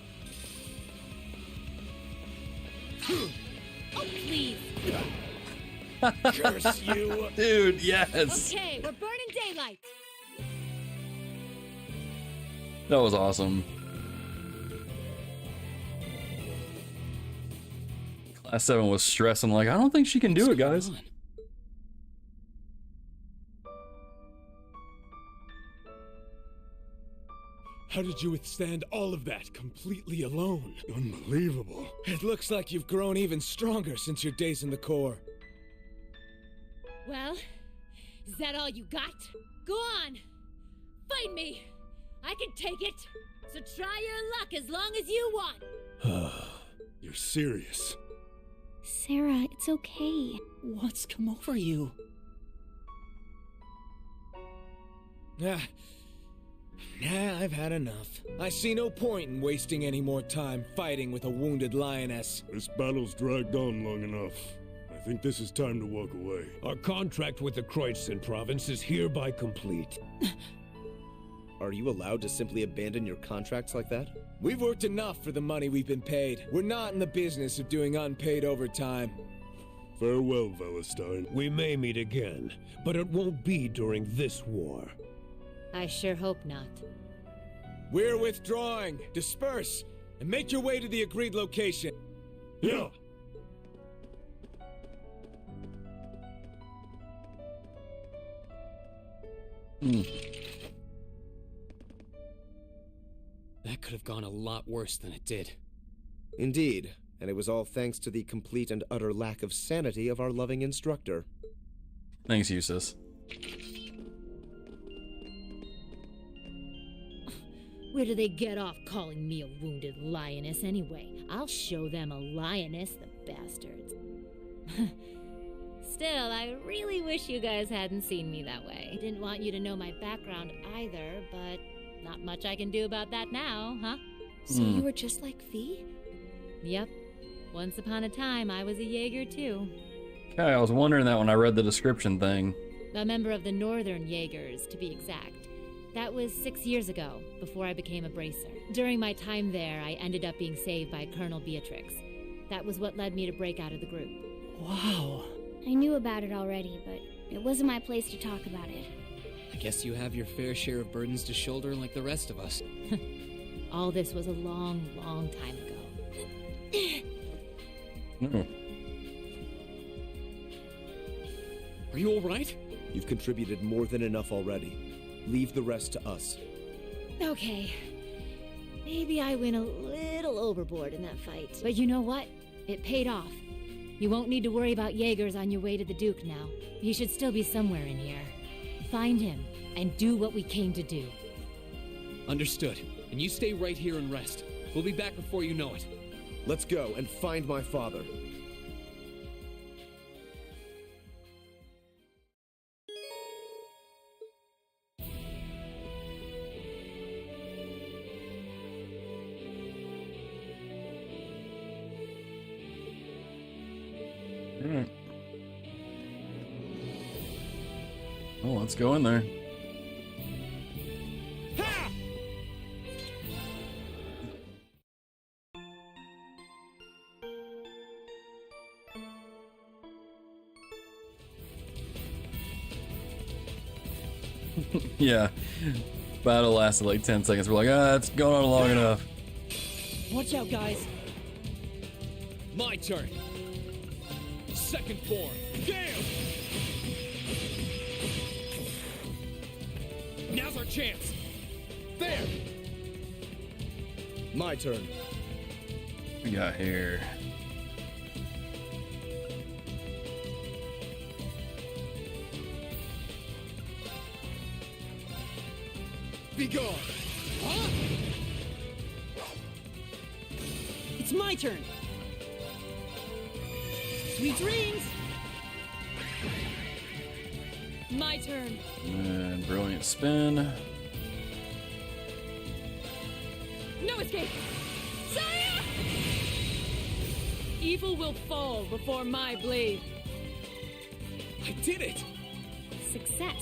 Oh, please. Curse you. Dude, yes. Okay, we're burning daylight. That was awesome. Class 7 was stressing like, I don't think she can do it, guys. How did you withstand all of that completely alone? Unbelievable. It looks like you've grown even stronger since your days in the Corps. Well, is that all you got? Go on. Fight me. I can take it. So try your luck as long as you want. You're serious. Sarah, it's okay. What's come over you? Nah, I've had enough. I see no point in wasting any more time fighting with a wounded lioness. This battle's dragged on long enough. I think this is time to walk away. Our contract with the Kreutzen province is hereby complete. Are you allowed to simply abandon your contracts like that? We've worked enough for the money we've been paid. We're not in the business of doing unpaid overtime. Farewell, Valentine. We may meet again, but it won't be during this war. I sure hope not. We're withdrawing. Disperse and make your way to the agreed location. Yeah. That could have gone a lot worse than it did. Indeed, and it was all thanks to the complete and utter lack of sanity of our loving instructor. Thanks, Eustace. Where do they get off calling me a wounded lioness anyway? I'll show them a lioness, the bastards. Still, I really wish you guys hadn't seen me that way. I didn't want you to know my background either, but not much I can do about that now, huh? So you were just like Fee? Yep. Once upon a time, I was a Jaeger too. Okay, I was wondering that when I read the description thing. A member of the Northern Jaegers, to be exact. That was 6 years ago, before I became a bracer. During my time there, I ended up being saved by Colonel Beatrix. That was what led me to break out of the group. Wow. I knew about it already, but it wasn't my place to talk about it. I guess you have your fair share of burdens to shoulder like the rest of us. All this was a long, long time ago. Are you alright? You've contributed more than enough already. Leave the rest to us. Okay. Maybe I went a little overboard in that fight. But you know what? It paid off. You won't need to worry about Jaegers on your way to the Duke now. He should still be somewhere in here. Find him, and do what we came to do. Understood. And you stay right here and rest. We'll be back before you know it. Let's go and find my father. Alright. Well, let's go in there. Yeah. Battle lasted like 10 seconds. We're like, it's going on long enough. Watch out, guys. My turn. Second form. Gale! Now's our chance. There! My turn. We got here. Be gone! Huh? It's my turn. Sweet dreams! My turn. And brilliant spin. No escape! Saya! Evil will fall before my blade. I did it! Success.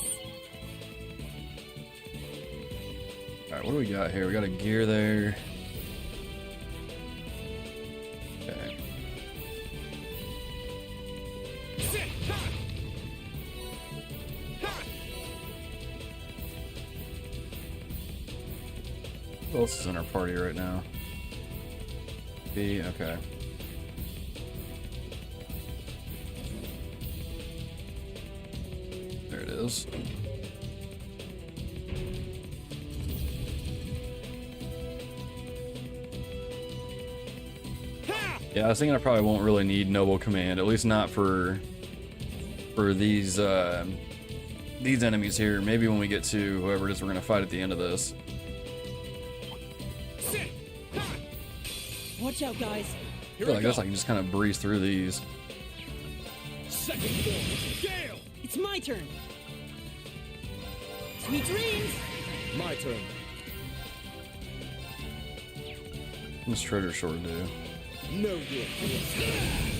Alright, what do we got here? We got a gear there. Okay. Who else is in our party right now? B, okay. There it is. Yeah, I was thinking I probably won't really need Noble Command, at least not for these enemies here. Maybe when we get to whoever it is we're gonna fight at the end of this. Watch out, guys. I feel like I guess I can just kind of breeze through these. Second form. Gale! It's my turn. Sweet dreams! My turn. What's Treasure Sword do? No good.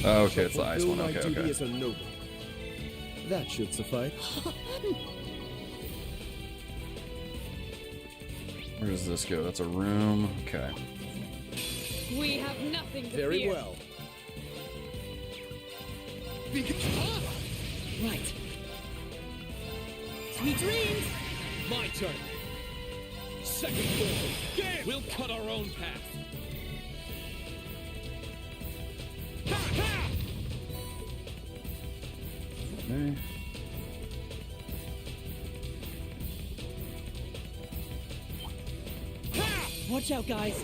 Oh, okay, it's the ice one. My Okay, duty okay. as a noble. That should suffice. Where does this go? That's a room. Okay. We have nothing to Very fear. well. Right. Sweet dreams! My turn. Second form. Gale! We'll cut our own path. Okay. Watch out, guys.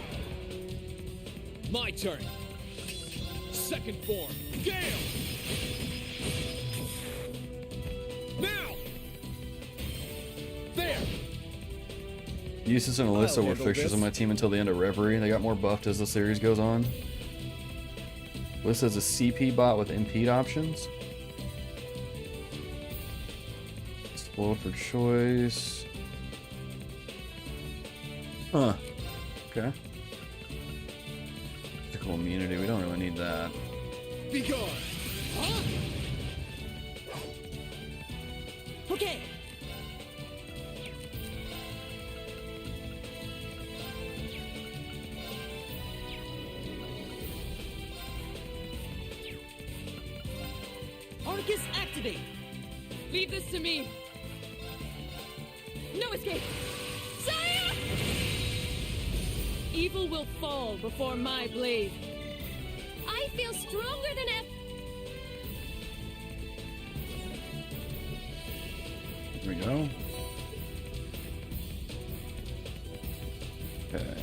My turn. Second form. Gale! Now! There! Eustace and Alyssa were handle fixtures this. on my team until the end of Reverie. They got more buffed as the series goes on. Alyssa's a CP bot with impede options. Explode for choice. Huh. Okay. Physical immunity. We don't really need that. Be gone! Huh? Okay. Arcus, activate! Leave this to me. No escape! Saya! Evil will fall before my blade. I feel stronger than ever. Here we go. Okay.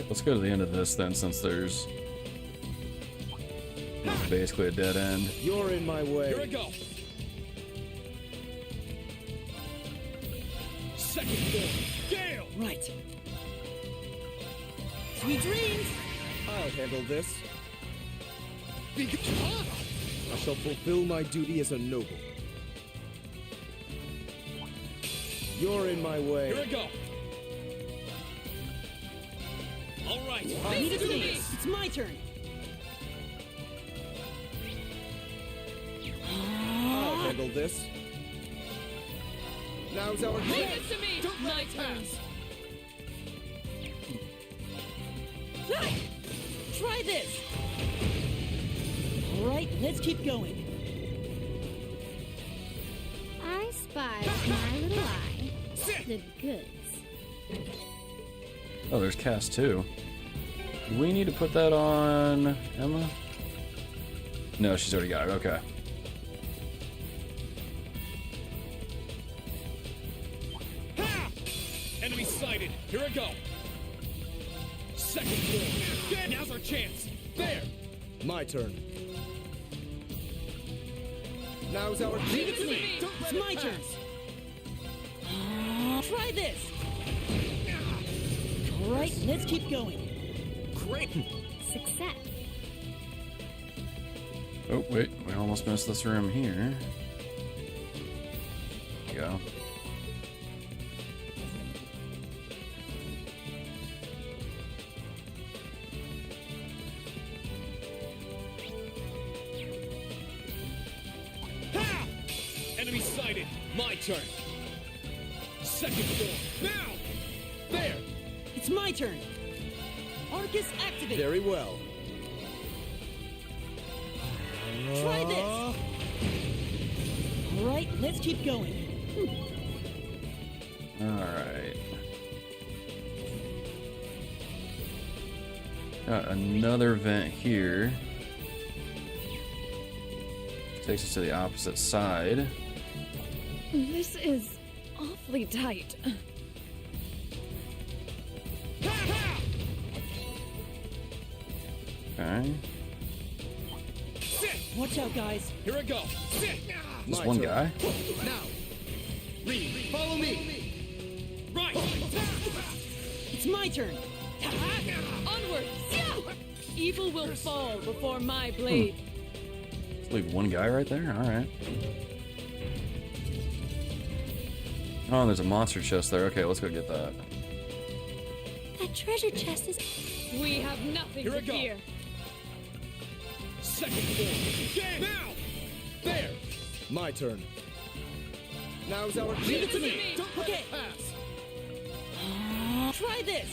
Let's go to the end of this then, since there's basically a dead end. You're in my way. Here I go. Second floor. Gale! Right. Sweet dreams! I'll handle this. Huh? I shall fulfill my duty as a noble. You're in my way. Here I go. All right. Leave it to me. It's my turn. I'll handle this. Now's our Leave chance. this to me. Don't My let it turn. pass. Try this. All right, let's keep going. I spy with my little eye the goods. Oh, there's cast 2. Do we need to put that on Emma? No, she's already got it. Okay. Ha! Enemy sighted. Here I go. Second floor. Now's our chance. There. My turn. Now's our chance. Leave it to me. It's my turn. Try this. All right, let's keep going. Great. Success. Oh, wait. We almost missed this room here. There we go. Ha! Enemy sighted. My turn. Second floor. Now. There. It's my turn. Arcus, activate. Very well. Try this. All right, let's keep going. Alright. Got another vent here. Takes us to the opposite side. This is awfully tight. Okay. Watch out, guys. Here I go. Just one guy? Now. Rean, follow me. Right. It's my turn. Onward. Evil will fall before my blade. Just leave one guy right there? Alright. Oh, there's a monster chest there. Okay, let's go get that. That treasure chest is... We have nothing Here to I go. fear. Second floor. Now. There. My turn. Now's our Leave it to me. Don't let Okay. it pass. Try this.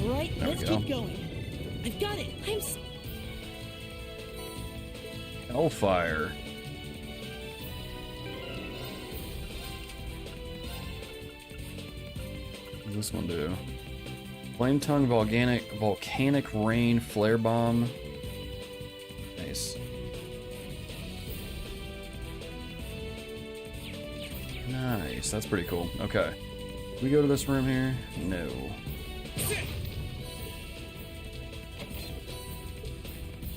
All right, There we let's go. keep going. I've got it. Hellfire. What does this one do? Flame tongue, volcanic rain, flare bomb. Nice. Nice. That's pretty cool. Okay. We go to this room here? No.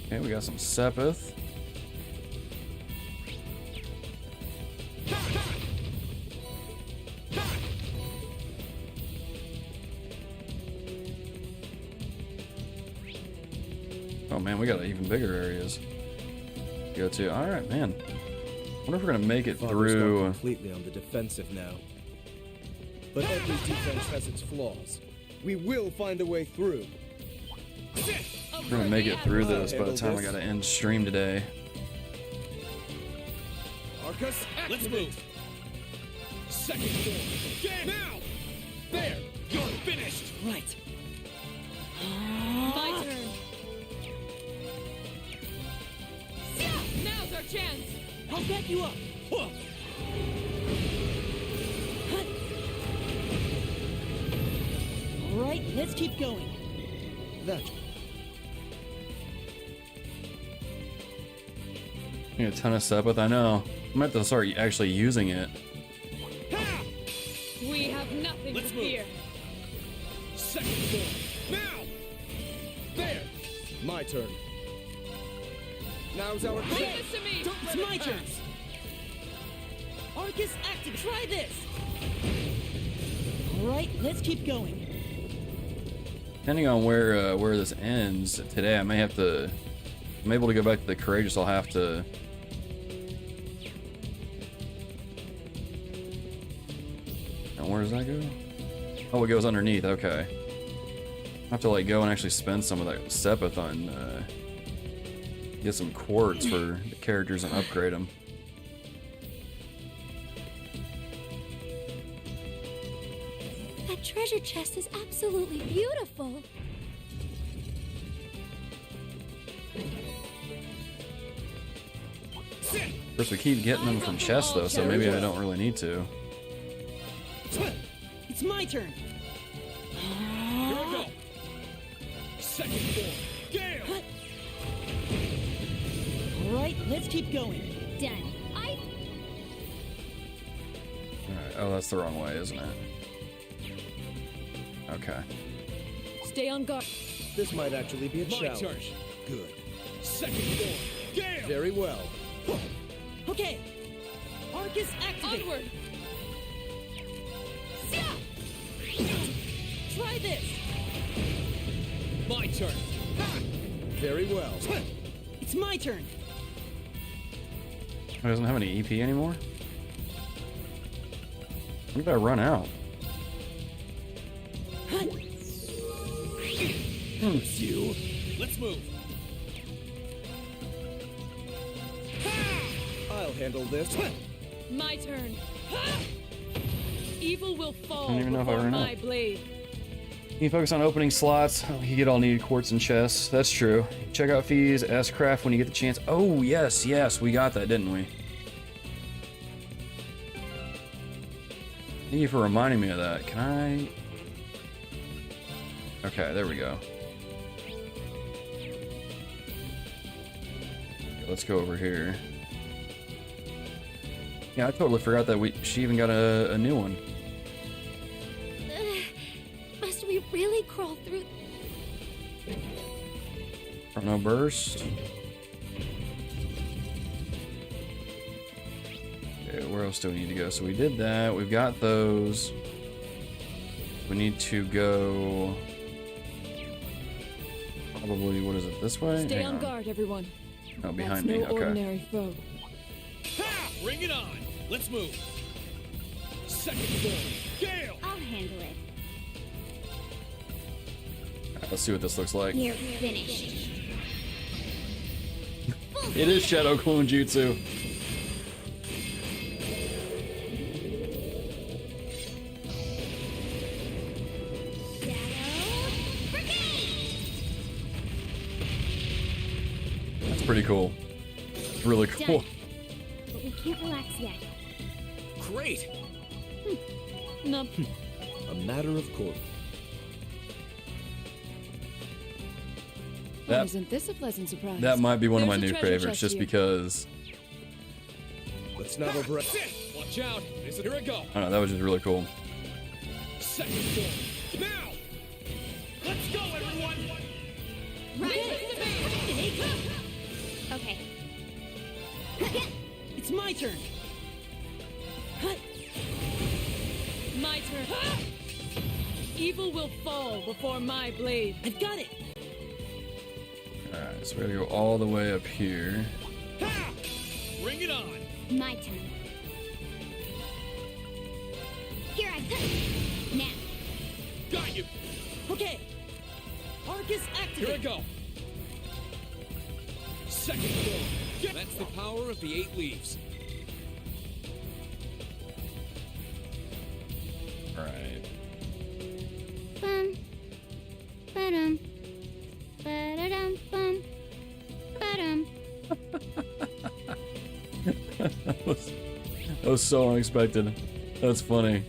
Okay, we got some Sepith. Oh man, we got even bigger areas to go to. Alright, man. wonder if we're gonna make it Father's through. not completely on the defensive now. But every defense has its flaws. We will find a way through. We're gonna make it through this by the time I gotta end stream today. Arcus, let's move. Second floor. Get now! There! You're finished! Right. My turn. Now's our chance. I'll back you up. Huh. All right, let's keep going. That. You got a ton of stuff with. I know. I'm gonna have to start actually using it. We have nothing Let's to move. fear. Second floor. Now! There! My turn. Now's our Leave this to me. It's my turn. Arcus active, try this. All right, let's keep going. Depending on where this ends today, I may have to. I'm able to go back to the courageous. I'll have to. And where does that go? Oh, it goes underneath. Okay. I have to like go and actually spend some of that Sepith on get some quartz for the characters and upgrade them. That treasure chest is absolutely beautiful. Of course, we keep getting them from chests though, so maybe I don't really need to. It's my turn. Here we go. Second floor. Gale! All right, let's keep going. Done. Alright, oh, that's the wrong way, isn't it? Okay. Stay on guard. This might actually be a My challenge. turn. Good. Second floor. Gale! Very well. Okay. Arcus activate. Onward. Try this. My turn. Very well. It's my turn. It doesn't have any EP anymore? When did I run out? You. Let's move. I'll handle this. My turn. Evil will fall I don't even know if I before ran my out. blade. You focus on opening slots. You get all needed quartz and chests. That's true. Check out fees, ask craft when you get the chance. Oh, yes, yes, we got that, didn't we? Thank you for reminding me of that. Can I... Okay, there we go. Okay, let's go over here. Yeah, I totally forgot that she even got a new one. Must we really crawl through? No burst. Okay, where else do we need to go? So we did that. We've got those. We need to go... Probably, what is it, this way? Stay Hang on guard, everyone. Oh, behind That's me, no okay. ordinary foe. Ha! Bring it on. Let's move. Second floor. Gale! I'll handle it. Alright, let's see what this looks like. You're finished. It is Shadow Clone Jutsu. That's pretty cool. It's really cool. Done. But we can't relax yet. Great. No. A matter of course. That- Isn't this a pleasant surprise? That might be one of my There's a new treasure favorites, chest just here. because... Let's not over. Watch out. Here I go. I don't know, that was just really cool. Second floor. Now! Let's go, everyone! Okay. It's my turn. My turn. Evil will fall before my blade. I've got it. Alright, so we gotta go all the way up here. Ha! Bring it on. My turn. Here I come. Now. Got you! Okay. Arcus activate. Here I go! Second floor! That's the power of the 8 leaves. Alright. Bum. Ba-dum. Ba-da-dum. Bum. Ba-dum. That was so unexpected. That's funny.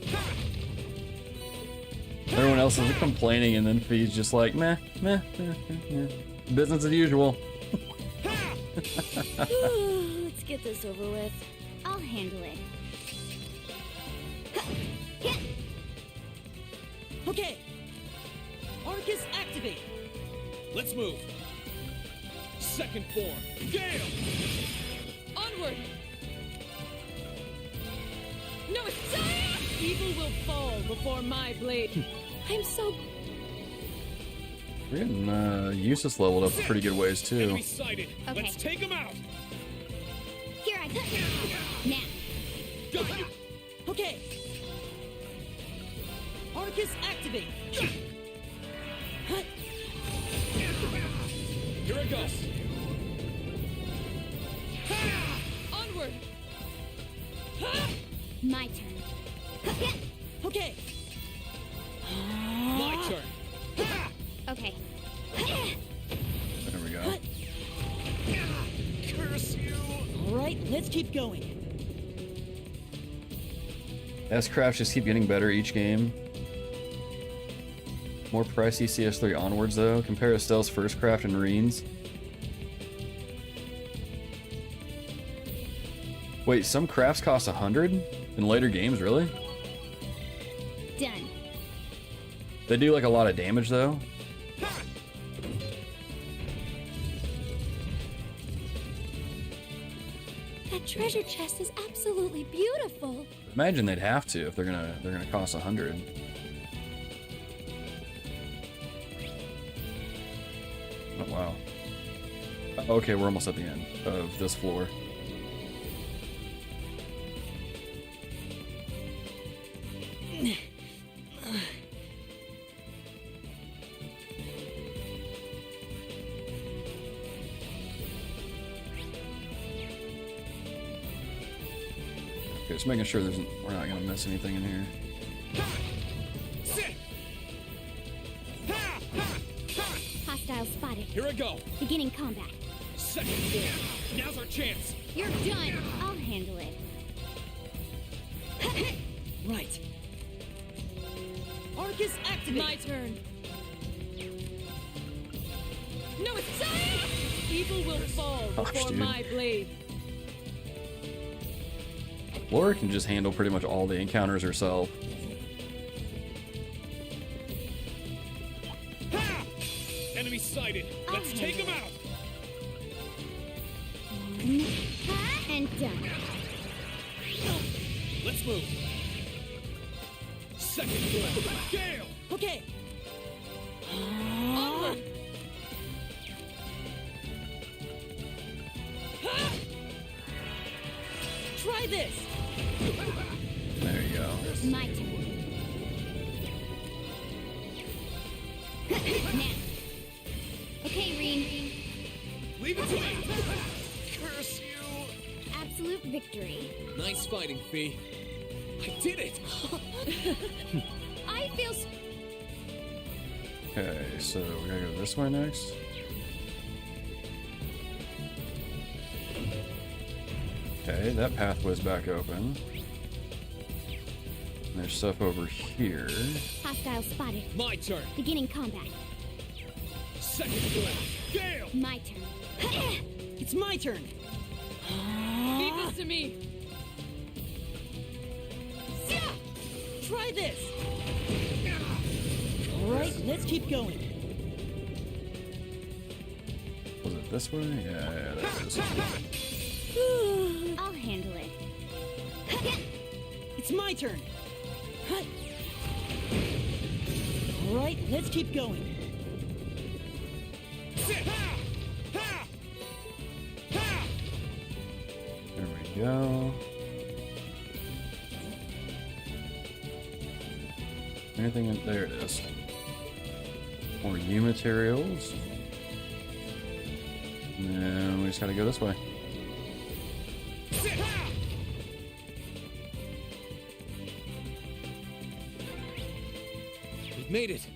Everyone else is complaining, and then Fee's just like, meh, meh, meh, meh, meh. Business as usual. Let's get this over with. I'll handle it. Okay. Arcus activate. Let's move. Second form. Gale! Onward! No, it's evil will fall before my blade. I'm so... We're getting Eustace leveled up pretty good ways too. Enemy sighted. Okay. Let's take him out. Here I come. Now. Got you. Okay. Arcus activate. Here it goes. onward. My turn. Okay. My turn. Okay. There we go. Curse you. All right, let's keep going. S-crafts just keep getting better each game. More pricey CS3 onwards though. Compare Estelle's first craft and Rean's. Wait, some crafts cost 100 in later games, really? Done. They do like a lot of damage though. That treasure chest is absolutely beautiful. Imagine they'd have to if they're gonna cost 100. Oh wow. Okay, we're almost at the end of this floor. Okay, just making sure we're not gonna miss anything in here. Hostile spotted. Here I go. Beginning combat. Second form. Now's our chance. You're done. I'll handle it. Right. Arcus activate. My turn. No, it's time! Evil will fall before dude. my blade. Laura can just handle pretty much all the encounters herself. Enemy sighted. Let's take him out. And done. Let's move. Second form. Gale. Okay. Onward. Try this. There you go. My turn. Now. Okay, Rean. Leave it to me. Curse you. Absolute victory. Nice fighting, Fee. I did it! I feel Okay, so we gotta go this way next. Okay, that pathway's back open. And there's stuff over here. hostile spotted. My turn. Beginning combat. Second form. Gale. My turn. It's my turn. Leave this to me. Try this. All right, let's keep going. Was it this way? Yeah, that is. I'll handle it. It's my turn. All right, let's keep going. There we go. Anything in there? It is. More U materials. And we just gotta go this way. We've made it.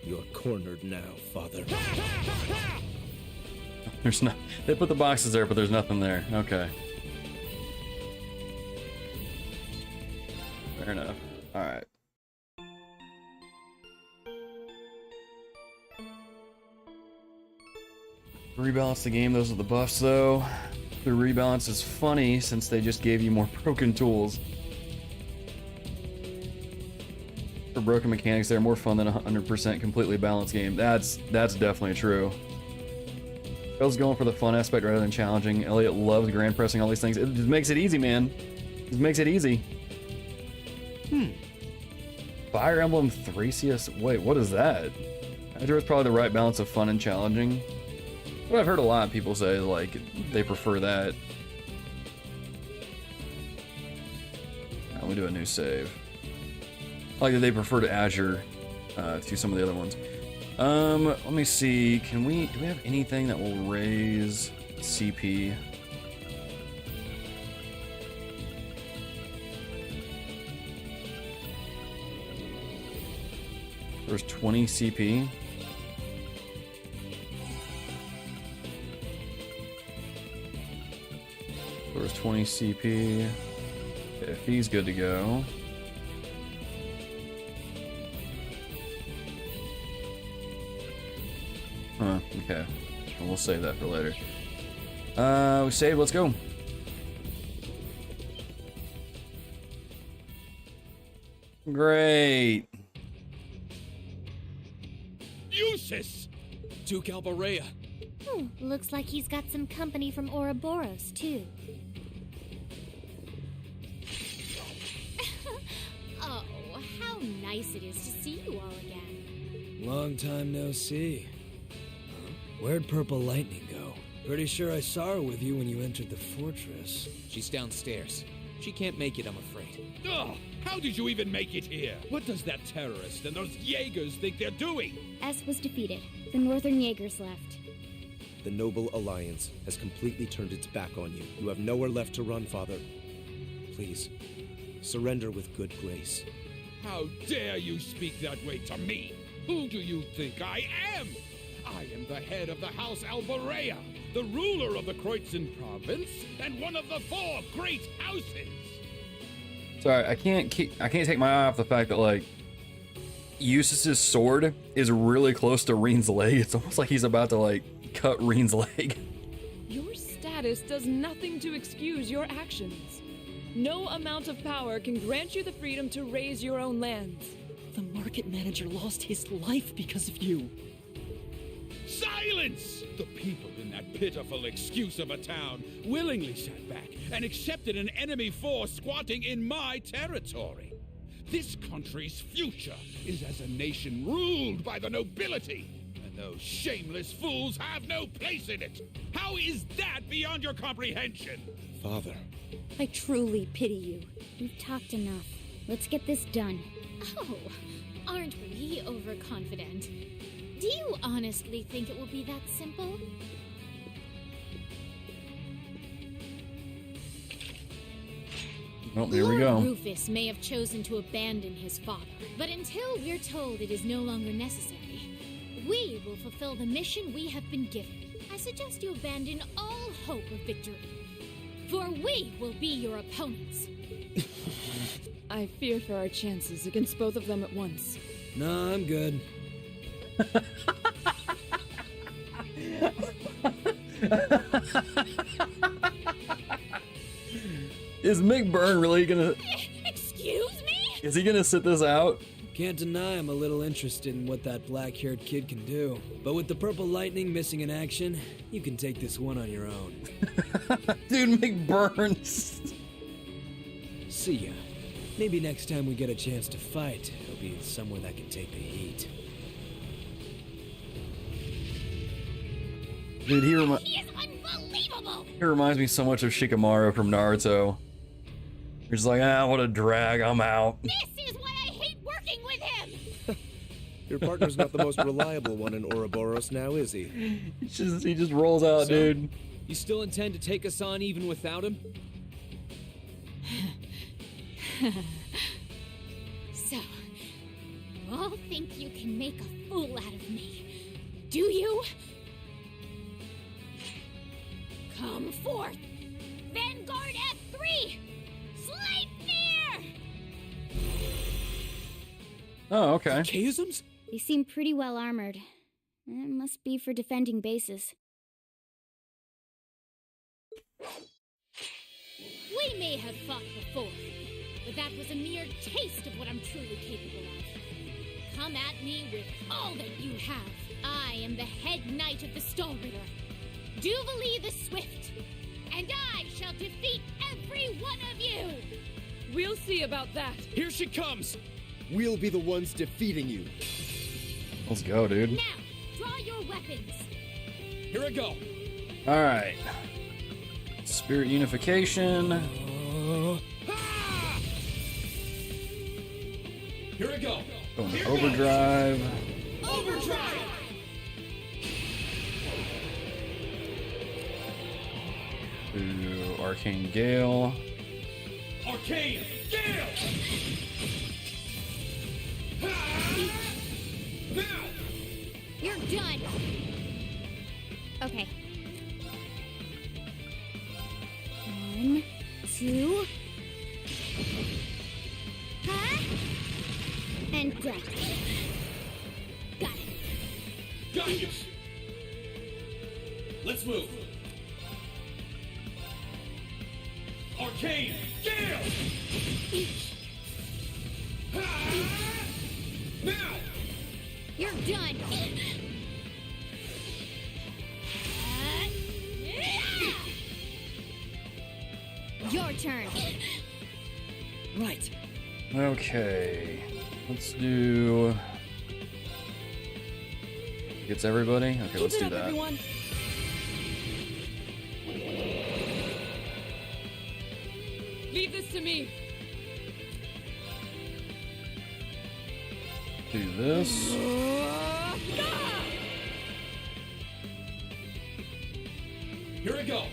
You're cornered now, Father. There's no. They put the boxes there, but there's nothing there. Okay. Fair enough. All right. Rebalance the game. Those are the buffs, though. The rebalance is funny since they just gave you more broken tools. For broken mechanics, they're more fun than a 100% completely balanced game. That's definitely true. Phil's going for the fun aspect rather than challenging. Elliot loves grand pressing all these things. It just makes it easy, man. It just makes it easy. Fire Emblem 3CS. Wait, what is that? I think it's probably the right balance of fun and challenging. But I've heard a lot of people say, like, they prefer that. Now we do a new save. Like that they prefer to Azure to some of the other ones. Let me see. Do we have anything that will raise CP? There's 20 CP. There's 20 CP. If he's good to go. Huh, okay. We'll save that for later. We saved, let's go. Great. Useless! Duke Albarea. Looks like he's got some company from Ouroboros, too. Oh, how nice it is to see you all again. Long time no see. Where'd Purple Lightning go? Pretty sure I saw her with you when you entered the fortress. She's downstairs. She can't make it, I'm afraid. Ugh! How did you even make it here? What does that terrorist and those Jaegers think they're doing? S was defeated. The Northern Jaegers left. The Noble Alliance has completely turned its back on you. You have nowhere left to run, Father. Please, surrender with good grace. How dare you speak that way to me? Who do you think I am? I am the head of the House Albarea, the ruler of the Kreutzen province, and one of the 4 great houses. Sorry, I can't take my eye off the fact that, like, Eustace's sword is really close to Rean's leg. It's almost like he's about to, like, cut Rean's leg. Your status does nothing to excuse your actions. No amount of power can grant you the freedom to raise your own lands. The market manager lost his life because of you. Silence! The people in that pitiful excuse of a town willingly sat back and accepted an enemy force squatting in my territory. This country's future is as a nation ruled by the nobility, and those shameless fools have no place in it. How is that beyond your comprehension? Father. I truly pity you. We've talked enough. Let's get this done. Oh, aren't we overconfident? Do you honestly think it will be that simple? Oh, here we go. Lord Rufus may have chosen to abandon his father, but until we're told it is no longer necessary, we will fulfill the mission we have been given. I suggest you abandon all hope of victory, for we will be your opponents. I fear for our chances against both of them at once. Nah, I'm good. Is Mick Byrne really gonna... Excuse me? Is he gonna sit this out? Can't deny I'm a little interested in what that black-haired kid can do. But with the Purple Lightning missing in action, you can take this one on your own. Dude, Mick Byrne. See ya. Maybe next time we get a chance to fight, it'll be somewhere that can take the heat. Dude, He is unbelievable! It reminds me so much of Shikamaru from Naruto. You're just like, ah, what a drag, I'm out. This is why I hate working with him! Your partner's not the most reliable one in Ouroboros now, is he? He just rolls out, So, dude. You still intend to take us on even without him? So, you all think you can make a fool out of me, do you? Come forth! Vanguard F3! Sleipnir! Oh, okay. Chaosms? They seem pretty well armored. It must be for defending bases. We may have fought before, but that was a mere taste of what I'm truly capable of. Come at me with all that you have. I am the head knight of the Stallritter, Duvalie the Swift, and I shall defeat every one of you! We'll see about that. Here she comes! We'll be the ones defeating you. Let's go, dude. Now, draw your weapons. Here I go. All right. Spirit unification. Here we go. Going to overdrive. Overdrive! To Arcane Gale. Arcane Gale! Now! You're done! Okay. 1, 2... Huh? And done. Got it. Got you! Let's move. Arcane Gale! Now! You're done! Your turn. Right. Okay. Let's do... Gets everybody? Okay, let's do that. Everyone. Leave this to me. Do this. Here we go.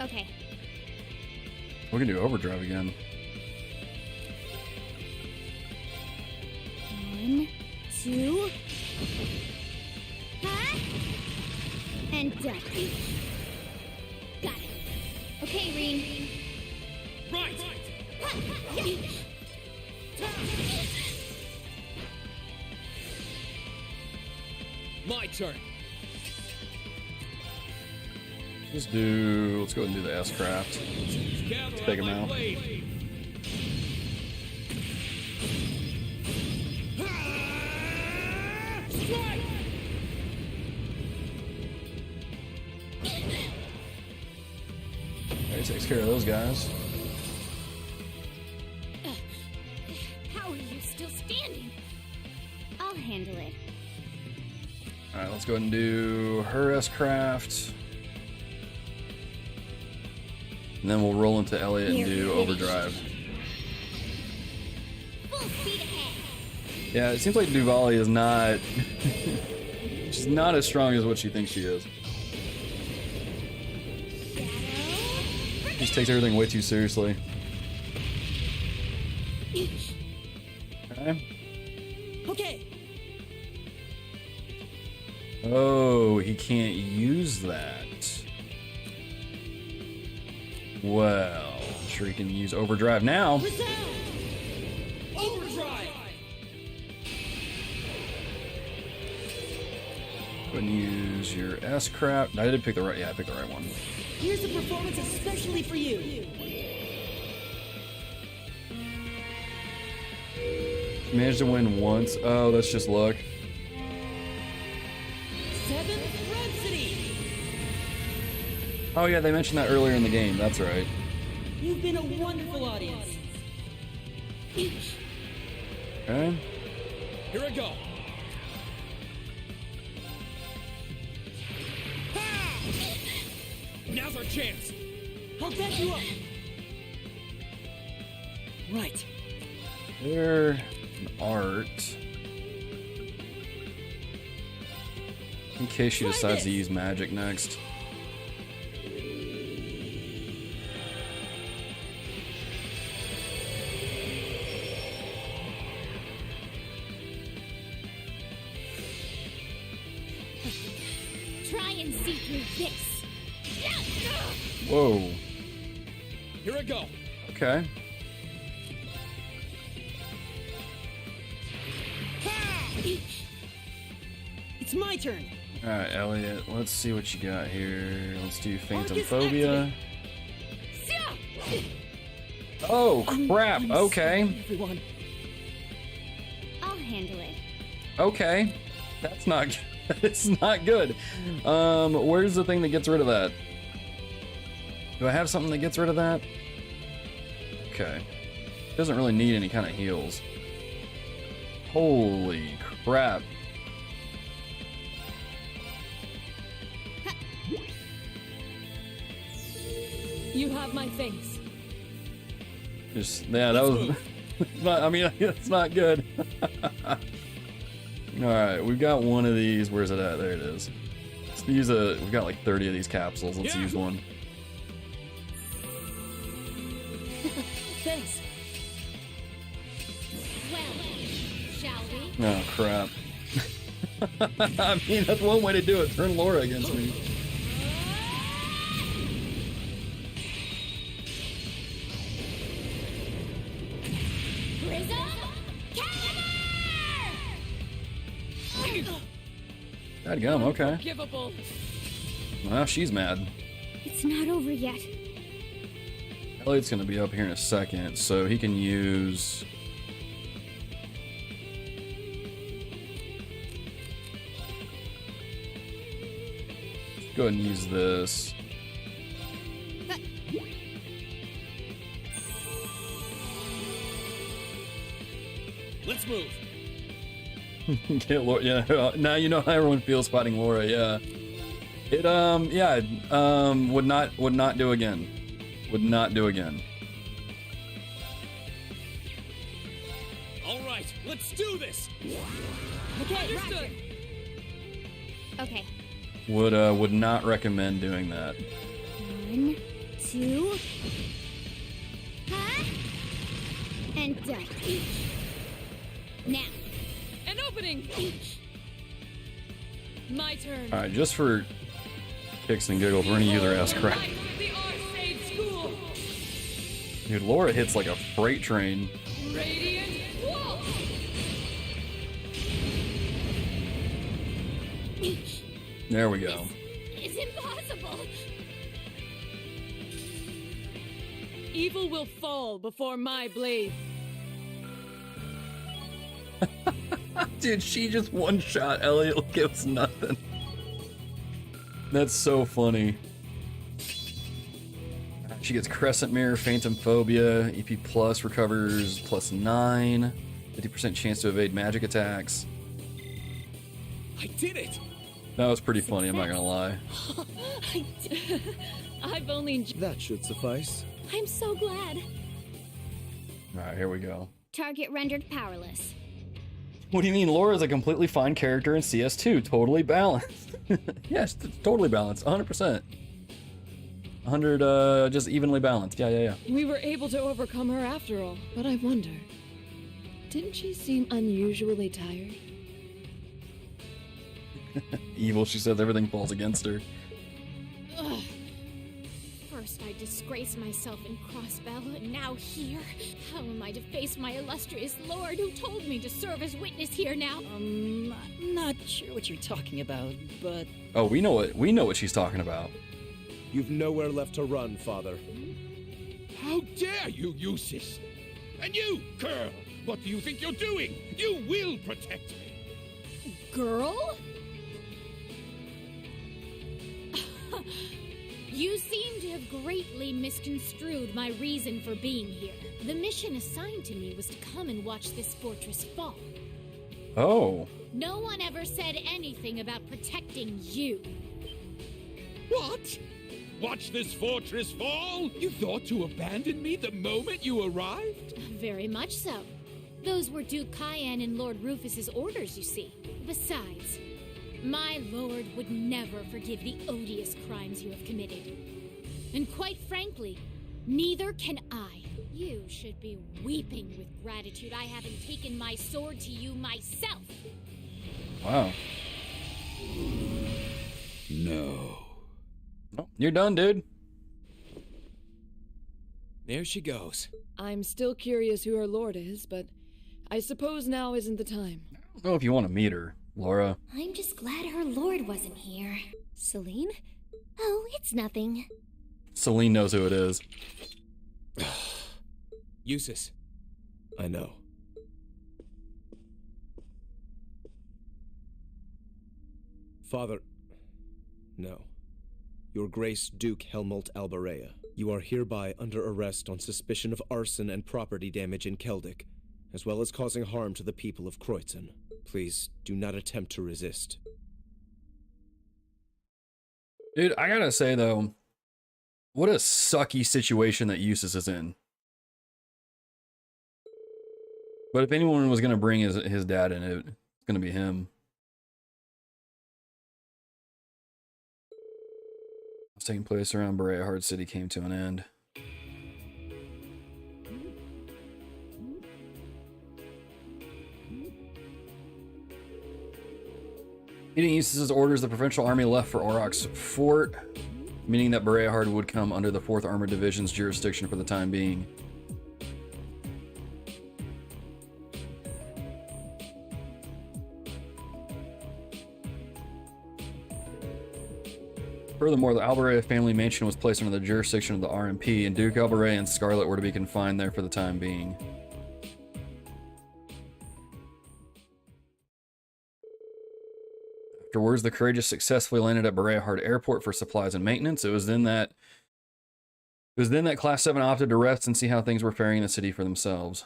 Okay. We can do overdrive again. 1, 2... Huh? And done. Got it. Okay, Rean. Right! My turn. Let's go ahead and do the S-Craft. Let's take him out. He takes care of those guys. How are you still standing? I'll handle it. Alright, let's go ahead and do her S-Craft. And then we'll roll into Elliot and do overdrive. Full speed ahead. Yeah, it seems like Duvalie is not... she's not as strong as what she thinks she is. She just takes everything way too seriously. Okay. Okay. Oh, he can't use that. Well, I'm sure he can use overdrive now. Overdrive! Go and use your S-Craft. I did pick the right. Yeah, I picked the right one. Here's a performance especially for you. Managed to win once. Oh, that's just luck. 7th Rhapsody. Oh yeah, they mentioned that earlier in the game. That's right. You've been a wonderful audience. Okay. Here I go. Now's our chance. I'll back you up. Right. There, an art. In case she decides to use magic next. Try and see through this. Whoa. Here I go. Okay. It's my turn. Alright, Elliot, let's see what you got here. Let's do Phantom Phobia. Oh, crap. Okay. Everyone. I'll handle it. Okay. That's not good. It's not good. Where's the thing that gets rid of that? Do I have something that gets rid of that? Okay. Doesn't really need any kind of heals. Holy crap. You have my thanks. Just, yeah, that was not, I mean, it's not good. Alright, we've got one of these. Where's it at? There it is. Let's use we've got like 30 of these capsules. Let's use one. Thanks. Well, shall we? Oh, crap. I mean, that's one way to do it. Turn Laura against me. Dadgum, okay. Unforgivable. Well, she's mad. It's not over yet. Elliot's gonna be up here in a second, so he can use... Go ahead and use this. Let's move. Get Laura, yeah, now you know how everyone feels fighting Laura, yeah. It, would not do again. Would not do again. All right, let's do this. Okay, understood. Okay. Would not recommend doing that. 1, 2. And done. Now. An opening. My turn. Alright, just for kicks and giggles, we're gonna use her ass crack. Dude, Laura hits like a freight train. Radiant Wall. There we go. It's impossible. Evil will fall before my blade. Dude, she just one-shot Elliot like it was nothing. That's so funny. She gets Crescent Mirror, Phantom Phobia, EP Plus recovers +9, 50% chance to evade magic attacks. I did it! That was pretty funny, I'm not gonna lie. I've only... That should suffice. I'm so glad. Alright, here we go. Target rendered powerless. What do you mean? Laura's a completely fine character in CS2, totally balanced. Yes, totally balanced, 100%. 100, just evenly balanced. Yeah. We were able to overcome her after all, but I wonder, didn't she seem unusually tired? Evil, she says everything falls against her. Ugh. First I disgrace myself in Crossbell, and now here. How am I to face my illustrious lord who told me to serve as witness here now? I'm not sure what you're talking about, but... Oh, we know what she's talking about. You've nowhere left to run, Father. How dare you use this? And you, girl, what do you think you're doing? You will protect me. Girl? You seem to have greatly misconstrued my reason for being here. The mission assigned to me was to come and watch this fortress fall. Oh. No one ever said anything about protecting you. What? Watch this fortress fall? You thought to abandon me the moment you arrived? Very much so. Those were Duke Cayenne and Lord Rufus's orders, you see. Besides, my lord would never forgive the odious crimes you have committed. And quite frankly, neither can I. You should be weeping with gratitude I haven't taken my sword to you myself. Wow. No. Oh, you're done, dude. There she goes. I'm still curious who her lord is, but I suppose now isn't the time. I don't know if you want to meet her, Laura. I'm just glad her lord wasn't here. Celine? Oh, it's nothing. Celine knows who it is. Eustace. I know. Father... No. Your Grace Duke Helmut Albarea, you are hereby under arrest on suspicion of arson and property damage in Celdic, as well as causing harm to the people of Kreutzen. Please, do not attempt to resist. Dude, I gotta say though, what a sucky situation that Eustace is in. But if anyone was gonna bring his dad in it, it's gonna be him. It's taking place around Berea Hard City came to an end. Eating Eustace's orders, the provincial army left for Auroch's fort, meaning that Berea Hard would come under the 4th Armored Division's jurisdiction for the time being. Furthermore, the Albarea family mansion was placed under the jurisdiction of the RMP, and Duke Albarea and Scarlet were to be confined there for the time being. Afterwards, the Courageous successfully landed at Berea Hard Airport for supplies and maintenance. It was then that Class 7 opted to rest and see how things were faring in the city for themselves.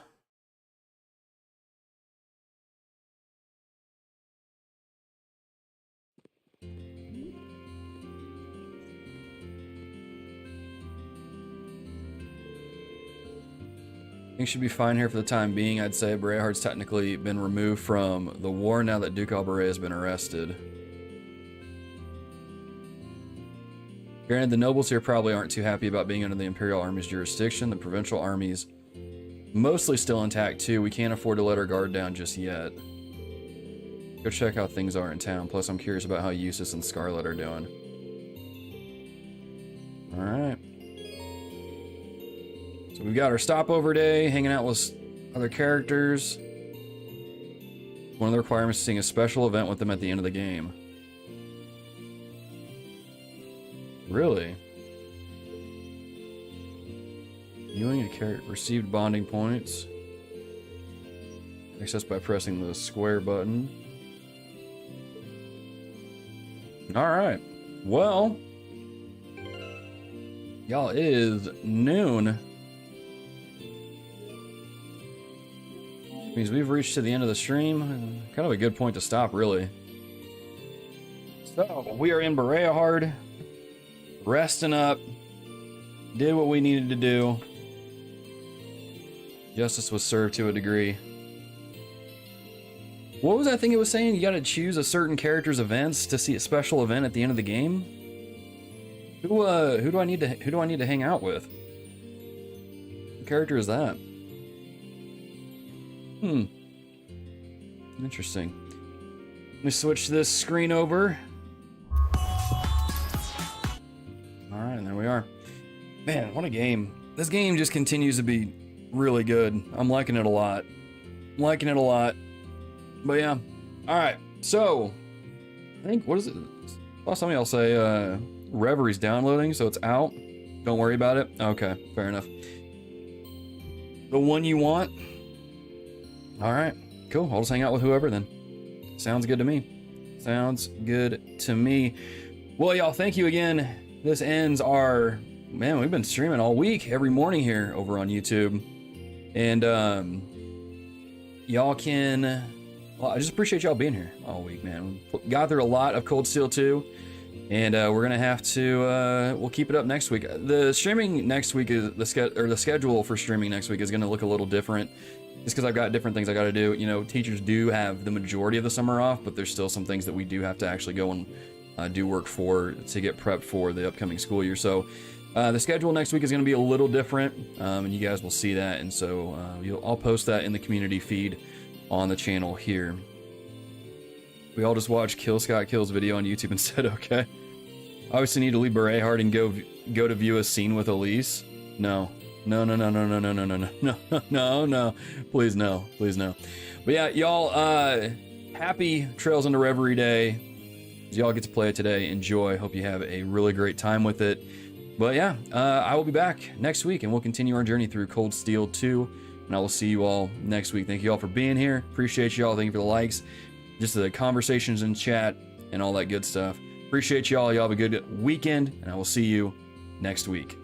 Things should be fine here for the time being. I'd say Berea Hard's technically been removed from the war now that Duke Albarea has been arrested. Granted, the nobles here probably aren't too happy about being under the Imperial Army's jurisdiction. The provincial army's mostly still intact too. We can't afford to let our guard down just yet. Go check how things are in town. Plus, I'm curious about how Eustace and Scarlet are doing. Alright. So we've got our stopover day, hanging out with other characters. One of the requirements is seeing a special event with them at the end of the game. Really? Viewing a character received bonding points. Access by pressing the square button. Alright. Well, y'all, it is noon. Means we've reached to the end of the stream. Kind of a good point to stop, really. So, we are in Berea Hard. Resting up. Did what we needed to do. Justice was served to a degree. What was that thing it was saying? You gotta choose a certain character's events to see a special event at the end of the game? Who do I need to hang out with? What character is that? Interesting. Let me switch this screen over. Alright, and there we are. Man, what a game. This game just continues to be really good. I'm liking it a lot. But yeah. Alright, so I think, what is it? Last time I'll say Revery's downloading, so it's out. Don't worry about it. Okay, fair enough. The one you want? Alright, cool. I'll just hang out with whoever then. Sounds good to me. Sounds good to me. Well, y'all, thank you again. This ends our man, we've been streaming all week, every morning here over on YouTube. And y'all can, well, I just appreciate y'all being here all week, man. We got through a lot of Cold Steel 2, and we're gonna have to, we'll keep it up next week. The streaming next week is the schedule for streaming next week is gonna look a little different, just because I've got different things I got to do. You know, teachers do have the majority of the summer off, but there's still some things that we do have to actually go and do work for to get prepped for the upcoming school year. So the schedule next week is going to be a little different, and you guys will see that. And so I'll post that in the community feed on the channel here. We all just watch Kill Scott Kill's video on YouTube instead. Okay. Obviously need to leave Berehard and go to view a scene with Elise. No. No. Please no. But yeah, y'all, happy Trails into Reverie Day. Y'all get to play it today. Enjoy. Hope you have a really great time with it. But yeah, I will be back next week, and we'll continue our journey through Cold Steel 2, and I will see you all next week. Thank you all for being here. Appreciate y'all. Thank you for the likes, just the conversations in chat, and all that good stuff. Appreciate y'all. Y'all have a good weekend, and I will see you next week.